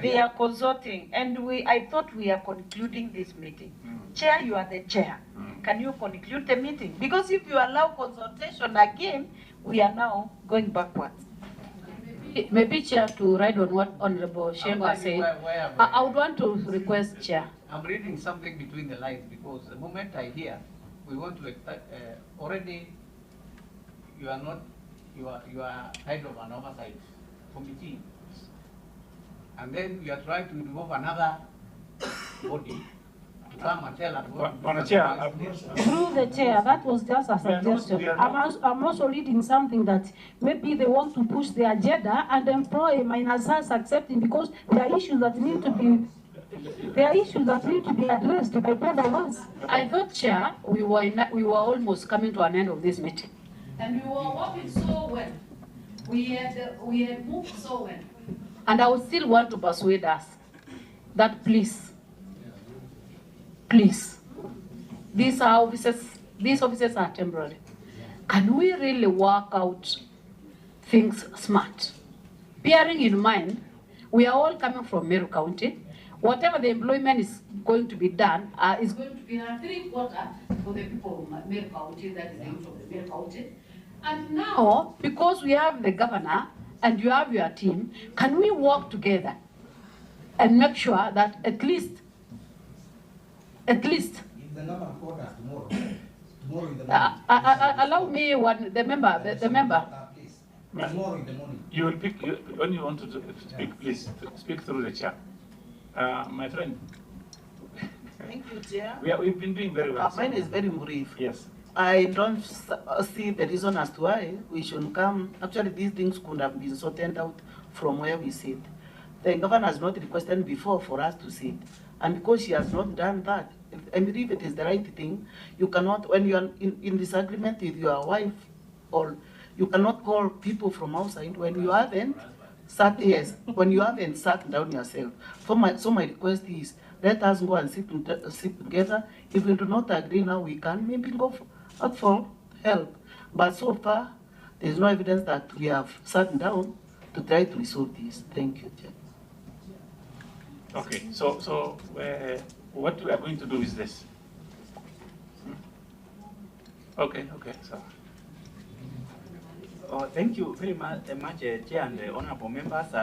they are consulting, and I thought we are concluding this meeting. Chair, you are the chair. Can you conclude the meeting? Because if you allow consultation again, we are now going backwards. Maybe Chair, to ride on what Honorable Shemba said, I would want to request Chair. I'm reading something between the lines, because the moment I hear, we want to, already, you are head of an oversight committee, and then you are trying to involve another body to come and tell us. Through the chair, that was just a suggestion. I'm also reading something that maybe they want to push the agenda and employ minus us accepting, because there are issues that need to be addressed by both of us. I thought, Chair, we were almost coming to an end of this meeting. And we were working so well. We had moved so well. And I would still want to persuade us that please, these offices are temporary. Can we really work out things smart? Bearing in mind, we are all coming from Meru County. Whatever the employment is going to be done is going to be a 3/4 for the people of Meru County, that is the youth of the Meru County. And now, because we have the governor and you have your team, can we work together and make sure that at least If the governor called us tomorrow in the morning. Allow me the member. Tomorrow in the morning. You will pick, when you want to speak, please speak through the chair. My friend. Thank you, Chair. We've been doing very well. Mine is very brief. Yes. I don't see the reason as to why we should come. Actually, these things could have been sorted out from where we sit. The governor has not requested before for us to sit. And because she has not done that, I believe it is the right thing. You cannot, when you are in disagreement with your wife, or you cannot call people from outside when you haven't sat, yes, when you haven't sat down yourself. So my request is, let us go and sit together. If we do not agree now, we can maybe go out for help. But so far, there is no evidence that we have sat down to try to resolve this. Thank you, Chair. Okay, so what we are going to do is this. Okay, so. Oh, thank you very much, Chair and honorable members.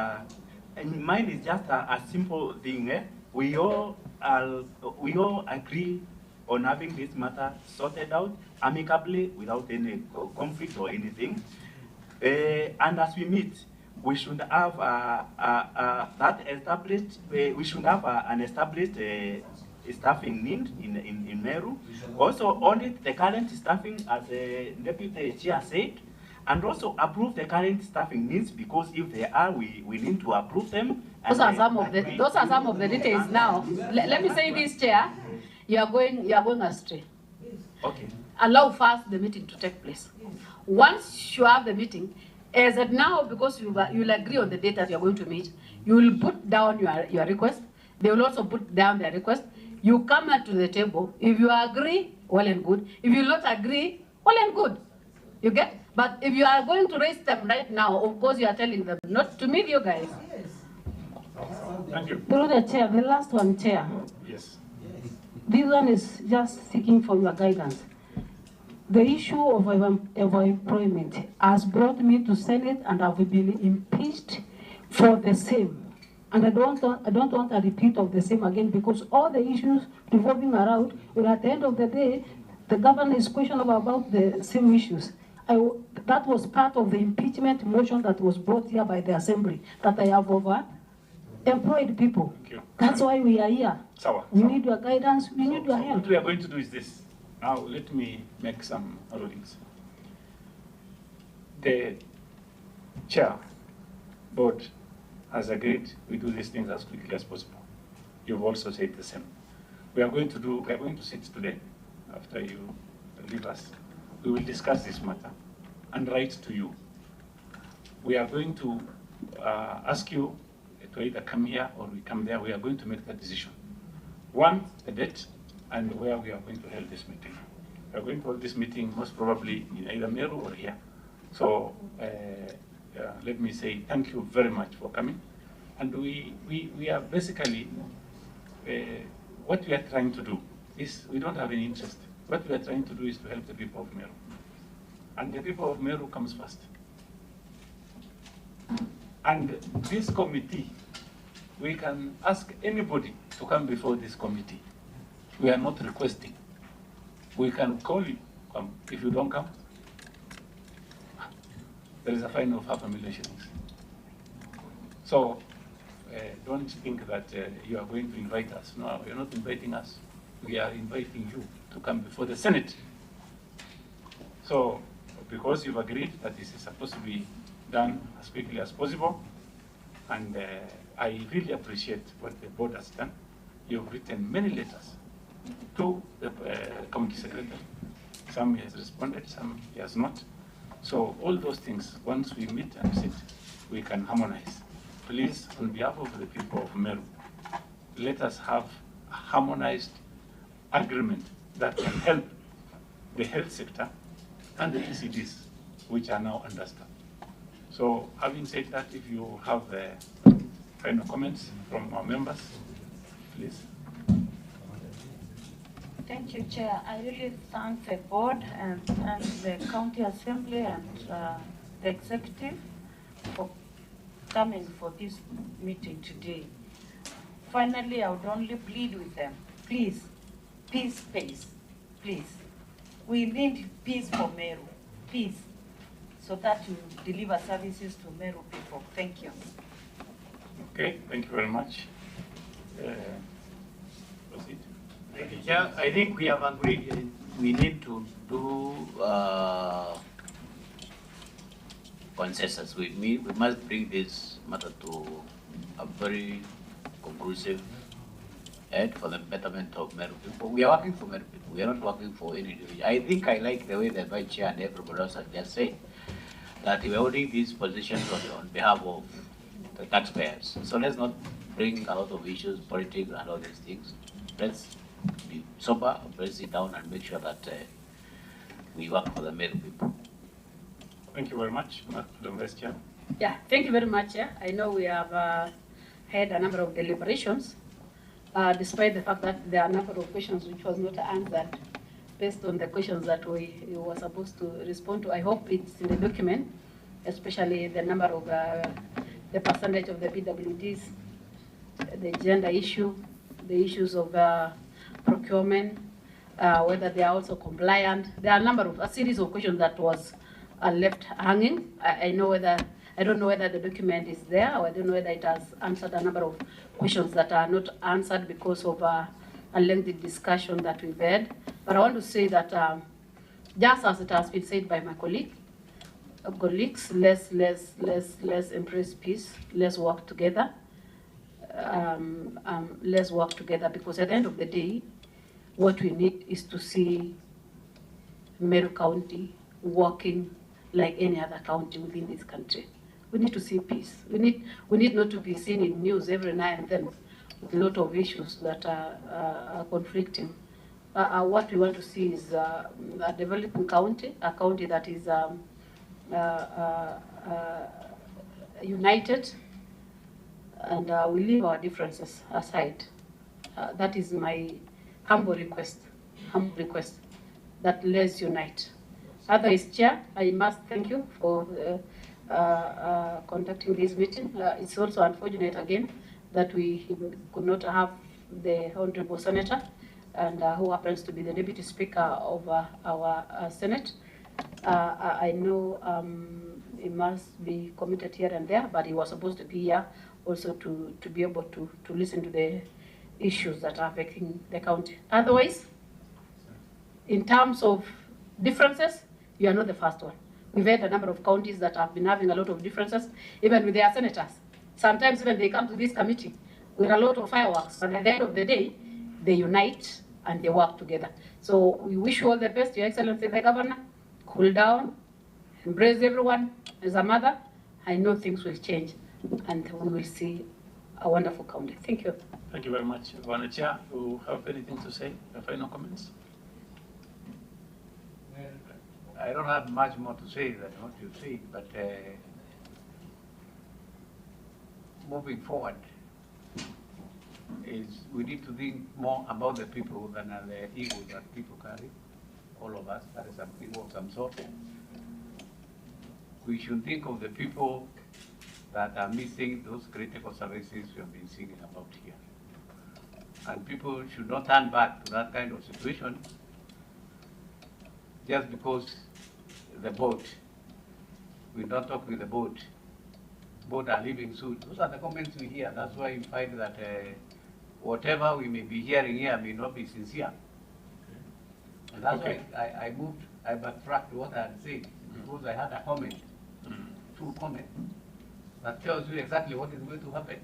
And mine is just a simple thing. We all agree on having this matter sorted out amicably without any conflict or anything. And as we meet, we should have that established. We should have an established staffing need in Meru. Also audit the current staffing, as the Deputy Chair said, and also approve the current staffing needs, because if they are, we need to approve them. Those are some of the details. Now, let me say this, Chair. You are going astray. Okay. Allow first the meeting to take place. Once you have the meeting, as at now, because you will agree on the date that you are going to meet, you will put down your request. They will also put down their request. You come to the table. If you agree, well and good. If you not agree, well and good. You get? But if you are going to raise them right now, of course you are telling them not to meet you guys. Thank you. Through the chair, the last one, Chair. Yes. This one is just seeking for your guidance. The issue of employment has brought me to Senate, and I will be impeached for the same. And I don't want a repeat of the same again, because all the issues revolving around, well, at the end of the day, the governor is questionable about the same issues. That was part of the impeachment motion that was brought here by the Assembly, that I have over employed people. That's why we are here. We need your guidance, we need your help. What we are going to do is this. Now, let me make some rulings. The chair, board, has agreed we do these things as quickly as possible. You've also said the same. We are going to sit today after you leave us. We will discuss this matter and write to you. We are going to ask you to either come here or we come there. We are going to make that decision. One, the date and where we are going to hold this meeting. We are going to hold this meeting most probably in either Meru or here. So let me say thank you very much for coming. And we are basically, what we are trying to do is, we don't have any interest. What we are trying to do is to help the people of Meru. And the people of Meru comes first. And this committee, we can ask anybody to come before this committee. We are not requesting. We can call you, come. If you don't come, there is a fine of 500,000 shillings. So don't think that you are going to invite us. No, you're not inviting us. We are inviting you to come before the Senate. So because you've agreed that this is supposed to be done as quickly as possible, and I really appreciate what the board has done. You've written many letters to the committee secretary. Some he has responded, some he has not. So all those things, once we meet and sit, we can harmonize. Please, on behalf of the people of Meru, let us have a harmonized agreement that can help the health sector and the TCDs, which are now understaffed. So having said that, if you have final comments from our members, please. Thank you, Chair. I really thank the board and the county assembly and the executive for coming for this meeting today. Finally, I would only plead with them, please, peace, please. We need peace for Meru, peace, so that you deliver services to Meru people. Thank you. Okay, thank you very much. Yeah, I think we have agreed we need to do consensus. We must bring this matter to a very conclusive end for the betterment of Meru people. We are working for Meru people. We are not working for any individual. I think I like the way the vice chair and everybody else have just said that we are holding these positions on behalf of the taxpayers. So let's not bring a lot of issues, politics and all these things. Let's be sober, let's sit down and make sure that we work for the Meru people. Thank you very much, Madam Vice Chair. Yeah, thank you very much. Yeah. I know we have had a number of deliberations, despite the fact that there are a number of questions which was not answered based on the questions that we were supposed to respond to. I hope it's in the document, especially the number of the percentage of the PWDs, the gender issue, the issues of procurement, whether they are also compliant. There are a series of questions that was left hanging. I don't know whether the document is there, or I don't know whether it has answered a number of questions that are not answered because of a lengthy discussion that we've had. But I want to say that just as it has been said by my colleagues, let's embrace peace. Let's work together. Let's work together, because at the end of the day, what we need is to see Meru County working like any other county within this country. We need to see peace. We need not to be seen in news every now and then with a lot of issues that are conflicting. What we want to see is a developing county, a county that is united, and we leave our differences aside. That is my humble request, that let's unite. Otherwise, Chair, I must thank you for conducting this meeting. It's also unfortunate again that we could not have the Honorable Senator, and who happens to be the Deputy Speaker of our Senate. I know he must be committed here and there, but he was supposed to be here also to be able to listen to the issues that are affecting the county. Otherwise, in terms of differences, you are not the first one. We've had a number of counties that have been having a lot of differences, even with their senators. Sometimes when they come to this committee with a lot of fireworks, but at the end of the day, they unite and they work together. So we wish you all the best, Your Excellency the Governor. Cool down, embrace everyone. As a mother, I know things will change and we will see a wonderful county. Thank you. Thank you very much. Honourable Chair, you have anything to say? Final comments? Well, I don't have much more to say than what you said, but moving forward, we need to think more about the people than the ego that people carry. All of us carry some ego of some sort. We should think of the people that are missing those critical services we have been singing about here. And people should not turn back to that kind of situation just because the boat, we don't talk with the boat are leaving soon. Those are the comments we hear. That's why you find that whatever we may be hearing here may not be sincere. And that's why I backtracked what I had said, because I had a comment, true comment, that tells you exactly what is going to happen.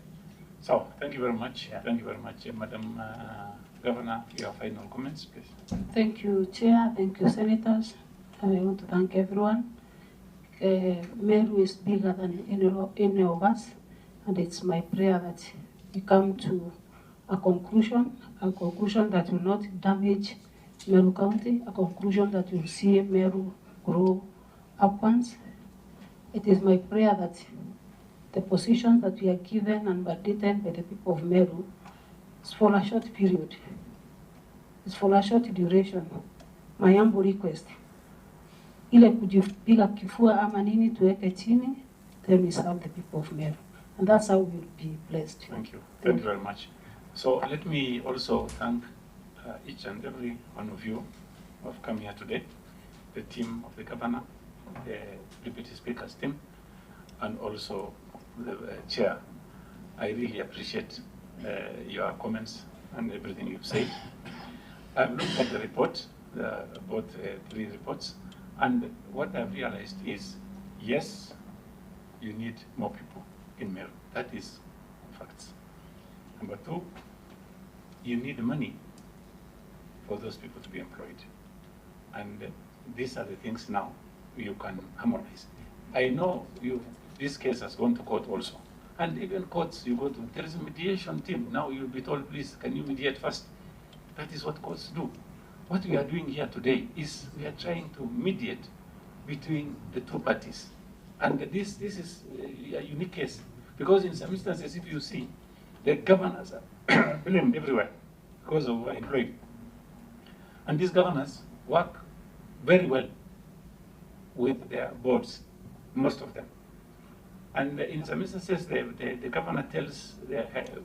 So, thank you very much. Yeah. Thank you very much. Madam Governor, your final comments, please. Thank you, Chair. Thank you, Senators. I want to thank everyone. Meru is bigger than any of us, and it's my prayer that we come to a conclusion that will not damage Meru County, a conclusion that will see Meru grow upwards. It is my prayer that the position that we are given and mandated by the people of Meru is for a short period. It's for a short duration. My humble request, ile kujipiga kifua ama nini tuweke chini, then we serve the people of Meru. And that's how we'll be blessed. Thank you. Thank you very much. So let me also thank each and every one of you who have come here today, the team of the Governor, the Deputy Speaker's team, and also the Chair. I really appreciate your comments and everything you've said. I've looked at the report, both 3 reports, and what I've realized is, yes, you need more people in Meru. That is facts. Number 2, you need money for those people to be employed. And these are the things now you can harmonize. I know this case has gone to court also. And even courts, you go to, there is a mediation team. Now you'll be told, please, can you mediate first? That is what courts do. What we are doing here today is we are trying to mediate between the 2 parties. And this is a unique case. Because in some instances, if you see, the governors are blamed everywhere because of employment. And these governors work very well with their boards, most of them. And in some instances, the governor tells,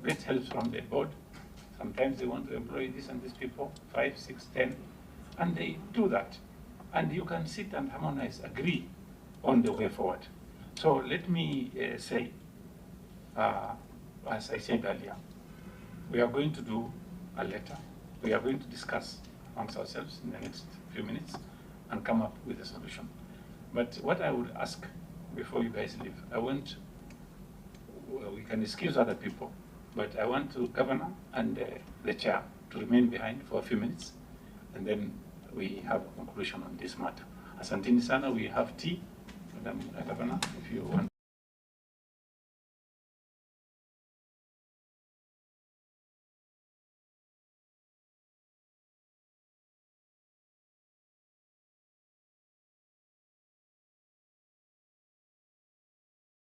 gets help from the board. Sometimes they want to employ this and these people, 5, 6, 10, and they do that. And you can sit and harmonize, agree on the way forward. So let me say, as I said earlier, we are going to do a letter. We are going to discuss amongst ourselves in the next few minutes and come up with a solution. But what I would ask before you guys leave, we can excuse other people, but I want the Governor and the Chair to remain behind for a few minutes, and then we have a conclusion on this matter. Asanteni sana, we have tea. Madam Governor, if you want